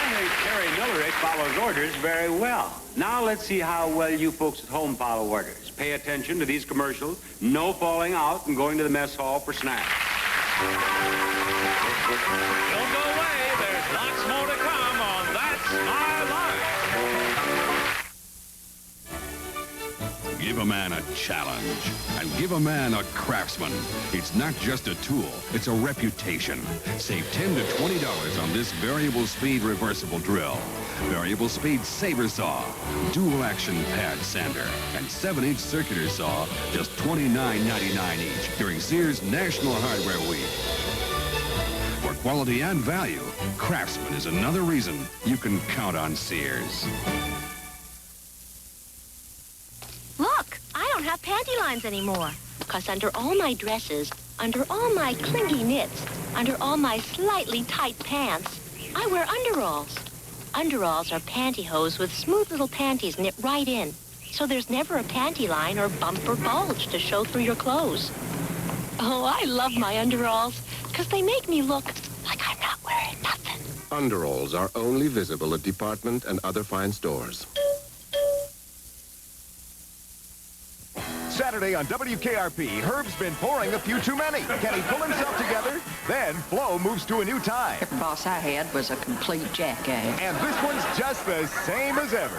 I think Terry Millerick follows orders very well. Now let's see how well you folks at home follow orders. Pay attention to these commercials. No falling out and going to the mess hall for snacks. Don't go away. There's lots more to come on That's My Life. Give a man a challenge, and give a man a Craftsman. It's not just a tool, it's a reputation. Save $10 to $20 on this variable speed reversible drill, variable speed saber saw, dual action pad sander, and 7-inch circular saw, just $29.99 each during Sears National Hardware Week. For quality and value, Craftsman is another reason you can count on Sears. Look, I don't have panty lines anymore. Because under all my dresses, under all my clingy knits, under all my slightly tight pants, I wear underalls. Underalls are pantyhose with smooth little panties knit right in. So there's never a panty line or bump or bulge to show through your clothes. Oh, I love my underalls because they make me look like I'm not wearing nothing. Underalls are only visible at department and other fine stores. Saturday on WKRP, Herb's been pouring a few too many. Can he pull himself together? Then Flo moves to a new time. Every boss I had was a complete jackass. And this one's just the same as ever.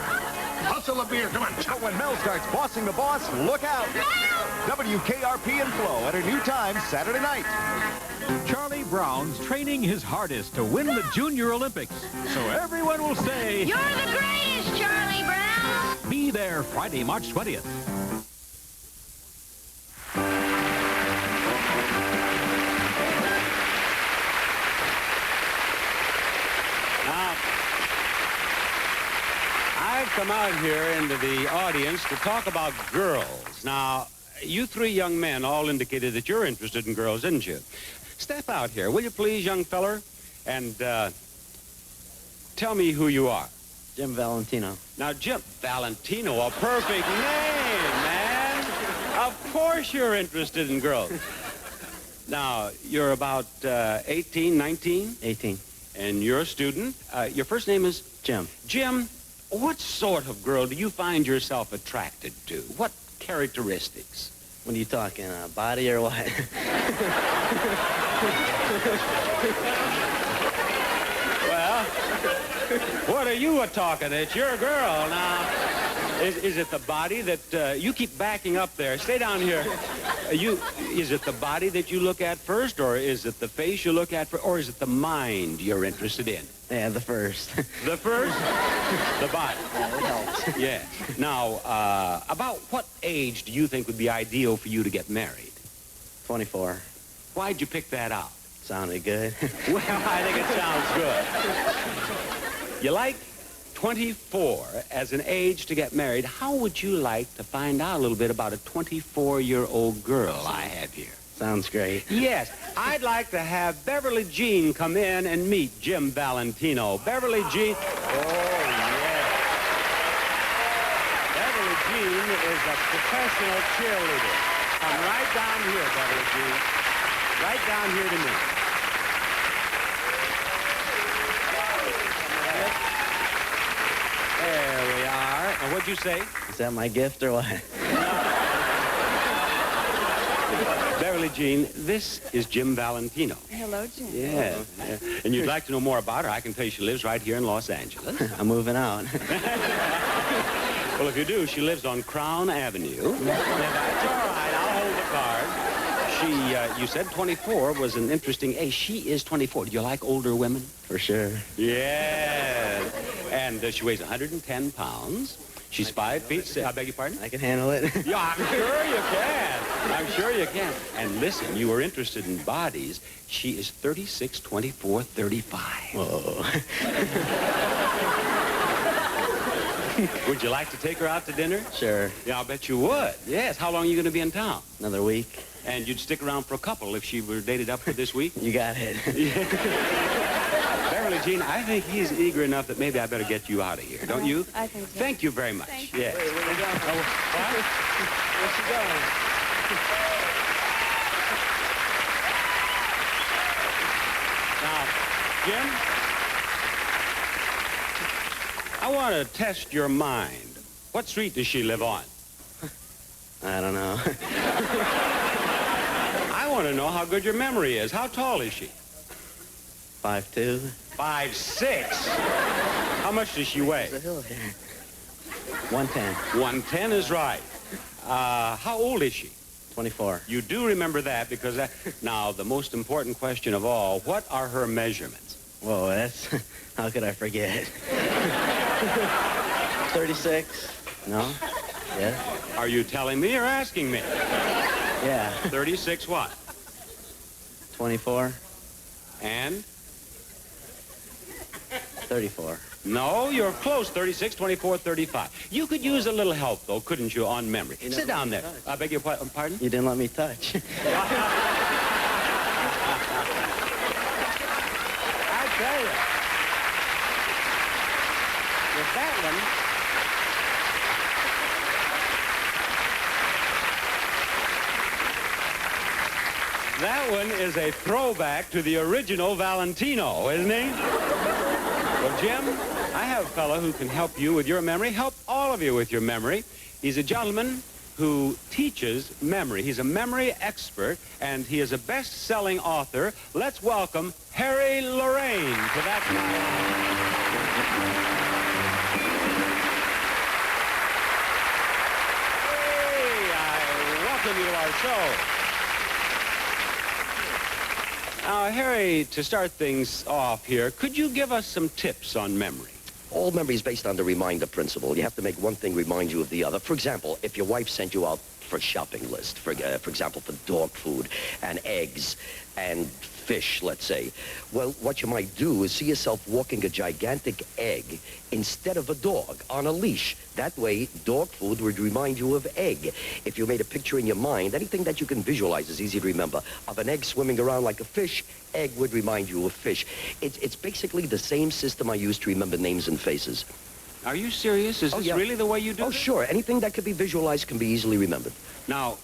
Hustle a beer, come on. But when Mel starts bossing the boss, look out. WKRP and Flo at a new time Saturday night. Charlie Brown's training his hardest to win the Junior Olympics. So everyone will say, You're the greatest, Charlie Brown! Be there Friday, March 20th. Now, I've come out here into the audience to talk about girls. Now, you three young men all indicated that you're interested in girls, didn't you? Step out here, will you please, young feller? And tell me who you are. Jim Valentino. Now, Jim Valentino, a perfect name, man. Of course you're interested in girls. Now, you're about 18, 19? 18. And you're a student. Your first name is? Jim. Jim, what sort of girl do you find yourself attracted to? What characteristics? What are you talking, body or what? Well, what are you a-talking? It's your girl. Now, is it the body that... you keep backing up there. Stay down here. Is it the body that you look at first, or is it the face you look at first, or is it the mind you're interested in? Yeah, the first. The first? The body. Yeah, it helps. Yeah. Now, about what age do you think would be ideal for you to get married? 24. Why'd you pick that out? Sounded good. Well, I think it sounds good. You like 24 as an age to get married. How would you like to find out a little bit about a 24-year-old girl I have here? Sounds great. Yes, I'd like to have Beverly Jean come in and meet Jim Valentino. Beverly Jean. Oh, yeah. Beverly Jean is a professional cheerleader. Come right down here, Beverly Jean. Right down here to me. There we are. And what'd you say? Is that my gift or what? Beverly Jean, this is Jim Valentino. Hello, Jim. Yeah. And you'd like to know more about her, I can tell you she lives right here in Los Angeles. I'm moving out. Well, if you do, she lives on Crown Avenue. That's all right, I'll hold the card. You said 24 was an interesting age. She is 24. Do you like older women? For sure. Yeah. And she weighs 110 pounds. She's 5 feet. I beg your pardon? I can handle it. Yeah, I'm sure you can. I'm sure you can. And listen, you were interested in bodies. She is 36, 24, 35. Whoa. Would you like to take her out to dinner? Sure. Yeah, I'll bet you would. Yes. How long are you going to be in town? Another week. And you'd stick around for a couple if she were dated up for this week? You got it. Beverly Jean, I think he's eager enough that maybe I better get you out of here, don't you? I think so. Thank you very much. Thank you. Yes. Wait, where are you going? What? Where's she going? Now, Jim, I want to test your mind. What street does she live on? I don't know. I want to know how good your memory is. How tall is she? 5'2". 5'6". How much does she weigh? There's a hill here. 110. 110 is right. How old is she? 24. You do remember that because now, the most important question of all, what are her measurements? Whoa, that's... How could I forget? 36. No? Yes? Are you telling me or asking me? Yeah. 36 what? 24. And? 34. No, you're close. 36, 24, 35. You could use a little help, though, couldn't you, on memory? Sit down there. I beg your pardon? You didn't let me touch. I tell you. With that one... That one is a throwback to the original Valentino, isn't he? Well, Jim, I have a fellow who can help you with your memory, help all of you with your memory. He's a gentleman who teaches memory. He's a memory expert, and he is a best-selling author. Let's welcome Harry Lorraine to That's My Line. Hey, I welcome you to our show. Now, Harry, to start things off here, could you give us some tips on memory? All memory is based on the reminder principle. You have to make one thing remind you of the other. For example, if your wife sent you out for a shopping list, for example, for dog food and eggs and fish, let's say, well, what you might do is see yourself walking a gigantic egg instead of a dog on a leash. That way, dog food would remind you of egg. If you made a picture in your mind, anything that you can visualize is easy to remember. Of an egg swimming around like a fish, egg would remind you of fish. It's basically the same system I use to remember names and faces. Are you serious? Is this really the way you do it? Oh, sure. Anything that could be visualized can be easily remembered. Now,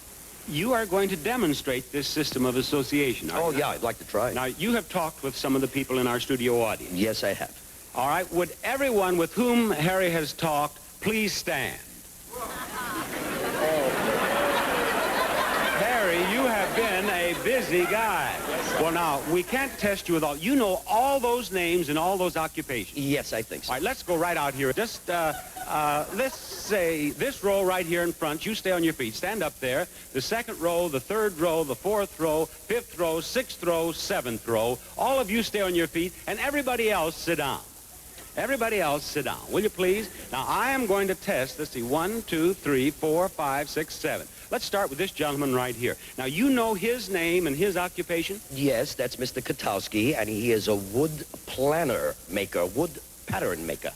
you are going to demonstrate this system of association, aren't you? Oh, yeah, I'd like to try. Now, you have talked with some of the people in our studio audience. Yes, I have. All right. Would everyone with whom Harry has talked please stand? Harry, you have been a busy guy. Well, now, we can't test you with all... You know all those names and all those occupations. Yes, I think so. All right, let's go right out here. Just, let's say this row right here in front. You stay on your feet. Stand up there. The second row, the third row, the fourth row, fifth row, sixth row, seventh row. All of you stay on your feet, and everybody else sit down. Everybody else sit down, will you please? Now, I am going to test, let's see, 1, 2, 3, 4, 5, 6, 7. Let's start with this gentleman right here. Now, you know his name and his occupation? Yes, that's Mr. Katowski, and he is a wood planner maker, wood pattern maker.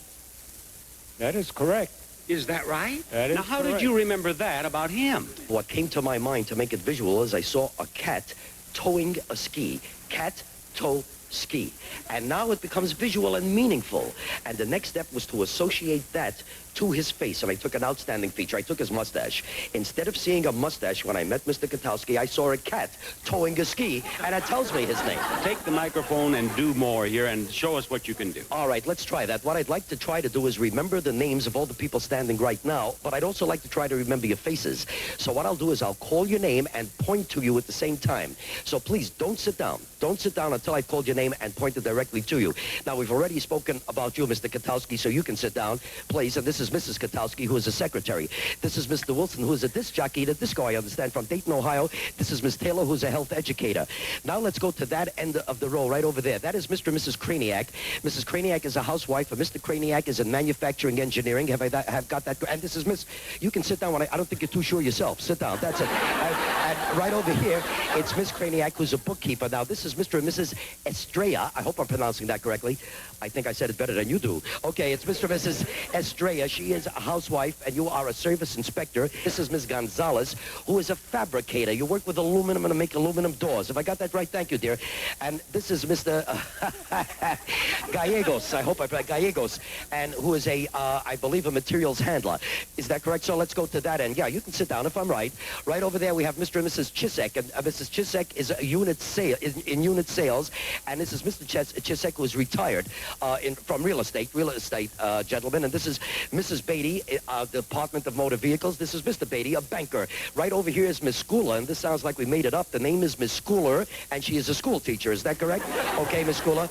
That is correct. Is that right? That is Now, how correct. did you remember that about him? What came to my mind to make it visual is I saw a cat towing a ski. Cat, tow, ski. And now it becomes visual and meaningful. And the next step was to associate that to his face, and I took an outstanding feature. I took his mustache. Instead of seeing a mustache when I met Mr. Katowski, I saw a cat towing a ski, and it tells me his name. Take the microphone and do more here and show us what you can do. All right, let's try that. What I'd like to try to do is remember the names of all the people standing right now, but I'd also like to try to remember your faces. So what I'll do is I'll call your name and point to you at the same time. So please, don't sit down. Don't sit down until I've called your name and pointed directly to you. Now, we've already spoken about you, Mr. Katowski, so you can sit down, please. And this is Mrs. Katowski, who is a secretary. This is Mr. Wilson, who is a disc jockey, the disco, I understand, from Dayton, Ohio. This is Miss Taylor, who's a health educator. Now let's go to that end of the row right over there. That is Mr. and Mrs. Craniac. Mrs. Craniac is a housewife, and Mr. Craniac is in manufacturing engineering. Have got that? And this is Miss... You can sit down. I don't think you're too sure yourself. Sit down. That's it. And right over here, it's Miss Craniac, who's a bookkeeper. Now, this is Mr. and Mrs. Estrella. I hope I'm pronouncing that correctly. I think I said it better than you do. Okay, it's Mr. and Mrs. Estrella. she is a housewife, and you are a service inspector. This is Ms. Gonzalez, who is a fabricator. You work with aluminum and make aluminum doors. If I got that right, thank you, dear. And this is Mr. Gallegos. I hope I pronounced Gallegos, and who is I believe, a materials handler. Is that correct? So let's go to that end. Yeah, you can sit down if I'm right. Right over there, we have Mr. and Mrs. Chisek, and Mrs. Chisek is a unit in unit sales, and this is Mr. Chisek, who is retired from real estate gentlemen, and this is Mrs. Beatty, Department of Motor Vehicles. This is Mr. Beatty, a banker. Right over here is Miss Schooler, and this sounds like we made it up. The name is Miss Schooler, and she is a school teacher. Is that correct? Okay, Miss Schooler.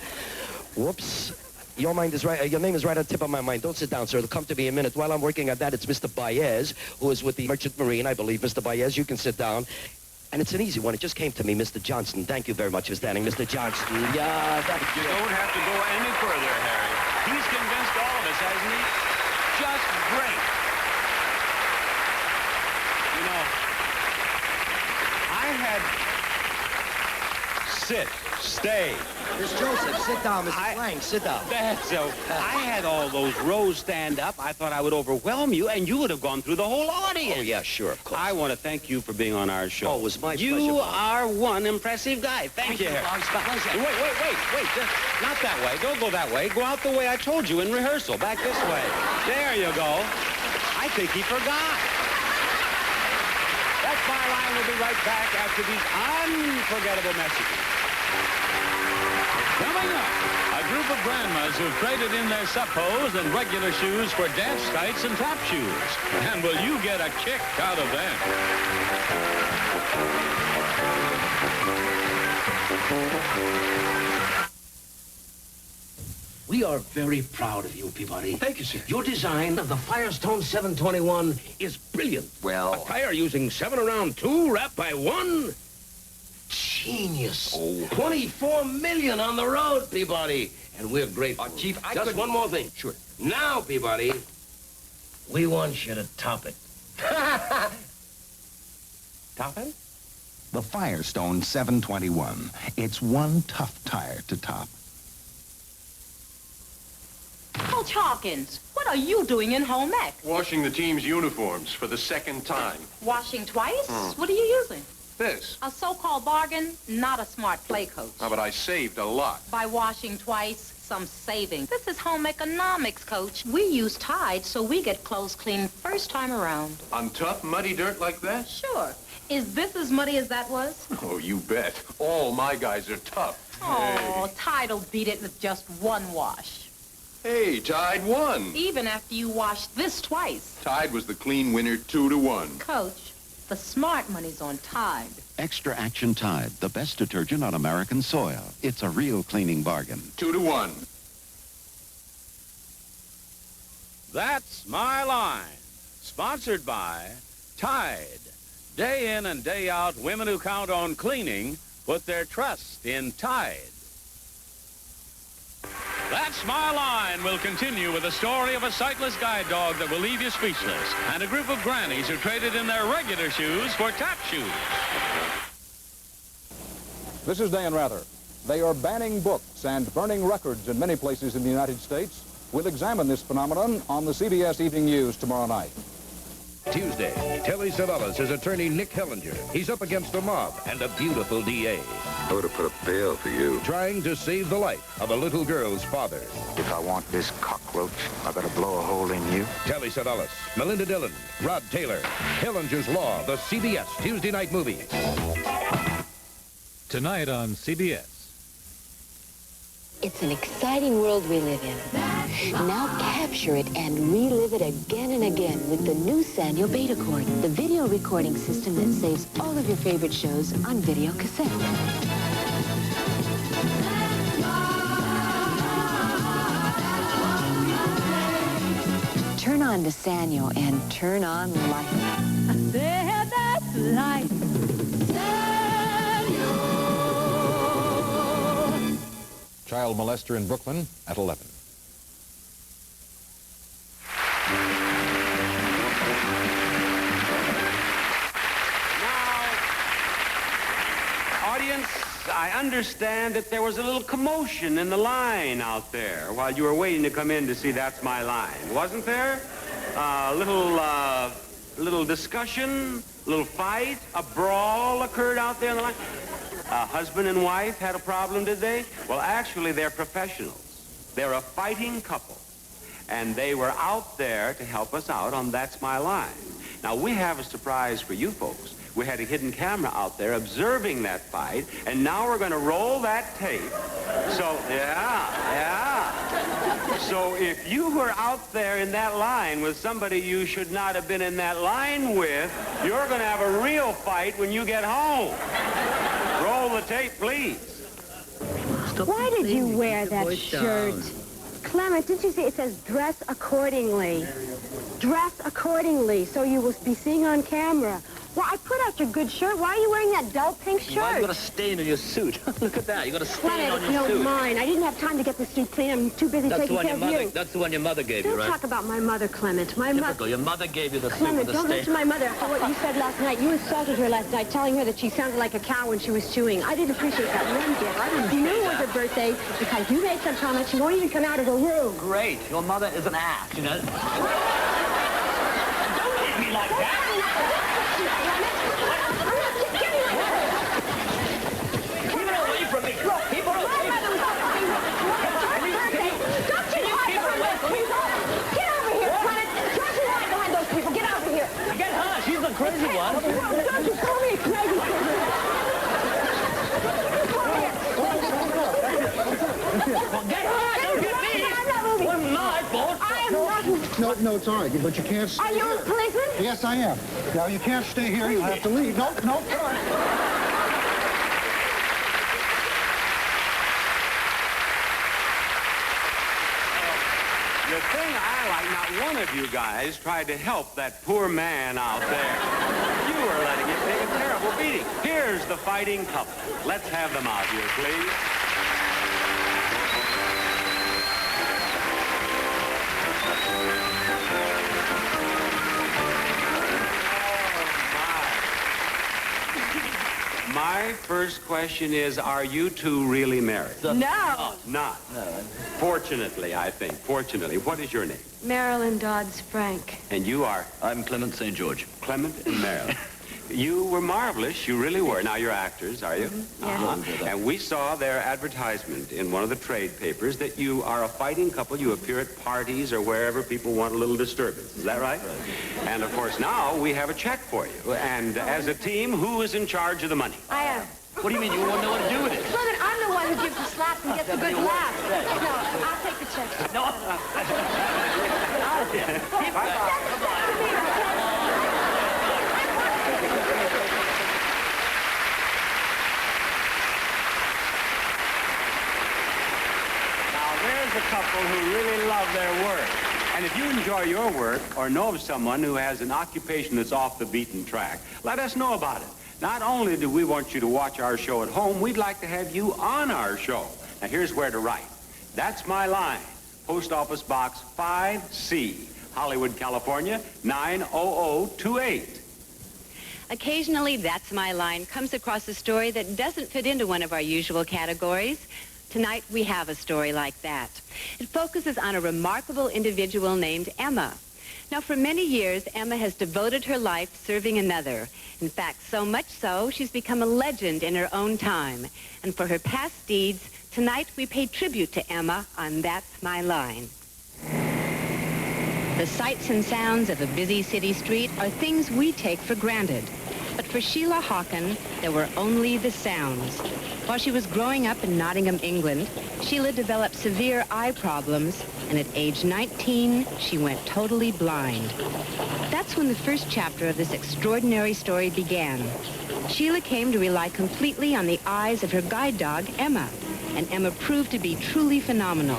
Whoops. Your mind is right. Your name is right on the tip of my mind. Don't sit down, sir. It'll come to me in a minute. While I'm working on that, it's Mr. Baez, who is with the Merchant Marine, I believe. Mr. Baez, you can sit down. And it's an easy one. It just came to me, Mr. Johnson. Thank you very much for standing, Mr. Johnson. Yeah, that's You don't have to go any further, Harry. He's convinced all of us, hasn't he? Just great. You know, I had... Stay. Miss Joseph, sit down. Mrs. Lang, sit down. That's so. I had all those rows stand up. I thought I would overwhelm you, and you would have gone through the whole audience. Oh, yeah, sure, of course. I want to thank you for being on our show. Oh, it was my pleasure. You are one impressive guy. Thank you. Wait. Not that way. Don't go that way. Go out the way I told you in rehearsal. Back this way. There you go. I think he forgot. That's My Line. We'll be right back after these unforgettable messages. Coming up, a group of grandmas who've traded in their suppos and regular shoes for dance tights and tap shoes. And will you get a kick out of them? We are very proud of you, Peabody. Thank you, sir. Your design of the Firestone 721 is brilliant. Well... A tire using 7 around 2 wrapped by 1... Genius. Oh. 24 million on the road, Peabody. And we're grateful. Chief, Just one more thing. Sure. Now, Peabody, we want you to top it. Top it? The Firestone 721. It's one tough tire to top. Coach Hawkins, what are you doing in home ec? Washing the team's uniforms for the second time. Washing twice? What are you using? This. A so-called bargain, not a smart play, Coach. Oh, but I saved a lot. By washing twice, some saving. This is home economics, Coach. We use Tide so we get clothes clean first time around. On tough, muddy dirt like that? Sure. Is this as muddy as that was? Oh, you bet. All my guys are tough. Oh, Tide'll beat it with just one wash. Hey, Tide won. Even after you wash this twice. Tide was the clean winner 2-1. Coach, the smart money's on Tide. Extra Action Tide, the best detergent on American soil. It's a real cleaning bargain. 2-1. That's My Line. Sponsored by Tide. Day in and day out, women who count on cleaning put their trust in Tide. That's My Line will continue with a story of a sightless guide dog that will leave you speechless, and a group of grannies who traded in their regular shoes for tap shoes. This is Dan Rather. They are banning books and burning records in many places in the United States. We'll examine this phenomenon on the CBS Evening News tomorrow night. Tuesday, Telly Savalas is attorney Nick Hellinger. He's up against a mob and a beautiful DA. I would have put a bail for you. Trying to save the life of a little girl's father. If I want this cockroach, I better blow a hole in you. Telly Savalas, Melinda Dillon, Rod Taylor, Hellinger's Law, the CBS Tuesday night movie. Tonight on CBS. It's an exciting world we live in. Now capture it and relive it again and again with the new Sanyo Betacord, the video recording system that saves all of your favorite shows on video cassette. Turn on to Sanyo and turn on life. There, that's life. Child molester in Brooklyn at 11. Audience, I understand that there was a little commotion in the line out there while you were waiting to come in to see That's My Line. Wasn't there? little discussion, little fight, a brawl occurred out there on the line? Husband and wife had a problem, did they? Well, actually, they're professionals. They're a fighting couple. And they were out there to help us out on That's My Line. Now, we have a surprise for you folks. We had a hidden camera out there observing that fight, and now we're going to roll that tape. So, yeah. So if you were out there in that line with somebody you should not have been in that line with, you're going to have a real fight when you get home. Roll the tape, please. Why did you wear that shirt? Clement, didn't you say it says dress accordingly? Dress accordingly, so you will be seen on camera. Well, I put out your good shirt. Why are you wearing that dull pink shirt? Why you got a stain on your suit? Look at that. You got a stain Clement, on your suit. no, mine. I didn't have time to get the suit clean. I'm too busy taking care of you. That's the one your mother gave you, right? Don't talk about my mother, Clement. My mother. Your mother gave you the suit Clement, with the don't stain. listen to my mother after what you said last night. You insulted her last night, telling her that she sounded like a cow when she was chewing. I didn't appreciate that one bit. I didn't. You knew it was her birthday because you made some comment. She won't even come out of her room. Great. Your mother is an ass, you know? Don't hit me like that. Crazy one. Don't you call me a crazy person. Well, get her! Don't get me! I'm not moving. Well, my fault. I am not. No, it's all right, but you can't stay Are you a policeman? Yes, I am. Now, you can't stay here. You have to leave. No, come on. The thing I like, not one of you guys tried to help that poor man out there. You were letting him take a terrible beating. Here's the fighting couple. Let's have them out here, please. My first question is, are you two really married? No. Not. No. Fortunately, I think. Fortunately. What is your name? Marilyn Dodds Frank. And you are? I'm Clement St. George. Clement and Marilyn. You were marvelous. You really were. Now, you're actors, are you? Yeah. And we saw their advertisement in one of the trade papers that you are a fighting couple. You appear at parties or wherever people want a little disturbance. Is that right? And, of course, now we have a check for you. And as a team, who is in charge of the money? I am. What do you mean? You won't know what to do with it? Clement, I'm the one who gives the slaps and gets the good laughs. No, I'll take the check. No. Keep that. There's a couple who really love their work. And if you enjoy your work or know of someone who has an occupation that's off the beaten track, let us know about it. Not only do we want you to watch our show at home, we'd like to have you on our show. Now, here's where to write. That's My Line, Post Office Box 5C, Hollywood, California, 90028. Occasionally, That's My Line comes across a story that doesn't fit into one of our usual categories. Tonight, we have a story like that. It focuses on a remarkable individual named Emma. Now, for many years, Emma has devoted her life serving another. In fact, so much so, she's become a legend in her own time. And for her past deeds, tonight we pay tribute to Emma on That's My Line. The sights and sounds of a busy city street are things we take for granted. But for Sheila Hawken, there were only the sounds. While she was growing up in Nottingham, England, Sheila developed severe eye problems, and at age 19, she went totally blind. That's when the first chapter of this extraordinary story began. Sheila came to rely completely on the eyes of her guide dog, Emma, and Emma proved to be truly phenomenal.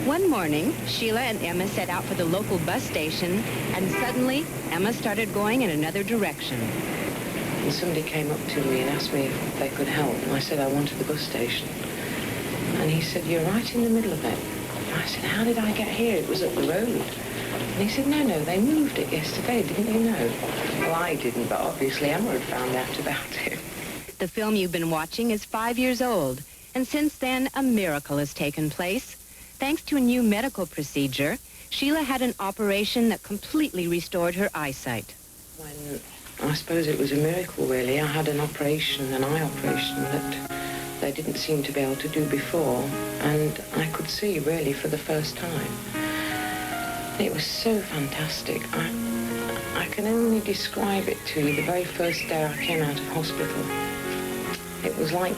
One morning, Sheila and Emma set out for the local bus station, and suddenly, Emma started going in another direction. And somebody came up to me and asked me if they could help. And I said I wanted the bus station. And he said, you're right in the middle of it. And I said, how did I get here? It was up the road. And he said, no, they moved it yesterday, didn't you know? Well, I didn't, but obviously Emma had found out about it. The film you've been watching is 5 years old, and since then, a miracle has taken place. Thanks to a new medical procedure, Sheila had an operation that completely restored her eyesight. When I suppose it was a miracle, really. I had an operation, an eye operation, that they didn't seem to be able to do before, and I could see, really, for the first time. It was so fantastic. I can only describe it to you. The very first day I came out of hospital, it was like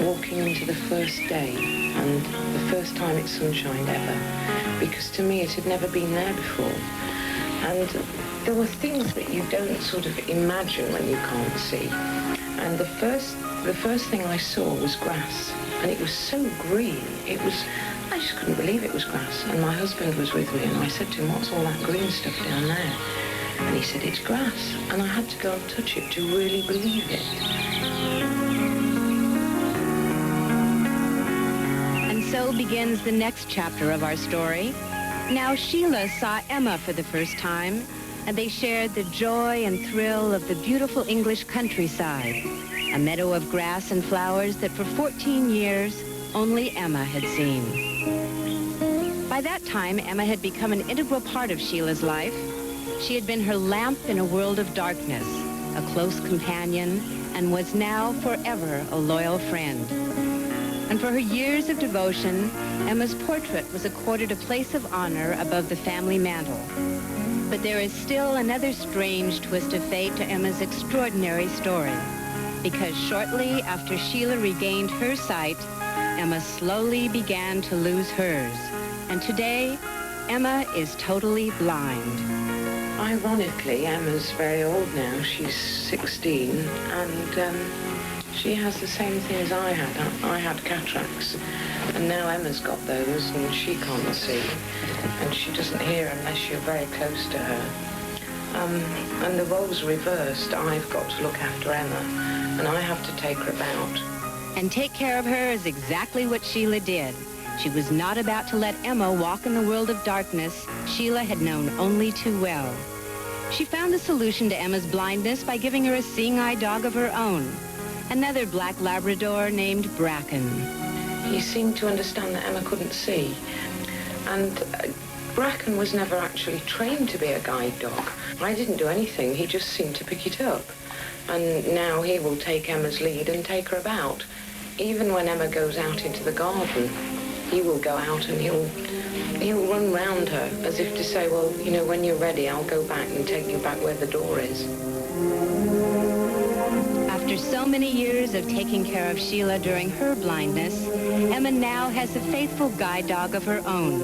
walking into the first day and the first time it sunshined ever, because to me it had never been there before. And there were things that you don't sort of imagine when you can't see. And the first thing I saw was grass, and it was so green. I just couldn't believe it was grass. And my husband was with me, and I said to him, "What's all that green stuff down there?" And he said, "It's grass." And I had to go and touch it to really believe it. And so begins the next chapter of our story. Now Sheila saw Emma for the first time, and they shared the joy and thrill of the beautiful English countryside, a meadow of grass and flowers that for 14 years only Emma had seen. By that time, Emma had become an integral part of Sheila's life. She had been her lamp in a world of darkness, a close companion, and was now forever a loyal friend. And for her years of devotion, Emma's portrait was accorded a place of honor above the family mantle. But there is still another strange twist of fate to Emma's extraordinary story, because shortly after Sheila regained her sight, Emma slowly began to lose hers. And today, Emma is totally blind. Ironically, Emma's very old now. She's 16, and she has the same thing as I had. I had cataracts, and now Emma's got those, and she can't see, and she doesn't hear unless you're very close to her. And the role's reversed. I've got to look after Emma, and I have to take her about. And take care of her is exactly what Sheila did. She was not about to let Emma walk in the world of darkness Sheila had known only too well. She found the solution to Emma's blindness by giving her a seeing-eye dog of her own, another black Labrador named Bracken. He seemed to understand that Emma couldn't see, and Bracken was never actually trained to be a guide dog. I didn't do anything. He just seemed to pick it up. And now he will take Emma's lead and take her about. Even when Emma goes out into the garden, he will go out and he'll run round her as if to say, well, you know, when you're ready, I'll go back and take you back where the door is. After so many years of taking care of Sheila during her blindness, Emma now has a faithful guide dog of her own.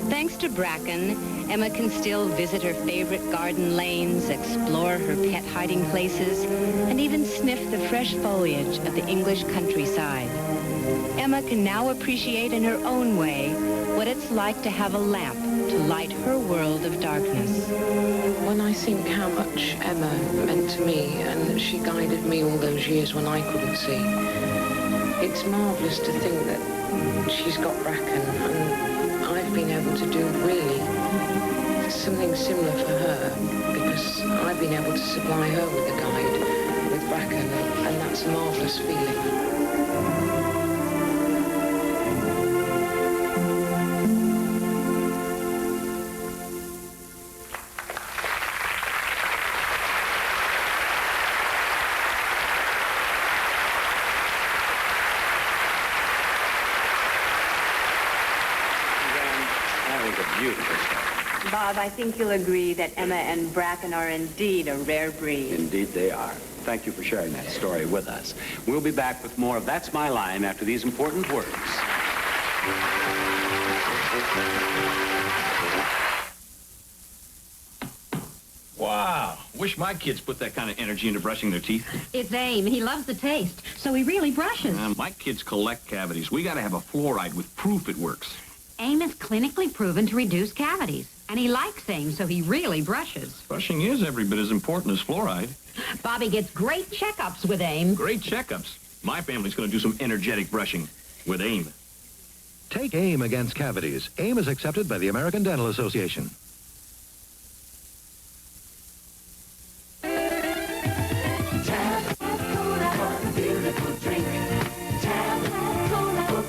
Thanks to Bracken, Emma can still visit her favorite garden lanes, explore her pet hiding places, and even sniff the fresh foliage of the English countryside. Emma can now appreciate in her own way what it's like to have a lamp to light her world of darkness. When I think how much Emma meant to me and that she guided me all those years when I couldn't see, it's marvellous to think that she's got Bracken, and I've been able to do really something similar for her, because I've been able to supply her with a guide, with Bracken, and that's a marvellous feeling. Bob, I think you'll agree that Emma and Bracken are indeed a rare breed. Indeed they are. Thank you for sharing that story with us. We'll be back with more of That's My Line after these important words. Wow. Wish my kids put that kind of energy into brushing their teeth. It's Aim. He loves the taste, so he really brushes. My kids collect cavities. We got to have a fluoride with proof it works. Aim is clinically proven to reduce cavities, and he likes Aim, so he really brushes. Brushing is every bit as important as fluoride. Bobby gets great checkups with Aim. Great checkups. My family's going to do some energetic brushing with Aim. Take Aim against cavities. Aim is accepted by the American Dental Association.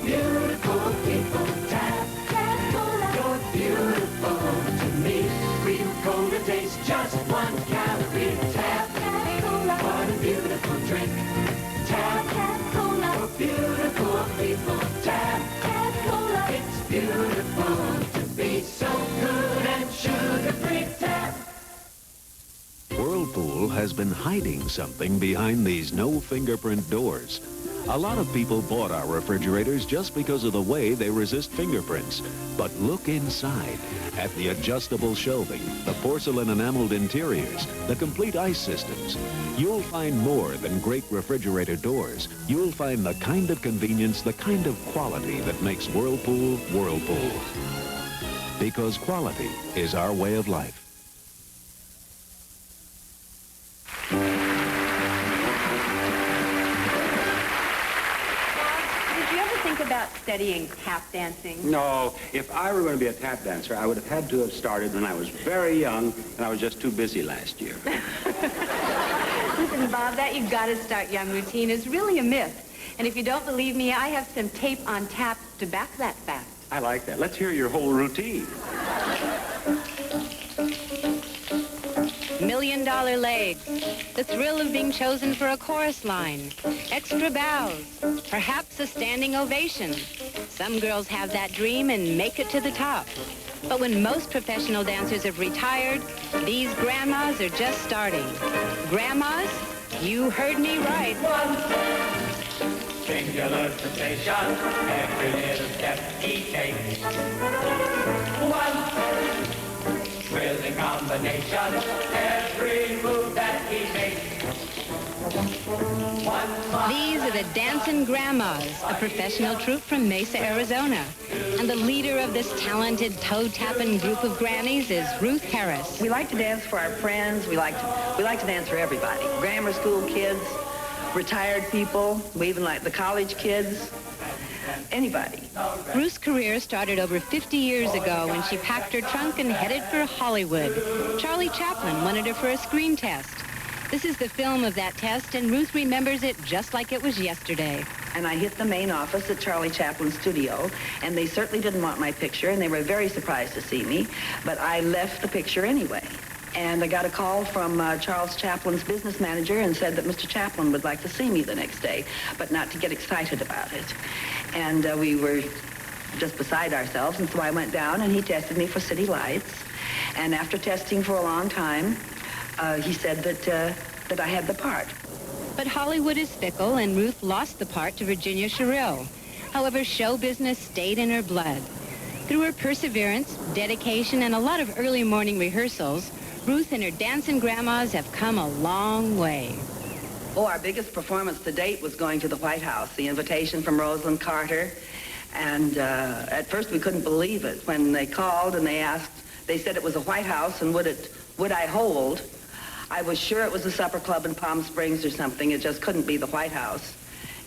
Beautiful people, tap, tap, cola, you're beautiful. has been hiding something behind these no-fingerprint doors. A lot of people bought our refrigerators just because of the way they resist fingerprints. But look inside at the adjustable shelving, the porcelain enameled interiors, the complete ice systems. You'll find more than great refrigerator doors. You'll find the kind of convenience, the kind of quality that makes Whirlpool, Whirlpool. Because quality is our way of life. About studying tap dancing? No, if I were going to be a tap dancer, I would have had to have started when I was very young, and I was just too busy last year. Listen, Bob, that you've got to start young routine is really a myth. And if you don't believe me, I have some tape on tap to back that fact. I like that. Let's hear your whole routine. $1 Million legs, the thrill of being chosen for a chorus line, extra bows, perhaps a standing ovation. Some girls have that dream and make it to the top. But when most professional dancers have retired, these grandmas are just starting. Grandmas, you heard me right. Singular sensation, every little step he takes. One thrilling combination, every move that he makes. These are the Dancing Grandmas, a professional troupe from Mesa, Arizona. And the leader of this talented toe-tapping group of grannies is Ruth Harris. We like to dance for our friends. We like to dance for everybody. Grammar school kids, retired people. We even like the college kids. Anybody. Ruth's career started over 50 years ago when she packed her trunk and headed for Hollywood. Charlie Chaplin wanted her for a screen test. This is the film of that test, and Ruth remembers it just like it was yesterday. And I hit the main office at Charlie Chaplin's studio, and they certainly didn't want my picture, and they were very surprised to see me, but I left the picture anyway. And I got a call from Charles Chaplin's business manager and said that Mr. Chaplin would like to see me the next day, but not to get excited about it. And we were just beside ourselves, and so I went down, and he tested me for city lights. And after testing for a long time, he said that I had the part. But Hollywood is fickle, and Ruth lost the part to Virginia Sherrill. However, show business stayed in her blood. Through her perseverance, dedication, and a lot of early morning rehearsals, Ruth and her dancing grandmas have come a long way. Oh, our biggest performance to date was going to the White House, the invitation from Rosalind Carter. And at first we couldn't believe it. When they called and they said it was a White House and would I hold? I was sure it was a supper club in Palm Springs or something. It just couldn't be the White House.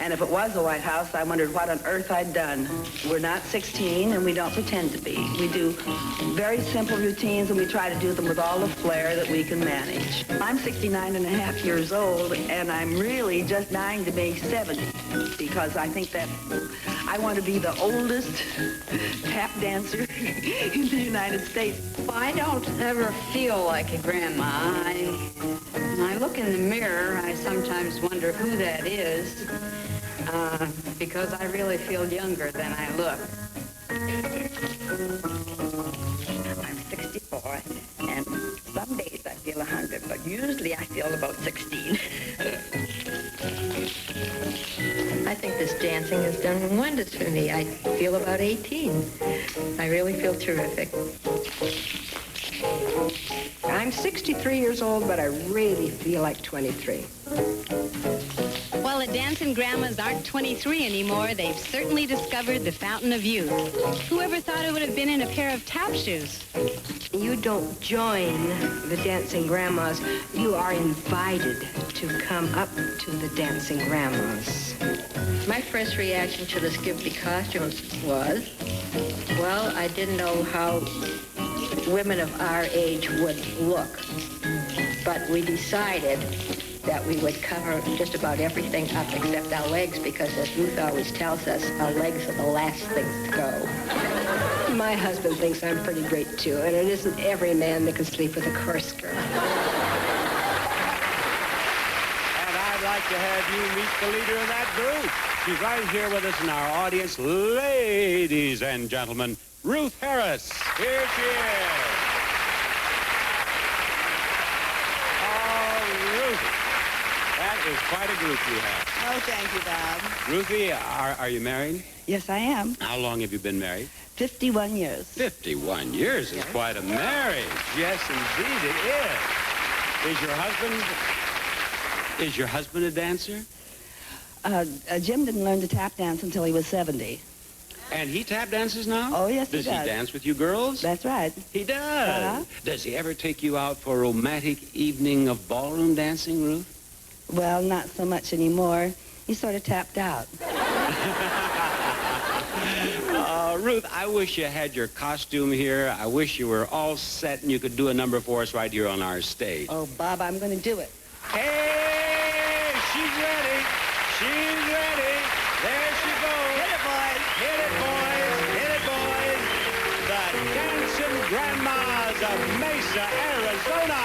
And if it was the White House, I wondered what on earth I'd done. We're not 16, and we don't pretend to be. We do very simple routines, and we try to do them with all the flair that we can manage. I'm 69 and a half years old, and I'm really just dying to be 70, because I think that I want to be the oldest tap dancer in the United States. Well, I don't ever feel like a grandma. When I look in the mirror, I sometimes wonder who that is. Because I really feel younger than I look. I'm 64, and some days I feel 100, but usually I feel about 16. I think this dancing has done wonders for me. I feel about 18. I really feel terrific. I'm 63 years old, but I really feel like 23. While the dancing grandmas aren't 23 anymore, they've certainly discovered the fountain of youth. Whoever thought it would have been in a pair of tap shoes? You don't join the dancing grandmas. You are invited to come up to the dancing grandmas. My first reaction to the skimpy costumes was, well, I didn't know how women of our age would look. But we decided that we would cover just about everything up except our legs, because as Ruth always tells us, our legs are the last things to go. My husband thinks I'm pretty great, too, and it isn't every man that can sleep with a coarse girl. And I'd like to have you meet the leader of that group. She's right here with us in our audience. Ladies and gentlemen, Ruth Harris. Here she is. Oh, Ruth. That is quite a group you have. Oh, thank you, Bob. Ruthie, are you married? Yes, I am. How long have you been married? 51 years. 51 years is quite a marriage. Yes, indeed it is. Is your husband a dancer? Jim didn't learn to tap dance until he was 70. And he tap dances now? Oh, yes, does he does. He dance with you girls? That's right. He does. Does he ever take you out for a romantic evening of ballroom dancing, Ruth? Well, not so much anymore. He sort of tapped out. Ruth, I wish you had your costume here. I wish you were all set and you could do a number for us right here on our stage. Oh, Bob, I'm going to do it. Hey, she's ready. She's ready. There she goes. Hit it, boys. Hit it, boys. Hit it, boys. The Dancing Grandmas of Mesa, Arizona.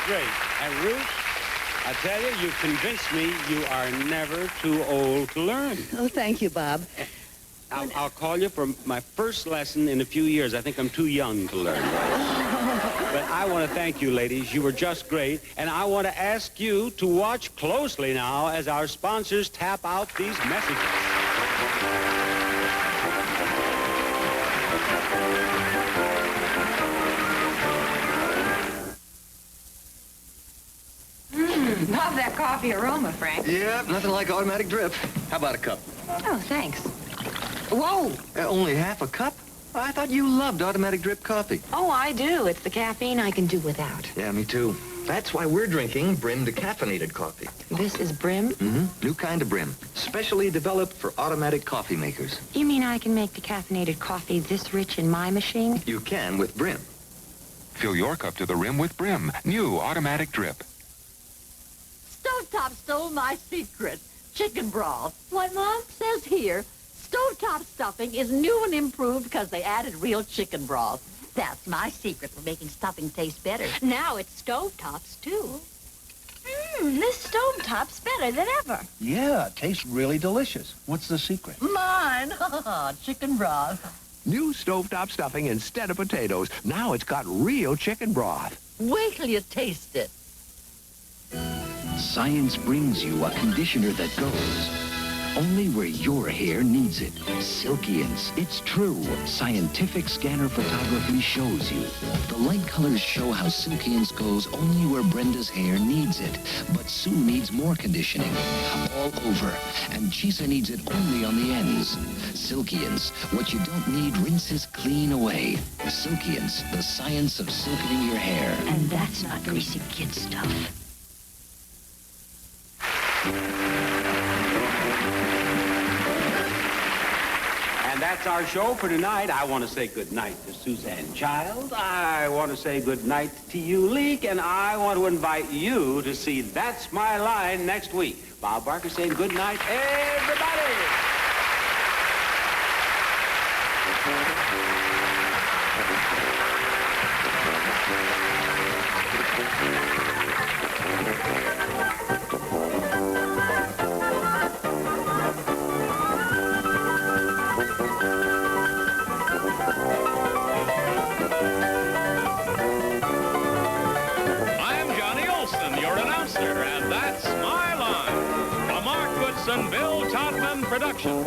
Great. And Ruth, I tell you, you've convinced me you are never too old to learn. Oh, thank you, Bob. I'll call you for my first lesson in a few years. I think I'm too young to learn. But I want to thank you, ladies. You were just great. And I want to ask you to watch closely now as our sponsors tap out these messages. Love that coffee aroma, Frank. Yeah, nothing like automatic drip. How about a cup? Oh, thanks. Whoa! Only half a cup? I thought you loved automatic drip coffee. Oh, I do. It's the caffeine I can do without. Yeah, me too. That's why we're drinking Brim decaffeinated coffee. This is Brim? Mm-hmm. New kind of Brim. Specially developed for automatic coffee makers. You mean I can make decaffeinated coffee this rich in my machine? You can with Brim. Fill your cup to the rim with Brim. New automatic drip. Stovetop stole my secret. Chicken broth. What, Mom? Says here, Stovetop stuffing is new and improved because they added real chicken broth. That's my secret for making stuffing taste better. Now it's Stovetops, too. This Stovetop's better than ever. Yeah, it tastes really delicious. What's the secret? Mine. Chicken broth. New stovetop stuffing instead of potatoes. Now it's got real chicken broth. Wait till you taste it. Science brings you a conditioner that goes only where your hair needs it. Silkience. It's true. Scientific scanner photography shows you. The light colors show how Silkience goes only where Brenda's hair needs it. But Sue needs more conditioning. All over. And Chisa needs it only on the ends. Silkience. What you don't need rinses clean away. Silkience. The science of silkening your hair. And that's not greasy kid stuff. And that's our show for tonight. I want to say good night to Suzanne Child. I want to say good night to you, Leek. And I want to invite you to see That's My Line next week. Bob Barker saying good night, everybody. Bill Todman production.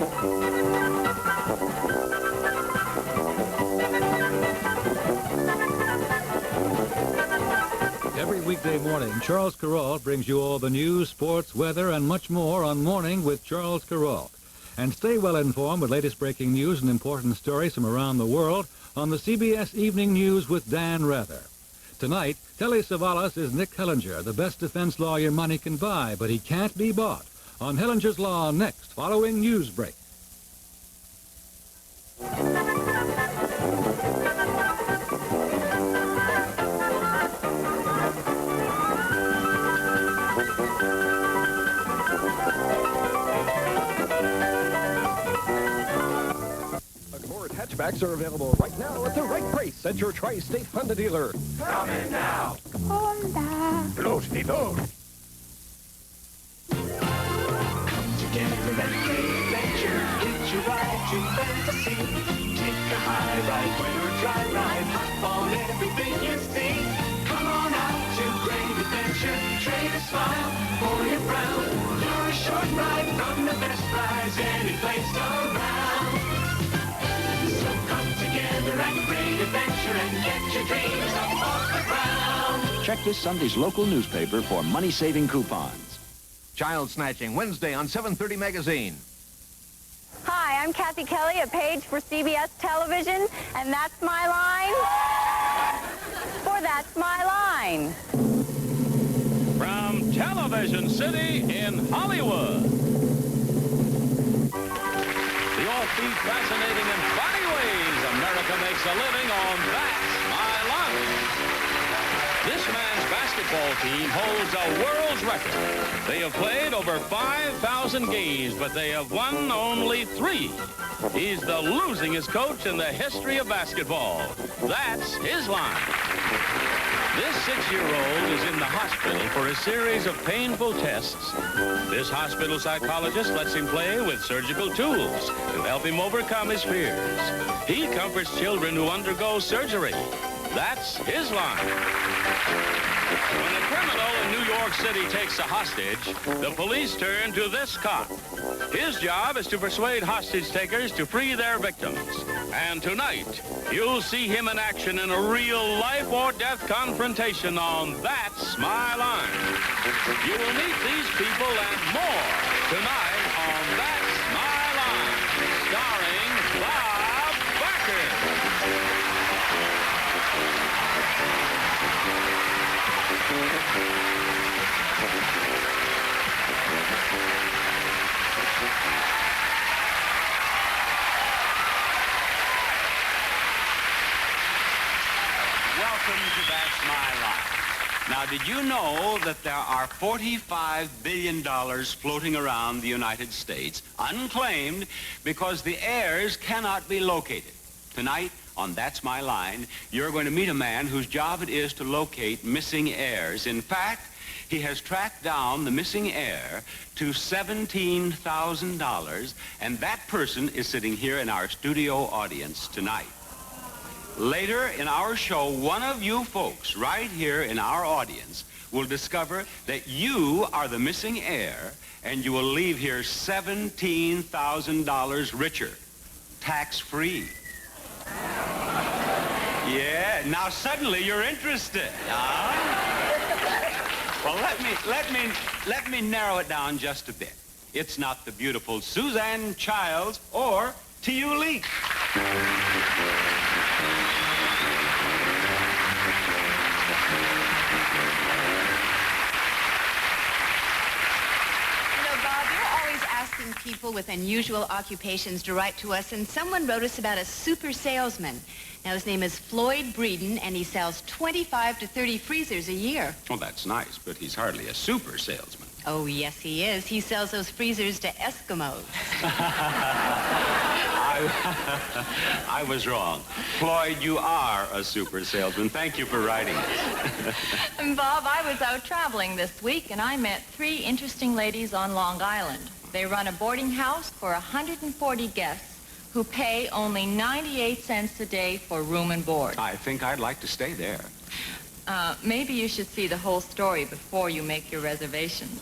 Every weekday morning, Charles Carrault brings you all the news, sports, weather, and much more on Morning with Charles Carrault. And stay well informed with latest breaking news and important stories from around the world on the CBS Evening News with Dan Rather. Tonight, Telly Savalas is Nick Hellinger, the best defense lawyer money can buy, but he can't be bought. On Hellinger's Law next, following Newsbreak. Hatchbacks are available right now at the right price at your Tri-State Honda dealer. Coming now. Honda. Los Nidos. Come together and play adventure. Hitch a ride to fantasy. Take a high ride when you're dry ride. Hop on everything you see. Come on out to great adventure. Trade a smile for your frown. You're a short ride from the best rides any place around. Together and great adventure and get your dreams up off the ground. Check this Sunday's local newspaper for money-saving coupons. Child Snatching, Wednesday on 7:30 Magazine. Hi, I'm Kathy Kelly, a page for CBS Television, and that's my line for That's My Line. From Television City in Hollywood. The offbeat, fascinating, and funny ways America makes a living on That's My Line. This man's basketball team holds a world's record. They have played over 5,000 games, but they have won only 3. He's the losingest coach in the history of basketball. That's his line. This 6-year-old is in the hospital for a series of painful tests. This hospital psychologist lets him play with surgical tools to help him overcome his fears. He comforts children who undergo surgery. That's his line. When a criminal in New York City takes a hostage, the police turn to this cop. His job is to persuade hostage takers to free their victims. And tonight, you'll see him in action in a real life-or-death confrontation on That's My Line. You will meet these people and more tonight on That's My Line, starring Bob Barker. Welcome to That's My Line. Now, did you know that there are $45 billion floating around the United States, unclaimed, because the heirs cannot be located? Tonight, on That's My Line, you're going to meet a man whose job it is to locate missing heirs. In fact, he has tracked down the missing heir to $17,000, and that person is sitting here in our studio audience tonight. Later in our show, one of you folks right here in our audience will discover that you are the missing heir, and you will leave here $17,000 richer, tax-free. Yeah, now suddenly you're interested. Well, let me narrow it down just a bit. It's not the beautiful Suzanne Childs or T.U. Leak. Asking people with unusual occupations to write to us, and someone wrote us about a super salesman. Now, his name is Floyd Breeden, and he sells 25 to 30 freezers a year. Well, that's nice, but he's hardly a super salesman. Oh, yes, he is. He sells those freezers to Eskimos. I was wrong. Floyd, you are a super salesman. Thank you for writing us. Bob, I was out traveling this week, and I met 3 interesting ladies on Long Island. They run a boarding house for 140 guests who pay only 98 cents a day for room and board. I think I'd like to stay there. Maybe you should see the whole story before you make your reservations.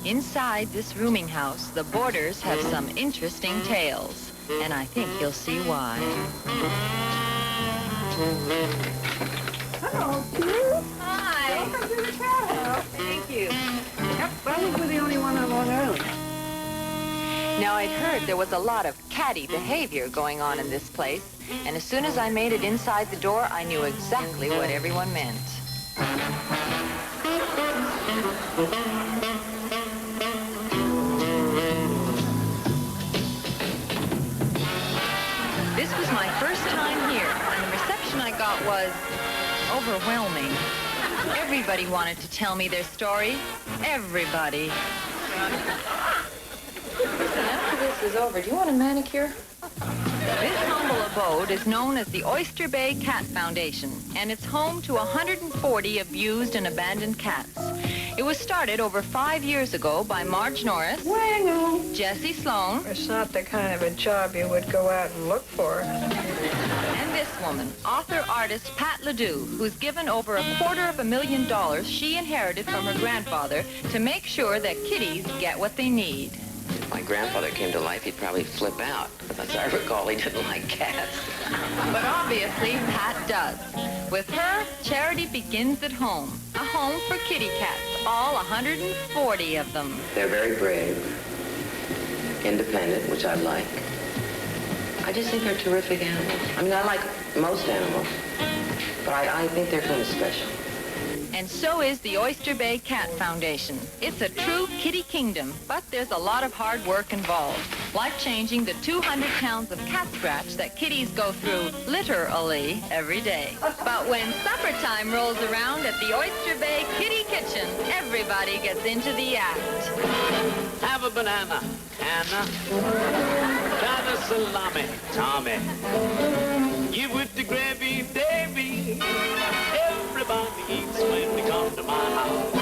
Inside this rooming house, the boarders have some interesting tales, and I think you'll see why. Hello, Sue. Hi. Welcome to the cat house. Thank you. Yep, I think we're the only one on Long Island. Now, I'd heard there was a lot of catty behavior going on in this place, and as soon as I made it inside the door, I knew exactly what everyone meant. This was my first time here, and the reception I got was overwhelming. Everybody wanted to tell me their story. Everybody. After this is over, do you want a manicure? This humble abode is known as the Oyster Bay Cat Foundation, and it's home to 140 abused and abandoned cats. It was started over 5 years ago by Marge Norris, Jessie Sloan, It's not the kind of a job you would go out and look for. and this woman, author-artist Pat Ledoux, who's given over $250,000 she inherited from her grandfather to make sure that kitties get what they need. If my grandfather came to life, he'd probably flip out. But as I recall, he didn't like cats. But obviously, Pat does. With her, charity begins at home. A home for kitty cats, all 140 of them. They're very brave, independent, which I like. I just think they're terrific animals. I mean, I like most animals, but I think they're kind of special. And so is the Oyster Bay Cat Foundation. It's a true kitty kingdom, but there's a lot of hard work involved, like changing the 200 pounds of cat scratch that kitties go through literally every day. But when supper time rolls around at the Oyster Bay Kitty Kitchen, everybody gets into the act. Have a banana, Anna. Kind of salami, Tommy. Give with the gravy, Davy. Everybody eats when they come to my house.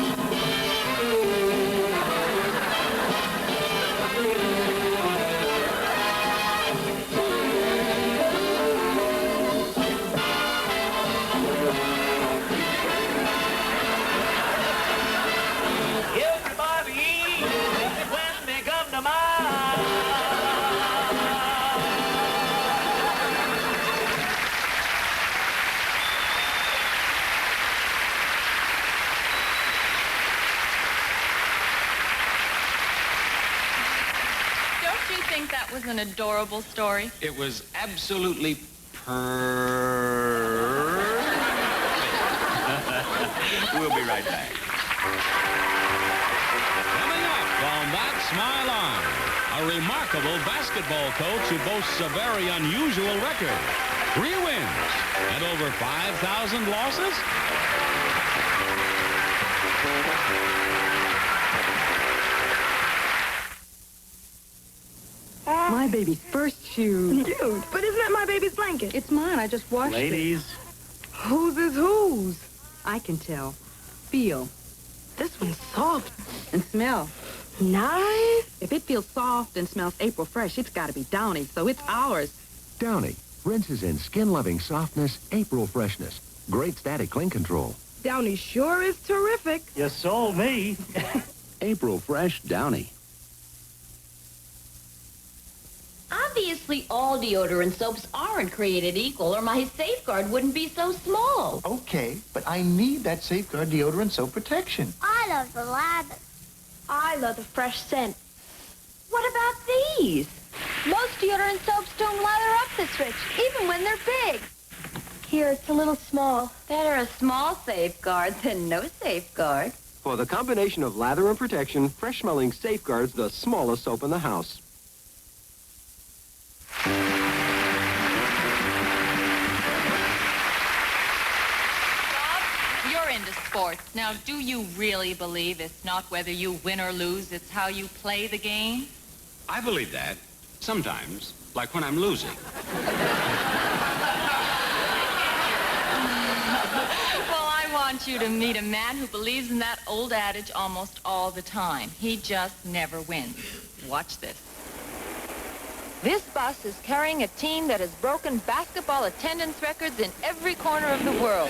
Everybody eats when they come to my house. Don't you think that was an adorable story? It was absolutely We'll be right back. Coming up on That's My Line, a remarkable basketball coach who boasts a very unusual record. 3 wins and over 5,000 losses. My baby's first shoe. Cute, but isn't that my baby's blanket? It's mine. I just washed Ladies. it. Whose is whose? I can tell. Feel. This one's soft. And smell. Nice. If it feels soft and smells April fresh, it's got to be Downy, so it's ours. Downy rinses in skin-loving softness, April freshness. Great static cling control. Downy sure is terrific. You sold me. April Fresh Downy. Obviously, all deodorant soaps aren't created equal, or my Safeguard wouldn't be so small. Okay, but I need that Safeguard deodorant soap protection. I love the lather. I love the fresh scent. What about these? Most deodorant soaps don't lather up this rich, even when they're big. Here, it's a little small. Better a small Safeguard than no Safeguard. For the combination of lather and protection, fresh-smelling Safeguard's the smallest soap in the house. You're into sports. Now, do you really believe it's not whether you win or lose, it's how you play the game? I believe that. Sometimes, like when I'm losing. Well, I want you to meet a man who believes in that old adage almost all the time. He just never wins. Watch this. This bus is carrying a team that has broken basketball attendance records in every corner of the world.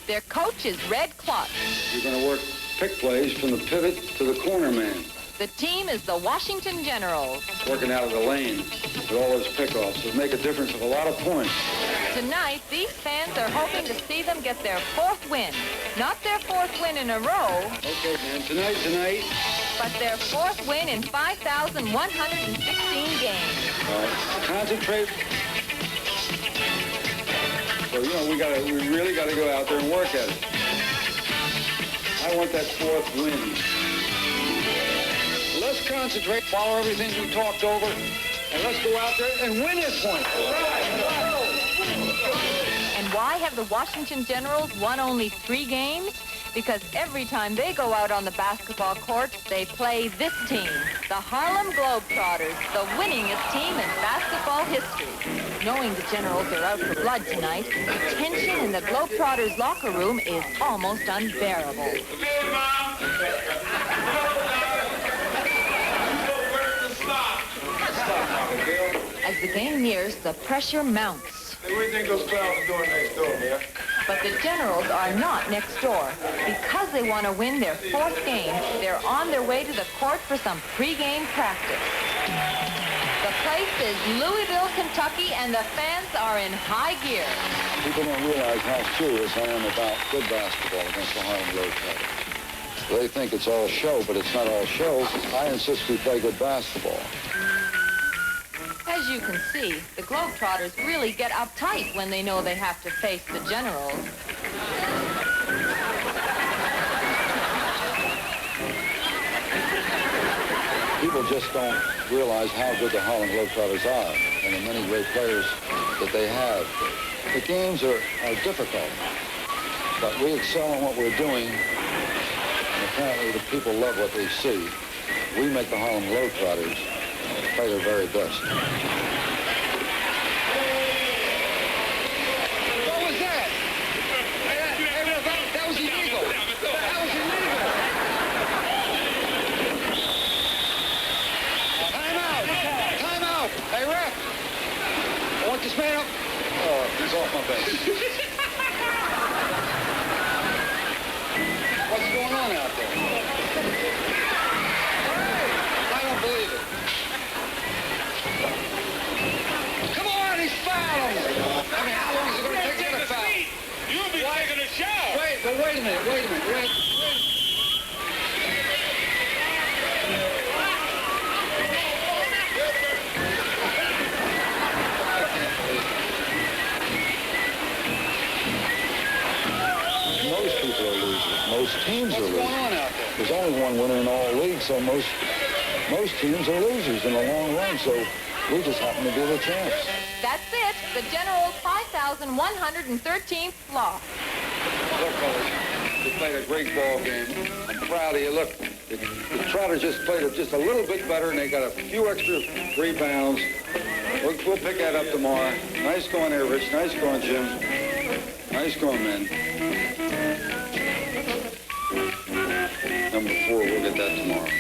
Their coach is Red Klotz. You're going to work pick plays from the pivot to the corner man. The team is the Washington Generals. Working out of the lane with all those pickoffs would make a difference of a lot of points. Tonight, these fans are hoping to see them get their 4th win. Not their 4th win in a row. Okay, man, tonight. But their 4th win in 5,116 games. All right, concentrate. So, you know, we really got to go out there and work at it. I want that 4th win. Let's concentrate, follow everything we talked over, and let's go out there and win this one. And why have the Washington Generals won only 3 games? Because every time they go out on the basketball court, they play this team, the Harlem Globetrotters, the winningest team in basketball history. Knowing the Generals are out for blood tonight, the tension in the Globetrotters locker room is almost unbearable. As the game nears, the pressure mounts. Hey, what do you think those clowns are doing next door, man? But the Generals are not next door. Because they want to win their 4th game, they're on their way to the court for some pregame practice. The place is Louisville, Kentucky, and the fans are in high gear. People don't realize how serious I am about good basketball against the Harlem Globetrotters. They think it's all show, but it's not all show. I insist we play good basketball. As you can see, the Globetrotters really get uptight when they know they have to face the Generals. People just don't realize how good the Harlem Globetrotters are and the many great players that they have. The games are difficult, but we excel in what we're doing, and apparently the people love what they see. We make the Harlem Globetrotters play their very best. What was that? That was illegal. That was illegal. Time out. Time out. Hey, ref. I want this man up. Oh, he's off my base. What's going on out there? I don't believe it. Come on, he's fouled. I mean, how long is it going to take to get a foul? You'll be taking a shower. Wait a minute. Most people are losers. Most teams are losers. What's going on out there? There's only one winner in all leagues, so most teams are losers in the long run, so we just happen to be the champs. That's it, the Generals' 5,113th loss. Look, fellas, you played a great ball game. I'm proud of you. Look, the Trotters just played it just a little bit better, and they got a few extra rebounds. We'll pick that up tomorrow. Nice going there, Rich. Nice going, Jim. Nice going, man. Number 4, we'll get that tomorrow.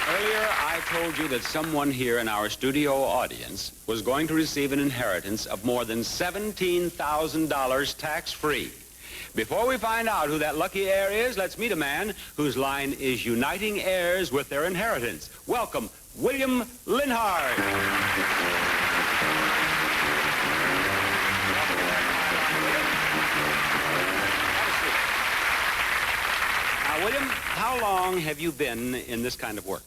Earlier, I told you that someone here in our studio audience was going to receive an inheritance of more than $17,000 tax-free. Before we find out who that lucky heir is, let's meet a man whose line is uniting heirs with their inheritance. Welcome, William Linhart. Now, William, how long have you been in this kind of work?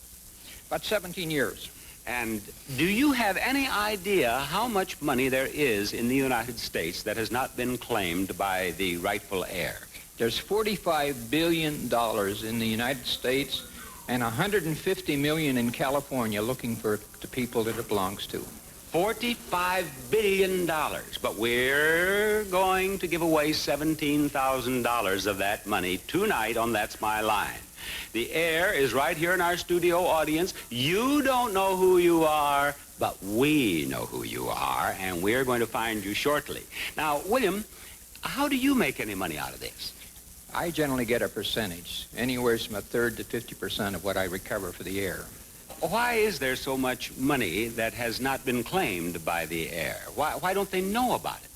About 17 years. And do you have any idea how much money there is in the United States that has not been claimed by the rightful heir? There's $45 billion in the United States and $150 million in California looking for the people that it belongs to. $45 billion, but we're going to give away $17,000 of that money tonight on That's My Line. The heir is right here in our studio audience. You don't know who you are, but we know who you are, and we're going to find you shortly. Now, William, how do you make any money out of this? I generally get a percentage, anywhere from 1/3 to 50% of what I recover for the air. Why is there so much money that has not been claimed by the air? Why don't they know about it?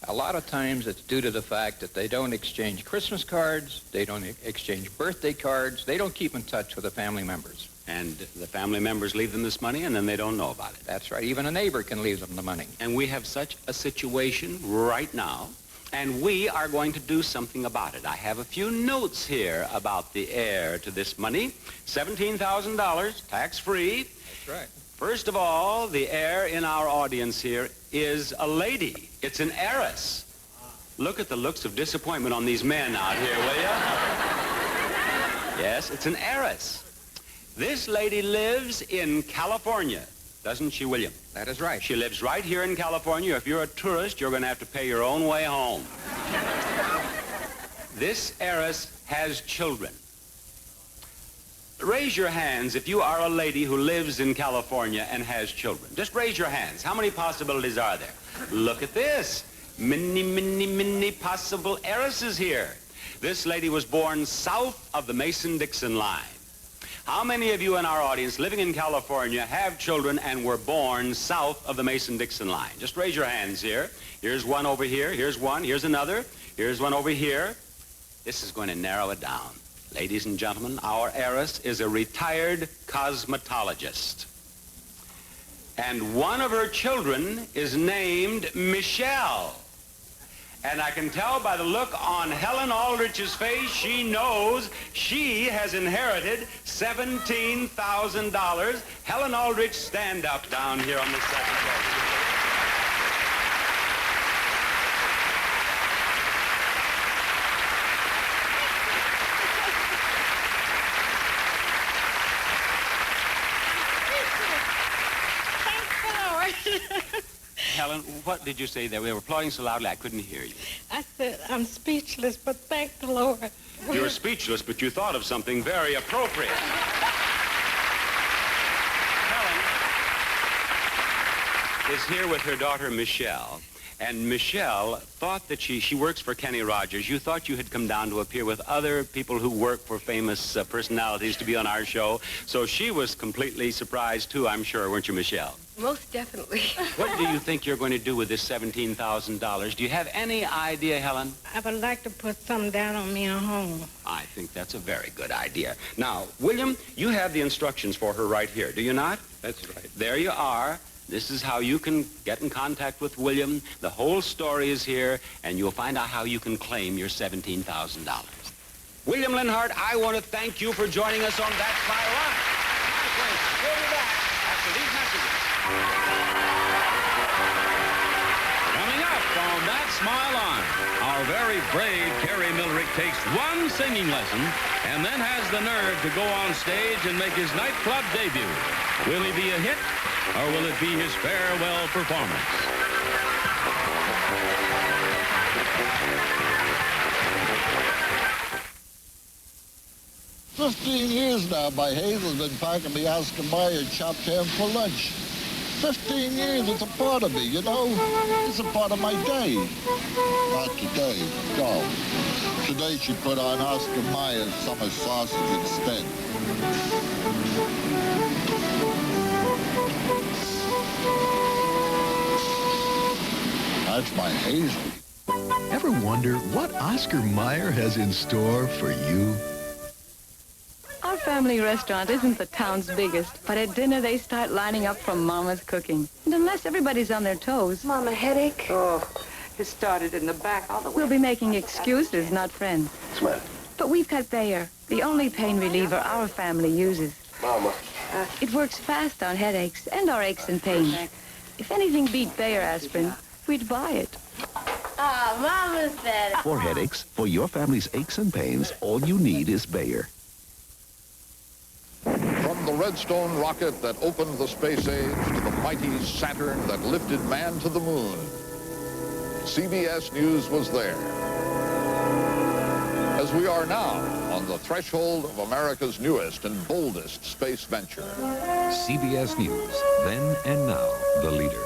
A lot of times it's due to the fact that they don't exchange Christmas cards, they don't exchange birthday cards, they don't keep in touch with the family members. And the family members leave them this money and then they don't know about it. That's right. Even a neighbor can leave them the money. And we have such a situation right now, and we are going to do something about it. I have a few notes here about the heir to this money. $17,000, tax-free. That's right. First of all, the heir in our audience here is a lady. It's an heiress. Look at the looks of disappointment on these men out here, will you? Yes, it's an heiress. This lady lives in California, doesn't she, William? That is right. She lives right here in California. If you're a tourist, you're going to have to pay your own way home. This heiress has children. Raise your hands if you are a lady who lives in California and has children. Just raise your hands. How many possibilities are there? Look at this. Many possible heiresses here. This lady was born south of the Mason-Dixon line. How many of you in our audience living in California have children and were born south of the Mason-Dixon line? Just raise your hands here. Here's one over here. Here's one. Here's another. Here's one over here. This is going to narrow it down. Ladies and gentlemen, our heiress is a retired cosmetologist. And one of her children is named Michelle. And I can tell by the look on Helen Aldrich's face, she knows she has inherited $17,000. Helen Aldrich, stand up down here on the second row. Helen, what did you say there? We were applauding so loudly I couldn't hear you. I said, I'm speechless, but thank the Lord. You're speechless, but you thought of something very appropriate. Helen is here with her daughter, Michelle. And Michelle thought that she works for Kenny Rogers. You thought you had come down to appear with other people who work for famous personalities to be on our show. So she was completely surprised, too, I'm sure, weren't you, Michelle? Most definitely. What do you think you're going to do with this $17,000? Do you have any idea, Helen? I would like to put something down on me at home. I think that's a very good idea. Now, William, you have the instructions for her right here, do you not? That's right. There you are. This is how you can get in contact with William. The whole story is here, and you'll find out how you can claim your $17,000. William Linhart, I want to thank you for joining us on That's My Line. We'll be back after these messages. Coming up on That's My Line, our very brave Kerry Millerick takes one singing lesson and then has the nerve to go on stage and make his nightclub debut. Will he be a hit, or will it be his farewell performance? 15 years now, my Hazel's been packing me Oscar Mayer chopped ham for lunch. 15 years, it's a part of me, you know? It's a part of my day. Not today, no. Today she put on Oscar Mayer's summer sausage instead. That's my Hazel. Ever wonder what Oscar Mayer has in store for you? Our family restaurant isn't the town's biggest, but at dinner they start lining up for Mama's cooking. And unless everybody's on their toes... Mama, headache? Oh, it started in the back all the way. We'll be making excuses, not friends. Smile. But we've got Bayer, the only pain reliever our family uses. Mama. It works fast on headaches and our aches and pains. If anything beat Bayer aspirin, we'd buy it. Ah, Mama's better. For headaches, for your family's aches and pains, all you need is Bayer. From the Redstone rocket that opened the space age to the mighty Saturn that lifted man to the moon, CBS News was there. As we are now on the threshold of America's newest and boldest space venture. CBS News, then and now, the leader.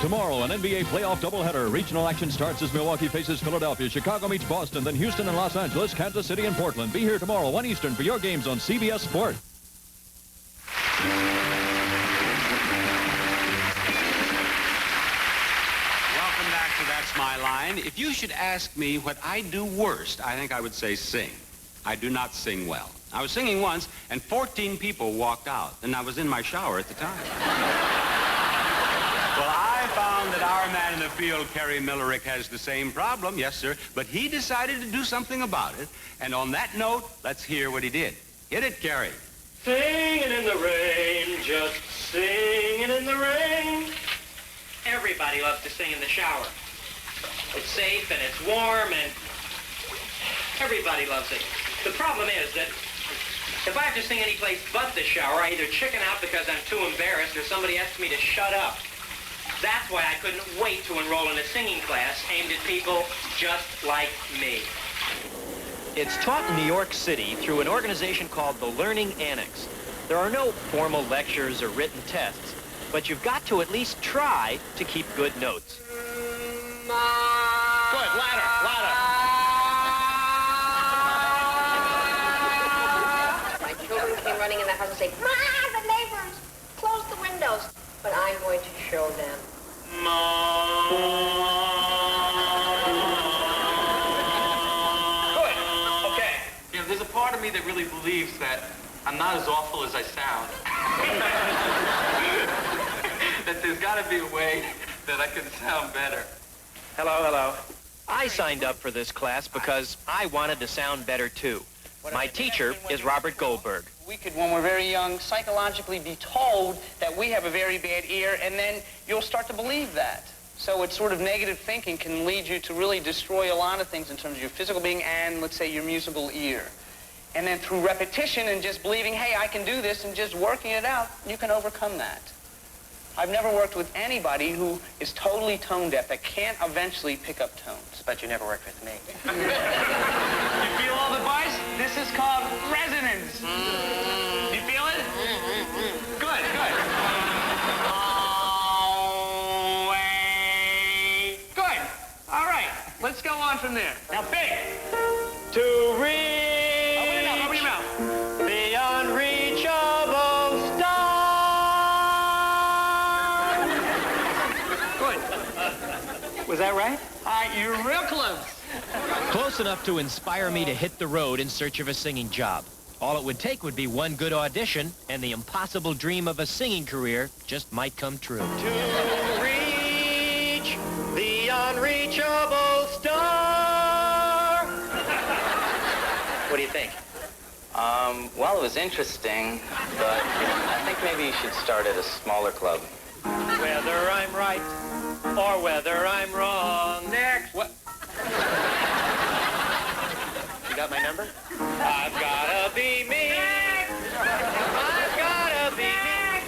Tomorrow, an NBA playoff doubleheader. Regional action starts as Milwaukee faces Philadelphia. Chicago meets Boston, then Houston and Los Angeles, Kansas City and Portland. Be here tomorrow, 1 Eastern, for your games on CBS Sport. Welcome back to That's My Line. If you should ask me what I do worst, I think I would say sing. I do not sing well. I was singing once, and 14 people walked out, and I was in my shower at the time. Well, I found that our man in the field, Kerry Millerick, has the same problem, yes, sir, but he decided to do something about it, and on that note, let's hear what he did. Hit it, Kerry. Singing in the rain, just singing in the rain. Everybody loves to sing in the shower. It's safe and it's warm and everybody loves it. The problem is that if I have to sing any place but the shower, I either chicken out because I'm too embarrassed or somebody asks me to shut up. That's why I couldn't wait to enroll in a singing class aimed at people just like me. It's taught in New York City through an organization called the Learning Annex. There are no formal lectures or written tests, but you've got to at least try to keep good notes. Good, louder, louder. My children came running in the house and say, "Ma, the neighbors, close the windows." But I'm going to show them. Good. Okay. You know, there's a part of me that really believes that I'm not as awful as I sound. That there's got to be a way that I can sound better. Hello, hello. I signed up for this class because I wanted to sound better too. My teacher is Robert Goldberg. We could, when we're very young, psychologically be told that we have a very bad ear, and then you'll start to believe that. So it's sort of negative thinking can lead you to really destroy a lot of things in terms of your physical being and, let's say, your musical ear. And then through repetition and just believing, hey, I can do this, and just working it out, you can overcome that. I've never worked with anybody who is totally tone deaf that can't eventually pick up tones. But you never worked with me. You feel all the buzz? This is called resonance. You feel it? Good, good. Good. All right. Let's go on from there. Now, big. To reach. Open your mouth. Open your mouth. The unreachable star. Good. Was that right? You're real close. Close enough to inspire me to hit the road in search of a singing job. All it would take would be one good audition, and the impossible dream of a singing career just might come true. To reach the unreachable star. What do you think? Well, it was interesting, but I think maybe you should start at a smaller club. Whether I'm right or whether I'm wrong. Next. What? You got my number? I've gotta be me. I've gotta be me.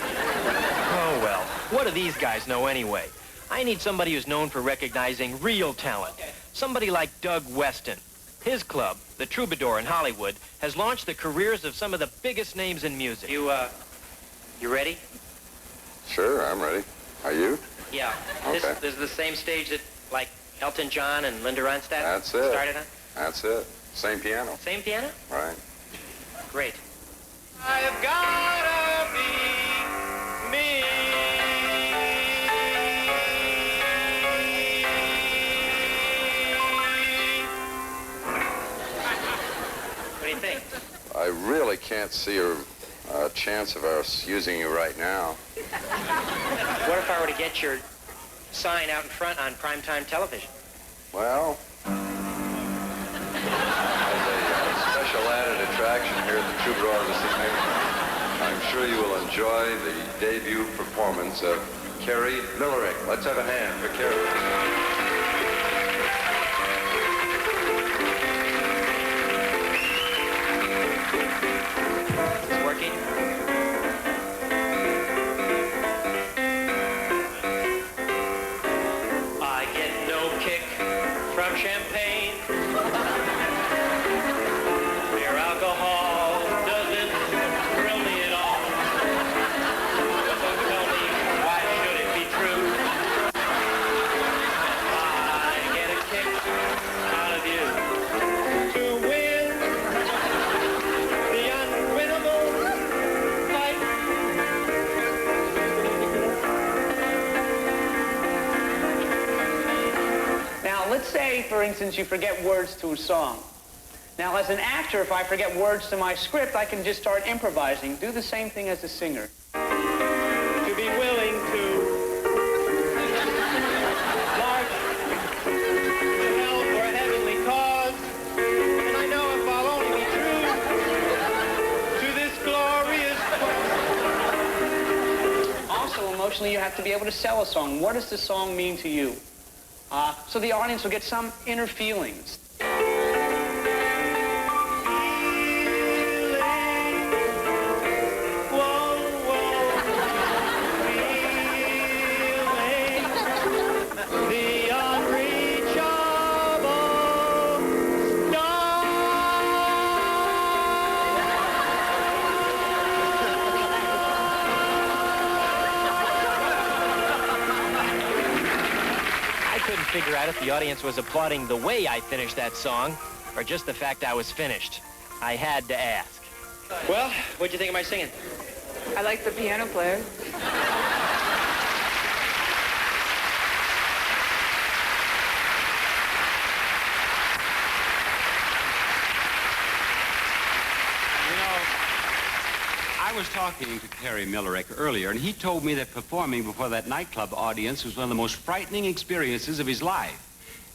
Oh, well, what do these guys know anyway? I need somebody who's known for recognizing real talent. Somebody like Doug Weston. His club, the Troubadour in Hollywood, has launched the careers of some of the biggest names in music. You ready? Sure, I'm ready. Are you? Yeah. Okay. This is the same stage that, like, Elton John and Linda Ronstadt That's it. started on? That's it. Same piano. Same piano? Right. Great. I've gotta be me. What do you think? I really can't see a chance of us using you right now. What if I were to get your sign out in front on primetime television? Well, as a special added attraction here at the Troubadour this evening, I'm sure you will enjoy the debut performance of Kerry Millerick. Let's have a hand for Kerry. It's working. I get no kick from champagne. Mere alcohol doesn't thrill me at all. So tell me, why should it be true let's say, for instance, you forget words to a song. Now, as an actor, if I forget words to my script, I can just start improvising. Do the same thing as a singer. To be willing to march to hell for a heavenly cause. And I know if I'll only be true to this glorious quest. Also, emotionally, you have to be able to sell a song. What does the song mean to you? So the audience will get some inner feelings. Figure out if the audience was applauding the way I finished that song or just the fact I was finished. I had to ask. Well, what'd you think of my singing? I like the piano player. I was talking to Terry Millerick earlier, and he told me that performing before that nightclub audience was one of the most frightening experiences of his life.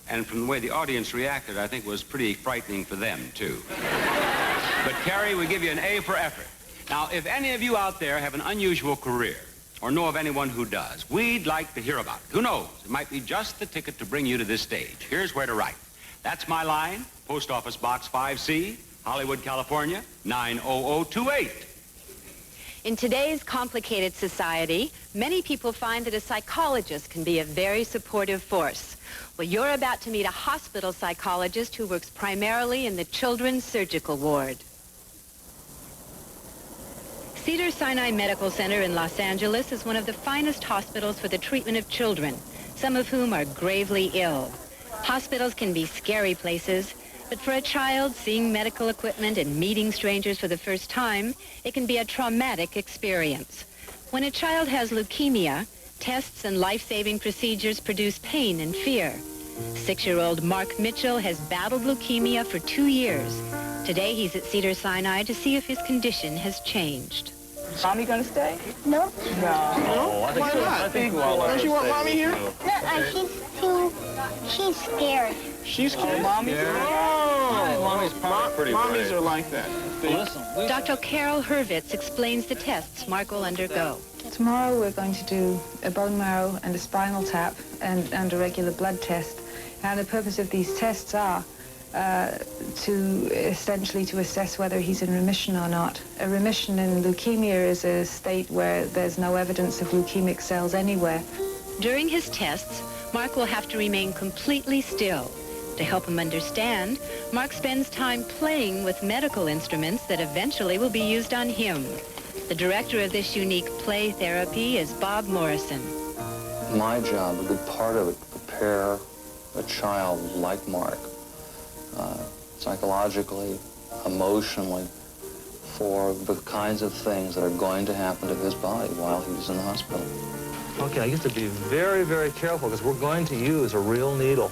And from the way the audience reacted, I think it was pretty frightening for them, too. But, Terry, we give you an A for effort. Now, if any of you out there have an unusual career or know of anyone who does, we'd like to hear about it. Who knows? It might be just the ticket to bring you to this stage. Here's where to write. That's my line, Post Office Box 5C, Hollywood, California, 90028. In today's complicated society, many people find that a psychologist can be a very supportive force. Well, you're about to meet a hospital psychologist who works primarily in the children's surgical ward. Cedars-Sinai Medical Center in Los Angeles is one of the finest hospitals for the treatment of children, some of whom are gravely ill. Hospitals can be scary places, but for a child, seeing medical equipment and meeting strangers for the first time, it can be a traumatic experience. When a child has leukemia, tests and life-saving procedures produce pain and fear. 6-year-old Mark Mitchell has battled leukemia for 2 years. Today, he's at Cedars-Sinai to see if his condition has changed. Mommy gonna stay? No. No. Why not? I think don't you want Mommy here? No, she's scared. She's scared. Mommy's probably pretty Mommies are like that. Listen. Dr. Carol Hurwitz explains the tests Mark will undergo. Tomorrow we're going to do a bone marrow and a spinal tap and a regular blood test. And the purpose of these tests are to assess whether he's in remission or not. A remission in leukemia is a state where there's no evidence of leukemic cells anywhere. During his tests, Mark will have to remain completely still. To help him understand, Mark spends time playing with medical instruments that eventually will be used on him. The director of this unique play therapy is Bob Morrison. My job, a good part of it, to prepare a child like Mark, psychologically, emotionally, for the kinds of things that are going to happen to his body while he's in the hospital. Okay, I get to be very, very careful because we're going to use a real needle.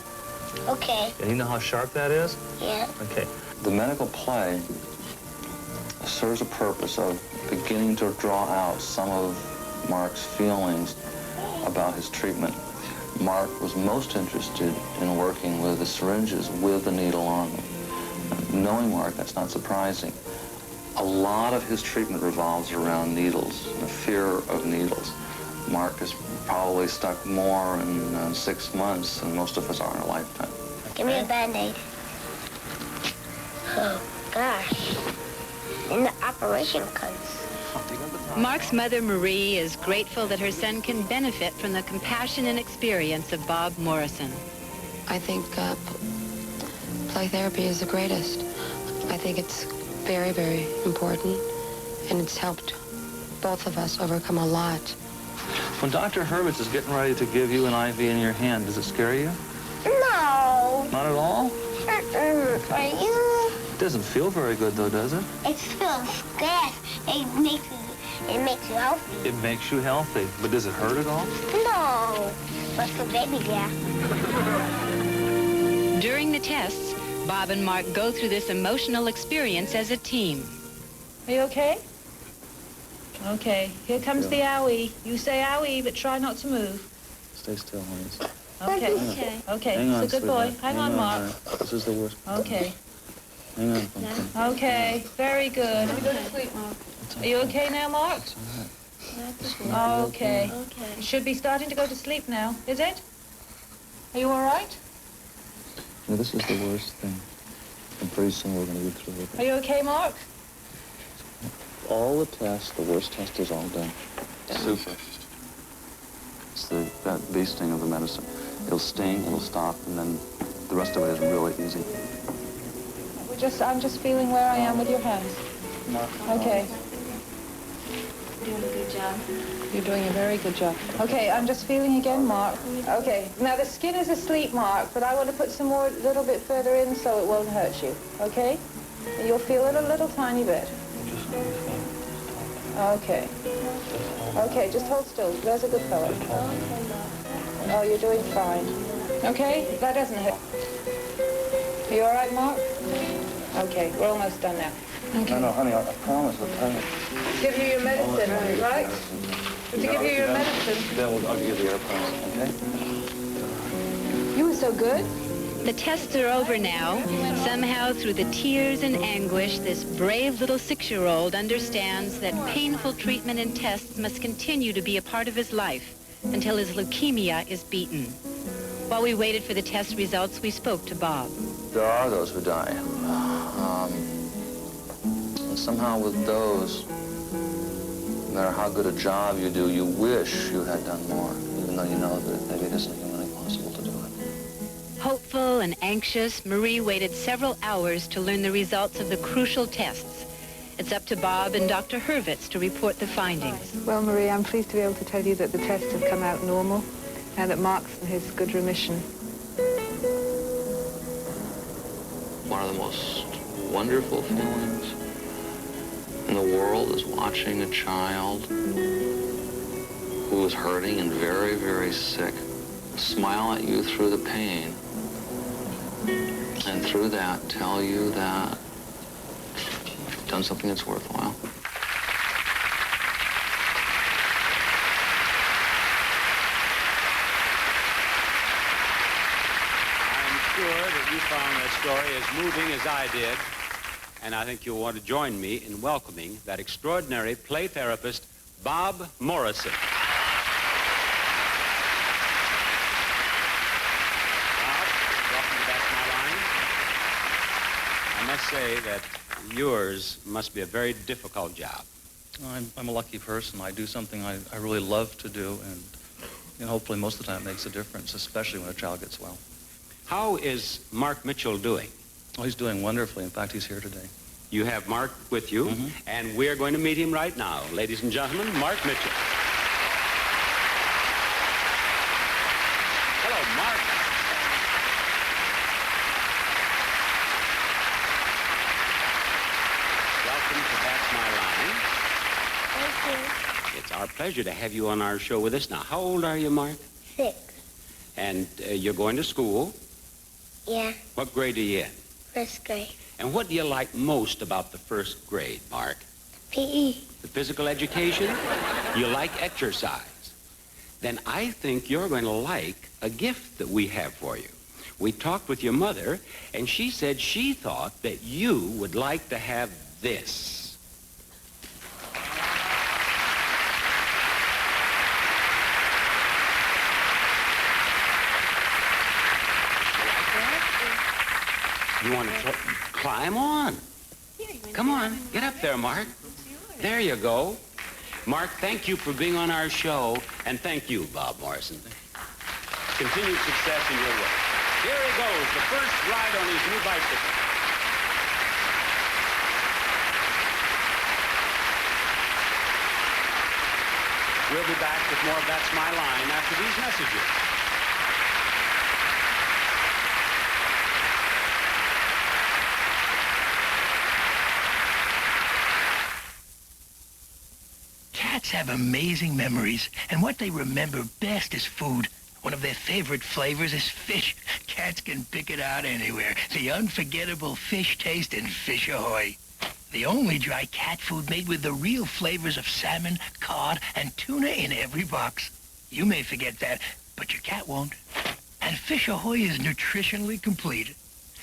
Okay. And you know how sharp that is? Yeah. Okay. The medical play serves a purpose of beginning to draw out some of Mark's feelings about his treatment. Mark was most interested in working with the syringes with the needle on them. Knowing Mark, that's not surprising. A lot of his treatment revolves around needles, the fear of needles. Mark is probably stuck more in 6 months than most of us are in a lifetime. Give me a Band-Aid. Oh, gosh. And the operation comes. Mark's mother, Marie, is grateful that her son can benefit from the compassion and experience of Bob Morrison. I think play therapy is the greatest. I think it's very, very important, and it's helped both of us overcome a lot. When Dr. Hurwitz is getting ready to give you an IV in your hand, does it scare you? No. Not at all? Are you? It doesn't feel very good, though, does it? It feels good. It makes you healthy. It makes you healthy. But does it hurt at all? No. But for baby, yeah. During the tests, Bob and Mark go through this emotional experience as a team. Are you okay? Okay, here comes the owie. You say owie, but try not to move. Stay still, honey. Okay. Okay. Okay, Hang on, it's a good boy. sweetheart. Hang on, Mark. honey. This is the worst. Okay. Hang on, pumpkin. Okay, very good. Go to sleep, Mark. Are you okay now, Mark? Okay. Okay. You should be starting to go to sleep now, is it? Are you all right? Yeah, this is the worst thing. And pretty soon we're going to be through with it. Are you okay, Mark? All the tests, the worst test is all done. Super. It's that bee sting of the medicine. It'll sting, it'll stop, and then the rest of it is really easy. I'm just feeling where I am with your hands. Okay. Doing a good job. You're doing a very good job. Okay, I'm just feeling again, Mark. Okay, now the skin is asleep, Mark, but I want to put some more, a little bit further in so it won't hurt you, okay? You'll feel it a little tiny bit. Okay. Okay, just hold still. There's a good fellow. Oh, you're doing fine. Okay, that doesn't hurt. Are you all right, Mark? Okay, we're almost done now. Okay. No, honey, I promise. Give you your medicine, right? To give you your medicine. Then I'll give you the airplanes, okay? You were so good. The tests are over now. Somehow, through the tears and anguish, this brave little 6-year-old understands that painful treatment and tests must continue to be a part of his life until his leukemia is beaten. While we waited for the test results, we spoke to Bob. There are those who die. And somehow with those, no matter how good a job you do, you wish you had done more, even though you know that maybe it isn't humanly possible to do it. Hopeful and anxious, Marie waited several hours to learn the results of the crucial tests. It's up to Bob and Dr. Hurwitz to report the findings. Well, Marie, I'm pleased to be able to tell you that the tests have come out normal and that Mark's in his good remission. One of the most wonderful feelings in the world is watching a child who is hurting and very, very sick smile at you through the pain, and through that tell you that you've done something that's worthwhile. Sure that you found that story as moving as I did, and I think you'll want to join me in welcoming that extraordinary play therapist, Bob Morrison. Bob, welcome to That's My Line. I must say that yours must be a very difficult job. I'm a lucky person. I do something I really love to do, and hopefully most of the time it makes a difference, especially when a child gets well. How is Mark Mitchell doing? Oh, he's doing wonderfully. In fact, he's here today. You have Mark with you, and we're going to meet him right now. Ladies and gentlemen, Mark Mitchell. Hello, Mark. Welcome to That's My Line. Thank you. It's our pleasure to have you on our show with us. Now, how old are you, Mark? 6. And you're going to school? Yeah, What grade are you in? 1st grade. And what do you like most about the 1st grade, Mark? PE. The physical education? You like exercise? Then I think you're going to like a gift that we have for you. We talked with your mother, and she said she thought that you would like to have this. You want to climb on? Come on, get up there, Mark. There you go. Mark, thank you for being on our show, and thank you, Bob Morrison. Continued success in your work. Here he goes, the first ride on his new bicycle. We'll be back with more of That's My Line after these messages. Cats have amazing memories, and what they remember best is food. One of their favorite flavors is fish. Cats can pick it out anywhere. The unforgettable fish taste in Fish Ahoy. The only dry cat food made with the real flavors of salmon, cod, and tuna in every box. You may forget that, but your cat won't. And Fish Ahoy is nutritionally complete.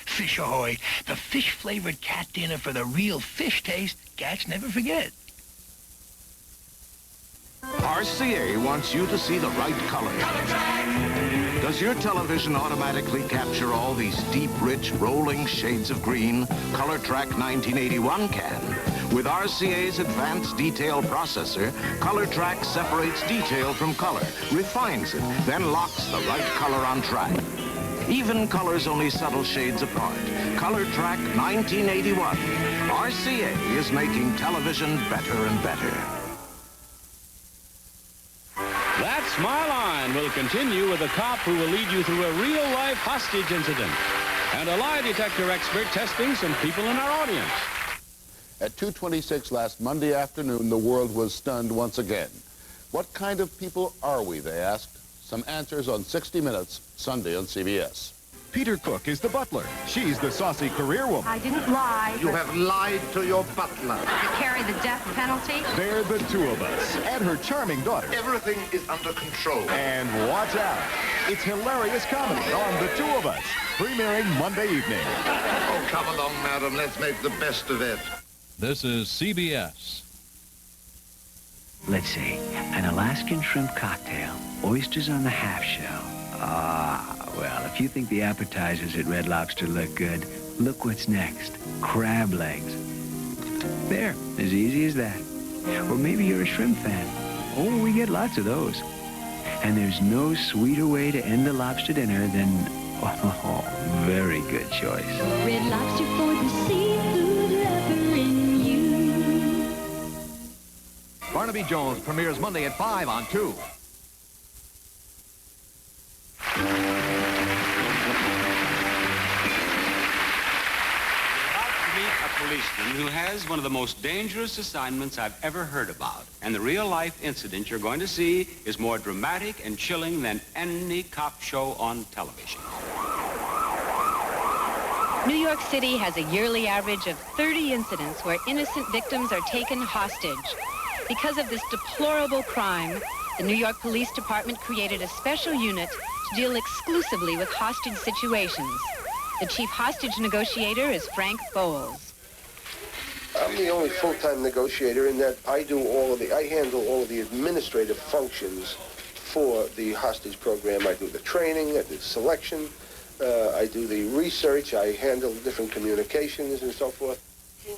Fish Ahoy, the fish-flavored cat dinner for the real fish taste cats never forget. RCA wants you to see the right color. Does your television automatically capture all these deep, rich, rolling shades of green? ColorTrack 1981 can. With RCA's advanced detail processor, ColorTrack separates detail from color, refines it, then locks the right color on track. Even colors only subtle shades apart. ColorTrack 1981. RCA is making television better and better. That's My Line will continue with a cop who will lead you through a real-life hostage incident and a lie detector expert testing some people in our audience. At 2:26 last Monday afternoon, the world was stunned once again. What kind of people are we, they asked. Some answers on 60 Minutes, Sunday on CBS. Peter Cook is the butler. She's the saucy career woman. I didn't lie. You have lied to your butler. You carry the death penalty. They're the two of us. And her charming daughter. Everything is under control. And watch out. It's hilarious comedy on The Two of Us, premiering Monday evening. Oh, come along, madam. Let's make the best of it. This is CBS. Let's see. An Alaskan shrimp cocktail, oysters on the half shell. Well, if you think the appetizers at Red Lobster look good, look what's next. Crab legs. There, as easy as that. Or maybe you're a shrimp fan. Oh, we get lots of those. And there's no sweeter way to end a lobster dinner than, oh, very good choice. Red Lobster for the seafood lover in you. Barnaby Jones premieres Monday at 5 on 2. Policeman who has one of the most dangerous assignments I've ever heard about. And the real-life incident you're going to see is more dramatic and chilling than any cop show on television. New York City has a yearly average of 30 incidents where innocent victims are taken hostage. Because of this deplorable crime, the New York Police Department created a special unit to deal exclusively with hostage situations. The chief hostage negotiator is Frank Bowles. I'm the only full-time negotiator in that I handle all of the administrative functions for the hostage program. I do the training, I do the selection, I do the research, I handle different communications and so forth.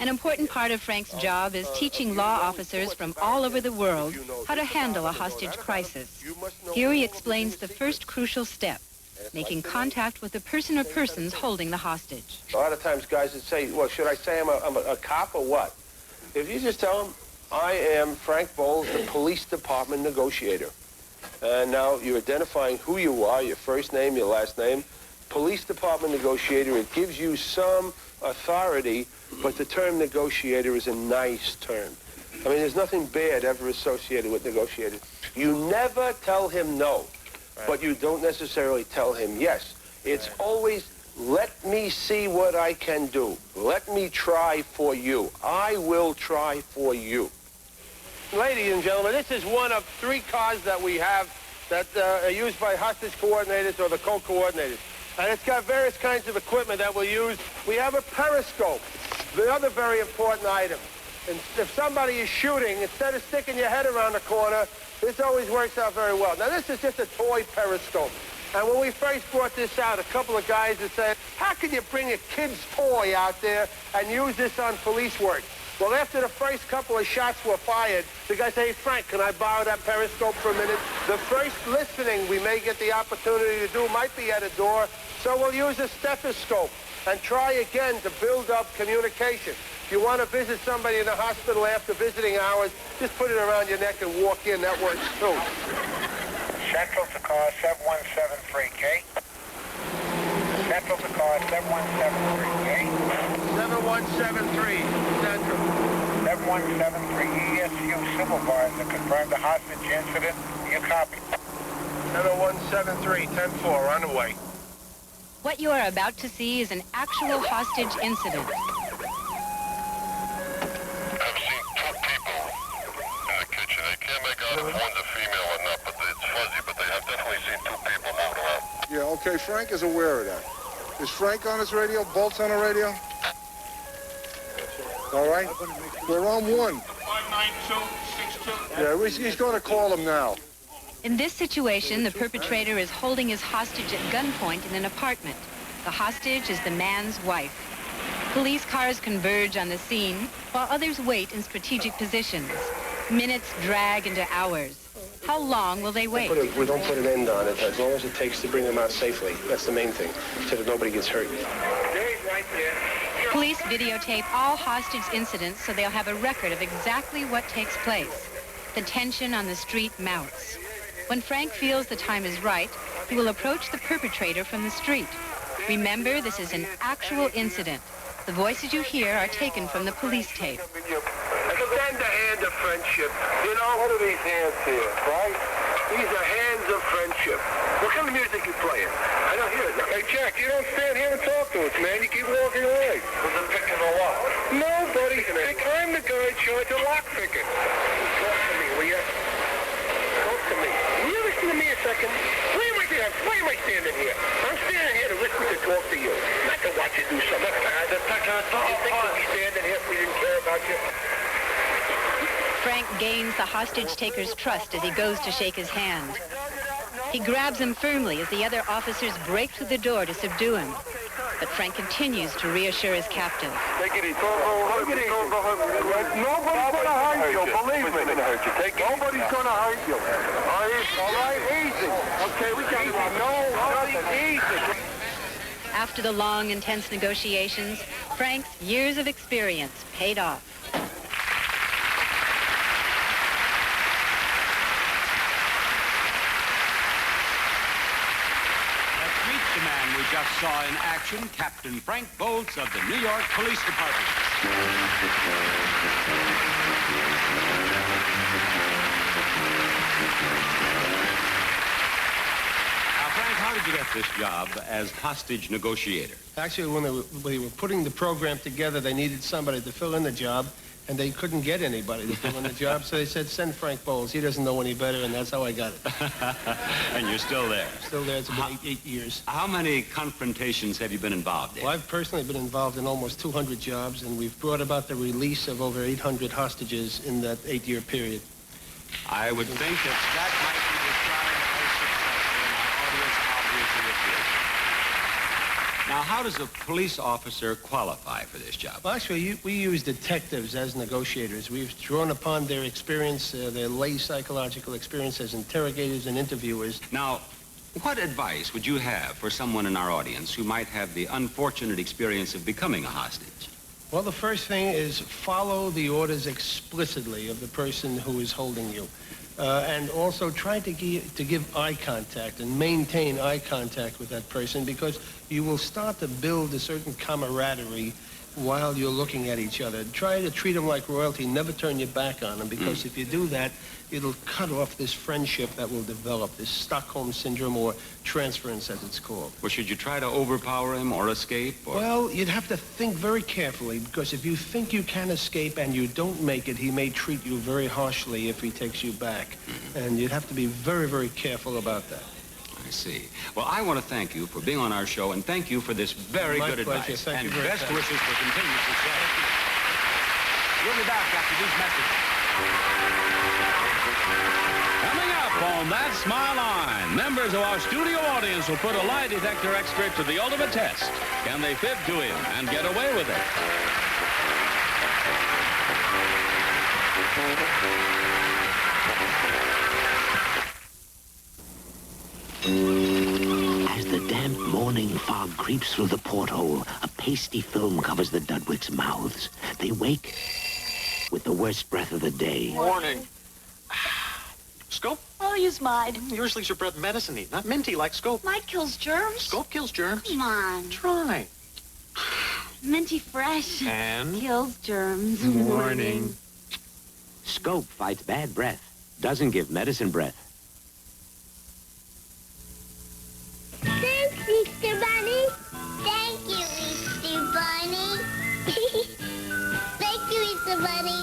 An important part of Frank's job is teaching law officers from all over the world how to handle a hostage crisis. Here he explains the first crucial step, making contact with the person or persons holding the hostage. A lot of times guys would say, well, should I say I'm a cop or what? If you just tell them, I am Frank Bowles, the police department negotiator. And now you're identifying who you are, your first name, your last name. Police department negotiator, it gives you some authority, but the term negotiator is a nice term. I mean, there's nothing bad ever associated with negotiator. You never tell him no. But you don't necessarily tell him yes. It's always, let me see what I can do. Let me try for you. I will try for you. Ladies and gentlemen, this is one of 3 cars that we have that are used by hostage coordinators or the co-coordinators. And it's got various kinds of equipment that we'll use. We have a periscope, the other very important item. And if somebody is shooting, instead of sticking your head around the corner, this always works out very well. Now, this is just a toy periscope. And when we first brought this out, a couple of guys had said, how can you bring a kid's toy out there and use this on police work? Well, after the first couple of shots were fired, the guy said, hey, Frank, can I borrow that periscope for a minute? The first listening we may get the opportunity to do might be at a door, so we'll use a stethoscope and try again to build up communication. If you want to visit somebody in the hospital after visiting hours, just put it around your neck and walk in. That works too. Central to car 7173K. Central to car 7173K. 7173, Central. 7173 ESU civil guards that confirmed the hostage incidit. You copy. 7173, 10-4, on the way. What you are about to see is an actual hostage incident. I've seen 2 people in the kitchen. I can't make out if one's a female or not, but it's fuzzy, but they have definitely seen 2 people moving around. Yeah, okay, Frank is aware of that. Is Frank on his radio? Bolt's on the radio? All right? We're on 1. 59262. Yeah, he's going to call him now. In this situation, the perpetrator is holding his hostage at gunpoint in an apartment. The hostage is the man's wife. Police cars converge on the scene, while others wait in strategic positions. Minutes drag into hours. How long will they wait? We don't put an end on it, as long as it takes to bring them out safely. That's the main thing, so that nobody gets hurt. Right there. Police videotape all hostage incidents so they'll have a record of exactly what takes place. The tension on the street mounts. When Frank feels the time is right, he will approach the perpetrator from the street. Remember, this is an actual incident. The voices you hear are taken from the police tape. Extend the hand of friendship. You know, what are these hands here, right? These are hands of friendship. What kind of music you playing? I don't hear it. Hey, Jack, you don't stand here and talk to us, man. You keep walking away. Who's the picking the lock? Nobody. I'm the guy in charge of lock picking. Talk to me, will you? Talk to me. Will you listen to me a second? Why am I standing here? I'm standing here to listen to talk to you, not to watch you do something. You think we'd be standing here if we didn't care about you? Frank gains the hostage taker's trust as he goes to shake his hand. He grabs him firmly as the other officers break through the door to subdue him. But Frank continues to reassure his captive. Take it easy. Take it easy. Nobody's going to hurt you, believe me. Nobody's going to hurt you. All right, easy. Okay, we got it. No, easy. After the long, intense negotiations, Frank's years of experience paid off. The man we just saw in action, Captain Frank Bolts of the New York Police Department. Now, Frank, how did you get this job as hostage negotiator? Actually, when they were putting the program together, they needed somebody to fill in the job, and they couldn't get anybody to fill in the job, so they said, send Frank Bowles. He doesn't know any better, and that's how I got it. And you're still there? Still there. It's been 8 years. How many confrontations have you been involved in? Well, I've personally been involved in almost 200 jobs, and we've brought about the release of over 800 hostages in that 8-year period. I would think that might be described as successful, and our audience obviously agrees. Now, how does a police officer qualify for this job? Well, actually, we use detectives as negotiators. We've drawn upon their experience, their lay psychological experience as interrogators and interviewers. Now, what advice would you have for someone in our audience who might have the unfortunate experience of becoming a hostage? Well, the first thing is follow the orders explicitly of the person who is holding you. And also try to give eye contact and maintain eye contact with that person, because you will start to build a certain camaraderie while you're looking at each other. Try to treat them like royalty. Never turn your back on them, because if you do that, it'll cut off this friendship that will develop, this Stockholm Syndrome, or transference, as it's called. Well, should you try to overpower him or escape? Or... Well, you'd have to think very carefully, because if you think you can escape and you don't make it, he may treat you very harshly if he takes you back. And you'd have to be very, very careful about that. I see. Well, I want to thank you for being on our show, and thank you for this very good advice. Thank you and very best much. wishes for continued success. We'll be back after these messages. Coming up on That Smile Line, members of our studio audience will put a lie detector expert to the ultimate test. Can they fib to him and get away with it? As the damp morning fog creeps through the porthole, a pasty film covers the Dudwicks' mouths. They wake with the worst breath of the day. Morning. Scope? I'll use mine. Yours leaves your breath medicine-y, not minty like Scope. Mine kills germs. Scope kills germs. Come on. Try. Minty fresh. And? Kills germs. Morning. Scope fights bad breath, doesn't give medicine breath. Easter Bunny. Thank you, Easter Bunny. Thank you, Easter Bunny.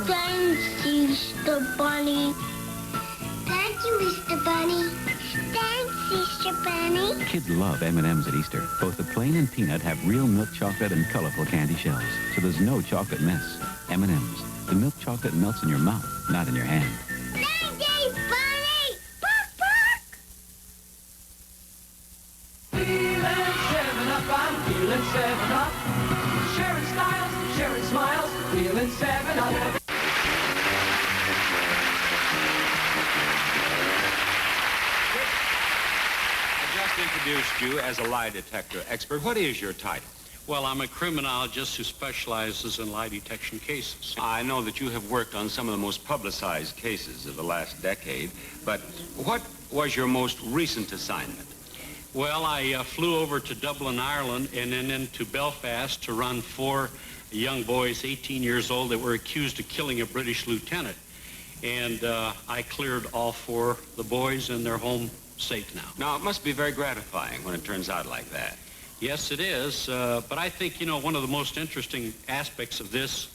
Thanks, Easter Bunny. Thank you, Easter Bunny. Thanks, Easter Bunny. Kids love M&Ms at Easter. Both the plain and peanut have real milk chocolate and colorful candy shells, so there's no chocolate mess. M&Ms. The milk chocolate melts in your mouth, not in your hand. Thank you, Bunny. Bark, bark. Feeling 7-Up, I'm feeling 7-Up. Sharing styles, sharing smiles, feeling 7-Up. Introduced you as a lie detector expert. What is your title? Well, I'm a criminologist who specializes in lie detection cases. I know that you have worked on some of the most publicized cases of the last decade, but what was your most recent assignment? Well, I flew over to Dublin, Ireland, and then into Belfast to run 4 young boys, 18 years old, that were accused of killing a British lieutenant. And I cleared all 4 the boys, and they're home safe now. Now, it must be very gratifying when it turns out like that. Yes, it is. But I think, you know, one of the most interesting aspects of this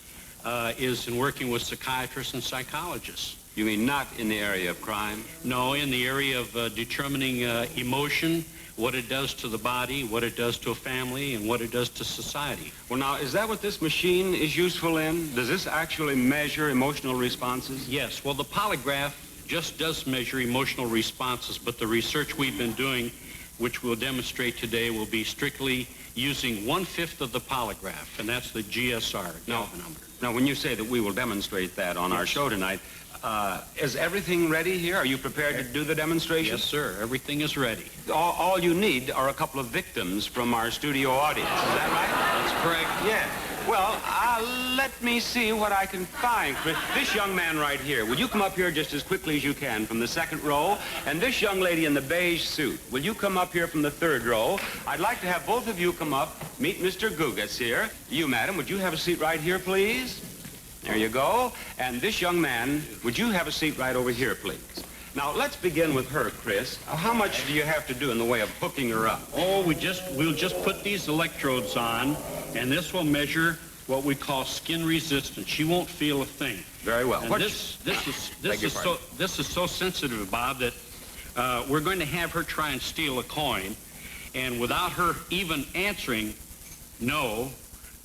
is in working with psychiatrists and psychologists. You mean not in the area of crime? No, in the area of determining emotion, what it does to the body, what it does to a family, and what it does to society. Well, now, is that what this machine is useful in? Does this actually measure emotional responses? Yes. Well, the polygraph just does measure emotional responses, but the research we've been doing, which we'll demonstrate today, will be strictly using 1/5 of the polygraph, and that's the GSR galvanometer. Now, when you say that we will demonstrate that on our show tonight, is everything ready here? Are you prepared to do the demonstration? Yes, sir. Everything is ready. All you need are a couple of victims from our studio audience. Is that right? That's correct. Yeah. Well, let me see what I can find. This young man right here, will you come up here just as quickly as you can from the 2nd row? And this young lady in the beige suit, will you come up here from the 3rd row? I'd like to have both of you come up, meet Mr. Gugas here. You, madam, would you have a seat right here, please? There you go. And this young man, would you have a seat right over here, please? Now, let's begin with her, Chris. How much do you have to do in the way of hooking her up? Oh, we'll just put these electrodes on, and this will measure what we call skin resistance. She won't feel a thing. Very well. And this is so sensitive, Bob, that we're going to have her try and steal a coin, and without her even answering no,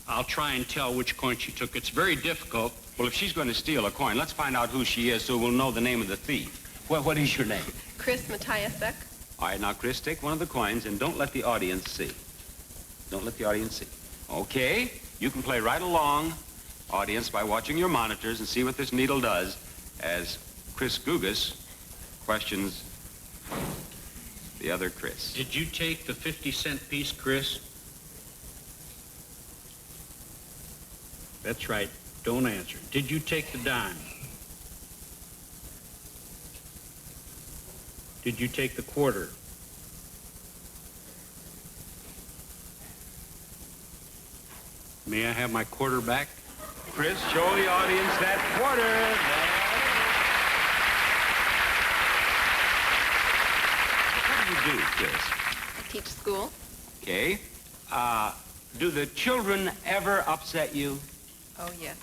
I'll try and tell which coin she took. It's very difficult. Well, if she's going to steal a coin, let's find out who she is so we'll know the name of the thief. Well, what is your name? Chris Matthiasek. All right, now, Chris, take one of the coins and don't let the audience see. Don't let the audience see. Okay, you can play right along, audience, by watching your monitors and see what this needle does as Chris Gugas questions the other Chris. Did you take the 50-cent piece, Chris? That's right. Don't answer. Did you take the dime? Did you take the quarter? May I have my quarter back? Chris, show the audience that quarter. What do you do, Chris? I teach school. Okay. Do the children ever upset you? Oh, yes.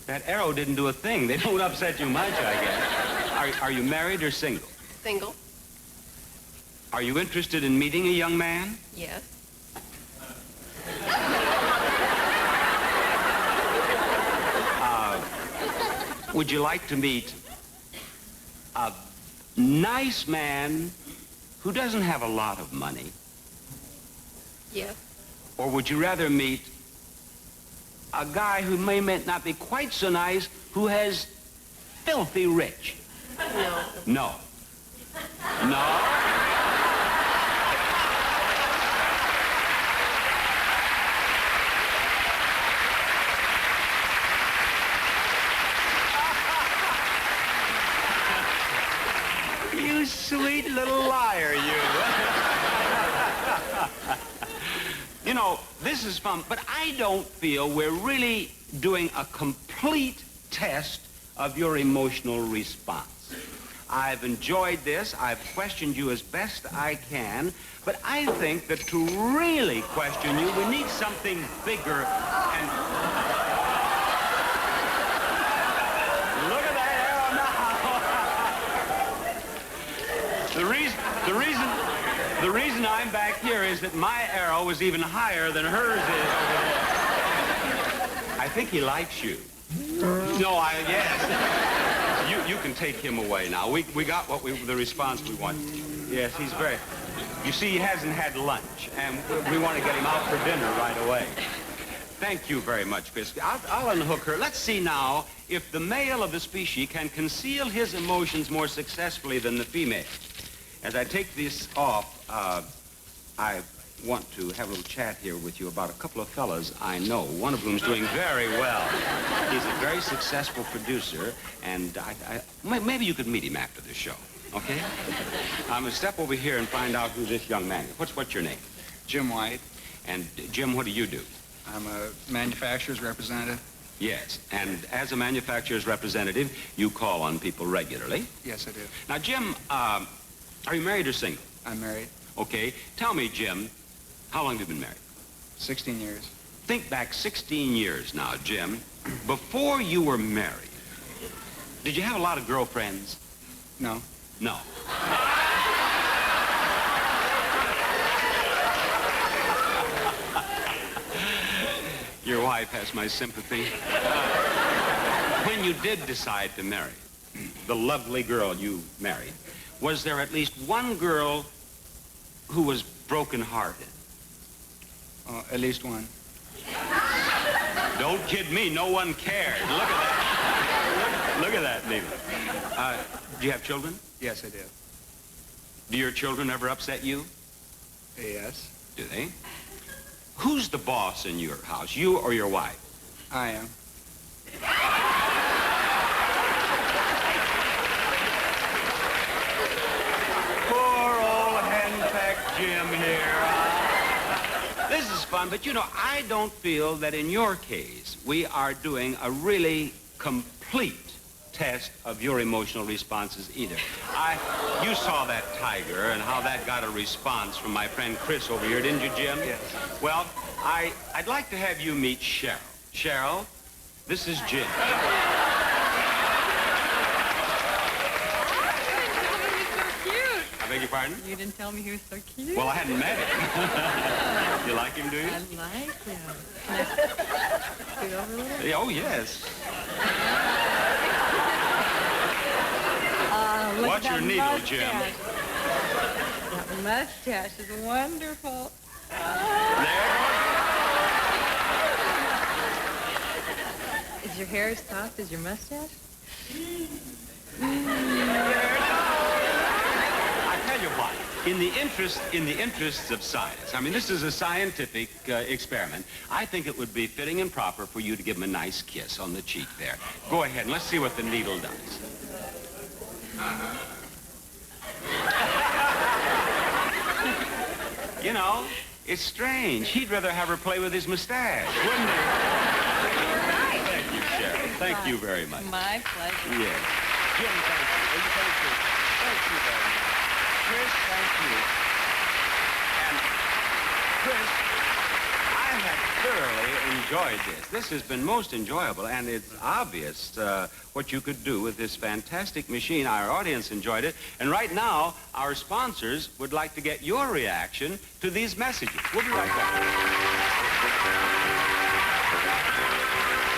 That arrow didn't do a thing. They don't upset you much, I guess. Are you married or single? Single. Are you interested in meeting a young man? Yes. Would you like to meet a nice man who doesn't have a lot of money? Yes. Or would you rather meet a guy who may not be quite so nice, who has filthy rich? No. No. No? You sweet little liar, you. You know, this is fun, but I don't feel we're really doing a complete test of your emotional response. I've enjoyed this. I've questioned you as best I can. But I think that to really question you, we need something bigger and... Look at that arrow now. The reason I'm back here is that my arrow is even higher than hers is over there. I think he likes you. No, yes. You can take him away now. We got the response we want. Yes, he's very... You see, he hasn't had lunch, and we want to get him out for dinner right away. Thank you very much, Biscuit. I'll unhook her. Let's see now if the male of the species can conceal his emotions more successfully than the female. As I take this off, I want to have a little chat here with you about a couple of fellas I know, one of whom's doing very well. He's a very successful producer, and maybe you could meet him after the show, okay? I'm going to step over here and find out who this young man is. What's your name? Jim White. And Jim, what do you do? I'm a manufacturer's representative. Yes, and as a manufacturer's representative, you call on people regularly? Yes, I do. Now, Jim, are you married or single? I'm married. Okay. Tell me, Jim, how long have you been married? 16 years. Think back 16 years now, Jim. Before you were married, did you have a lot of girlfriends? No. No. Your wife has my sympathy. When you did decide to marry the lovely girl you married, was there at least one girl who was broken-hearted? At least one. Don't kid me. No one cared. Look at that. Look at that, Neil. Do you have children? Yes, I do. Do your children ever upset you? Yes. Do they? Who's the boss in your house, you or your wife? I am. Poor old henpecked Jim here. This is fun, but you know, I don't feel that in your case we are doing a really complete test of your emotional responses either. You saw that tiger and how that got a response from my friend Chris over here, didn't you, Jim? Yes. Well, I'd like to have you meet Cheryl. Cheryl, this is Jim. I beg your pardon? You didn't tell me he was so cute. Well, I hadn't met him. You like him, do you? I like him. Can I scoot over a little? Oh, yes. Look What's at your that needle, mustache. Jim? That mustache is wonderful. Is your hair as soft as your mustache? I tell you what, in the interests of science, I mean, this is a scientific experiment. I think it would be fitting and proper for you to give him a nice kiss on the cheek there. Go ahead and let's see what the needle does. You know, it's strange. He'd rather have her play with his mustache, wouldn't he? Thank you, Cheryl. Thank you very much. My pleasure. Yes. Jim, thank you. Thank you. Thank you very much. Chris, thank you. And Chris, I have thoroughly enjoyed this. This has been most enjoyable, and it's obvious what you could do with this fantastic machine. Our audience enjoyed it, and right now, our sponsors would like to get your reaction to these messages. We'll be right back.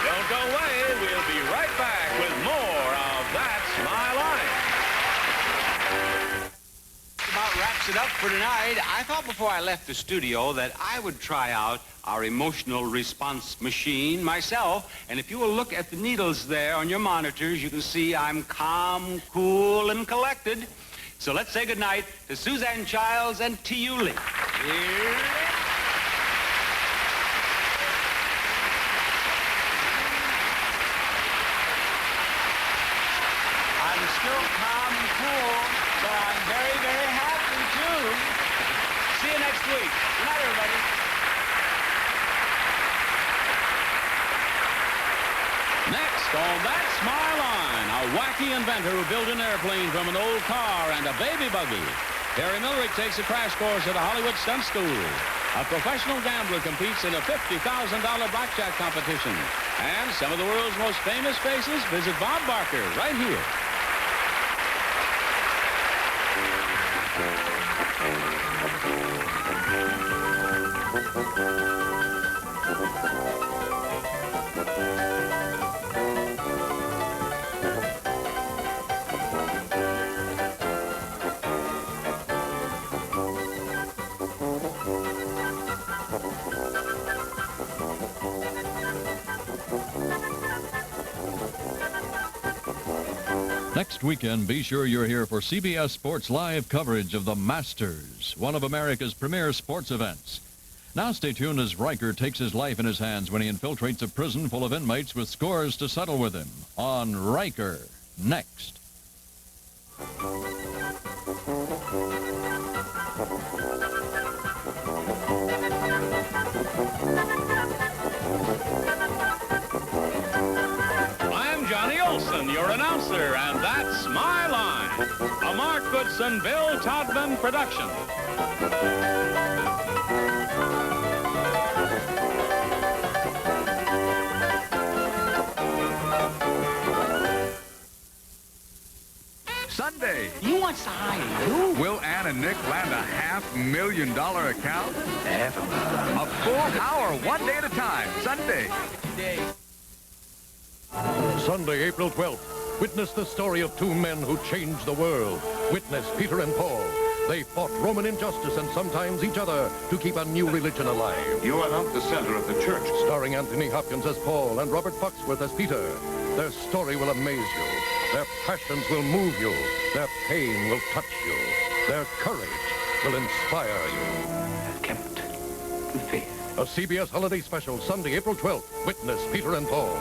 Don't go away. We'll be right back with more of That's My Line. About wraps it up for tonight. I thought before I left the studio that I would try out our emotional response machine myself. And if you will look at the needles there on your monitors, you can see I'm calm, cool, and collected. So let's say goodnight to Suzanne Childs and T.U. Lee. Here. I'm still calm and cool, but I'm very, very happy, too. See you next week. Good night, everybody. Next on That's My Line, our a wacky inventor who built an airplane from an old car and a baby buggy. Harry Millerick takes a crash course at a Hollywood stunt school. A professional gambler competes in a $50,000 blackjack competition. And some of the world's most famous faces visit Bob Barker right here. Next weekend, be sure you're here for CBS Sports live coverage of the Masters, one of America's premier sports events. Now stay tuned as Riker takes his life in his hands when he infiltrates a prison full of inmates with scores to settle with him. On Riker, next. I'm Johnny Olson, your announcer, and that's My Line, a Mark Goodson, Bill Todman production. Sunday. You want to hire you? Will Ann and Nick land a $500,000 account? A full hour, one day at a time. Sunday. Sunday, April 12th. Witness the story of two men who changed the world. Witness Peter and Paul. They fought Roman injustice and sometimes each other to keep a new religion alive. You are not the center of the church. Starring Anthony Hopkins as Paul and Robert Foxworth as Peter. Their story will amaze you. Their passions will move you. Their pain will touch you. Their courage will inspire you. Kept the faith. A CBS holiday special, Sunday, April 12th. Witness Peter and Paul.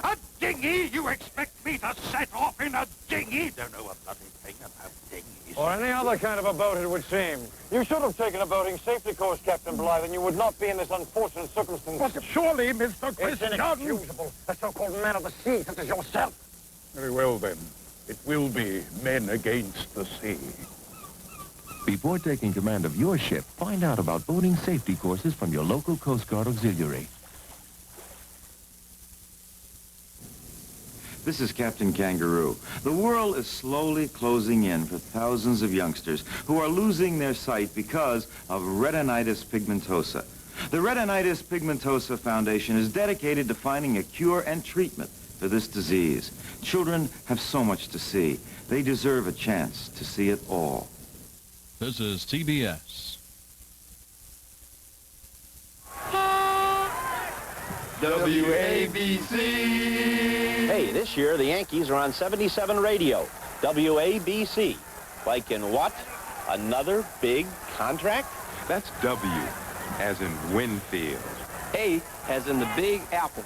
A dinghy? You expect me to set off in a dinghy? Don't know a bloody thing about dinghies. Or any other kind of a boat, it would seem. You should have taken a boating safety course, Captain Blythe, and you would not be in this unfortunate circumstance. But surely, Mr. It's inexcusable. A so-called man of the sea, such as yourself. Very well, then. It will be men against the sea. Before taking command of your ship, find out about boating safety courses from your local Coast Guard auxiliary. This is Captain Kangaroo. The world is slowly closing in for thousands of youngsters who are losing their sight because of retinitis pigmentosa. The Retinitis Pigmentosa Foundation is dedicated to finding a cure and treatment for this disease. Children have so much to see. They deserve a chance to see it all. This is CBS. WABC. Hey, this year the Yankees are on 77 radio. WABC. Like in what? Another big contract? That's W, as in Winfield. A, as in the Big Apple.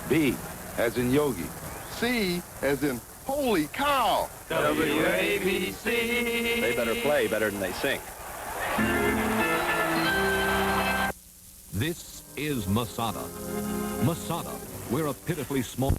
B, as in Yogi. C, as in holy cow. WABC. They better play better than they sing. This is Masada. Masada, we're a pitifully small...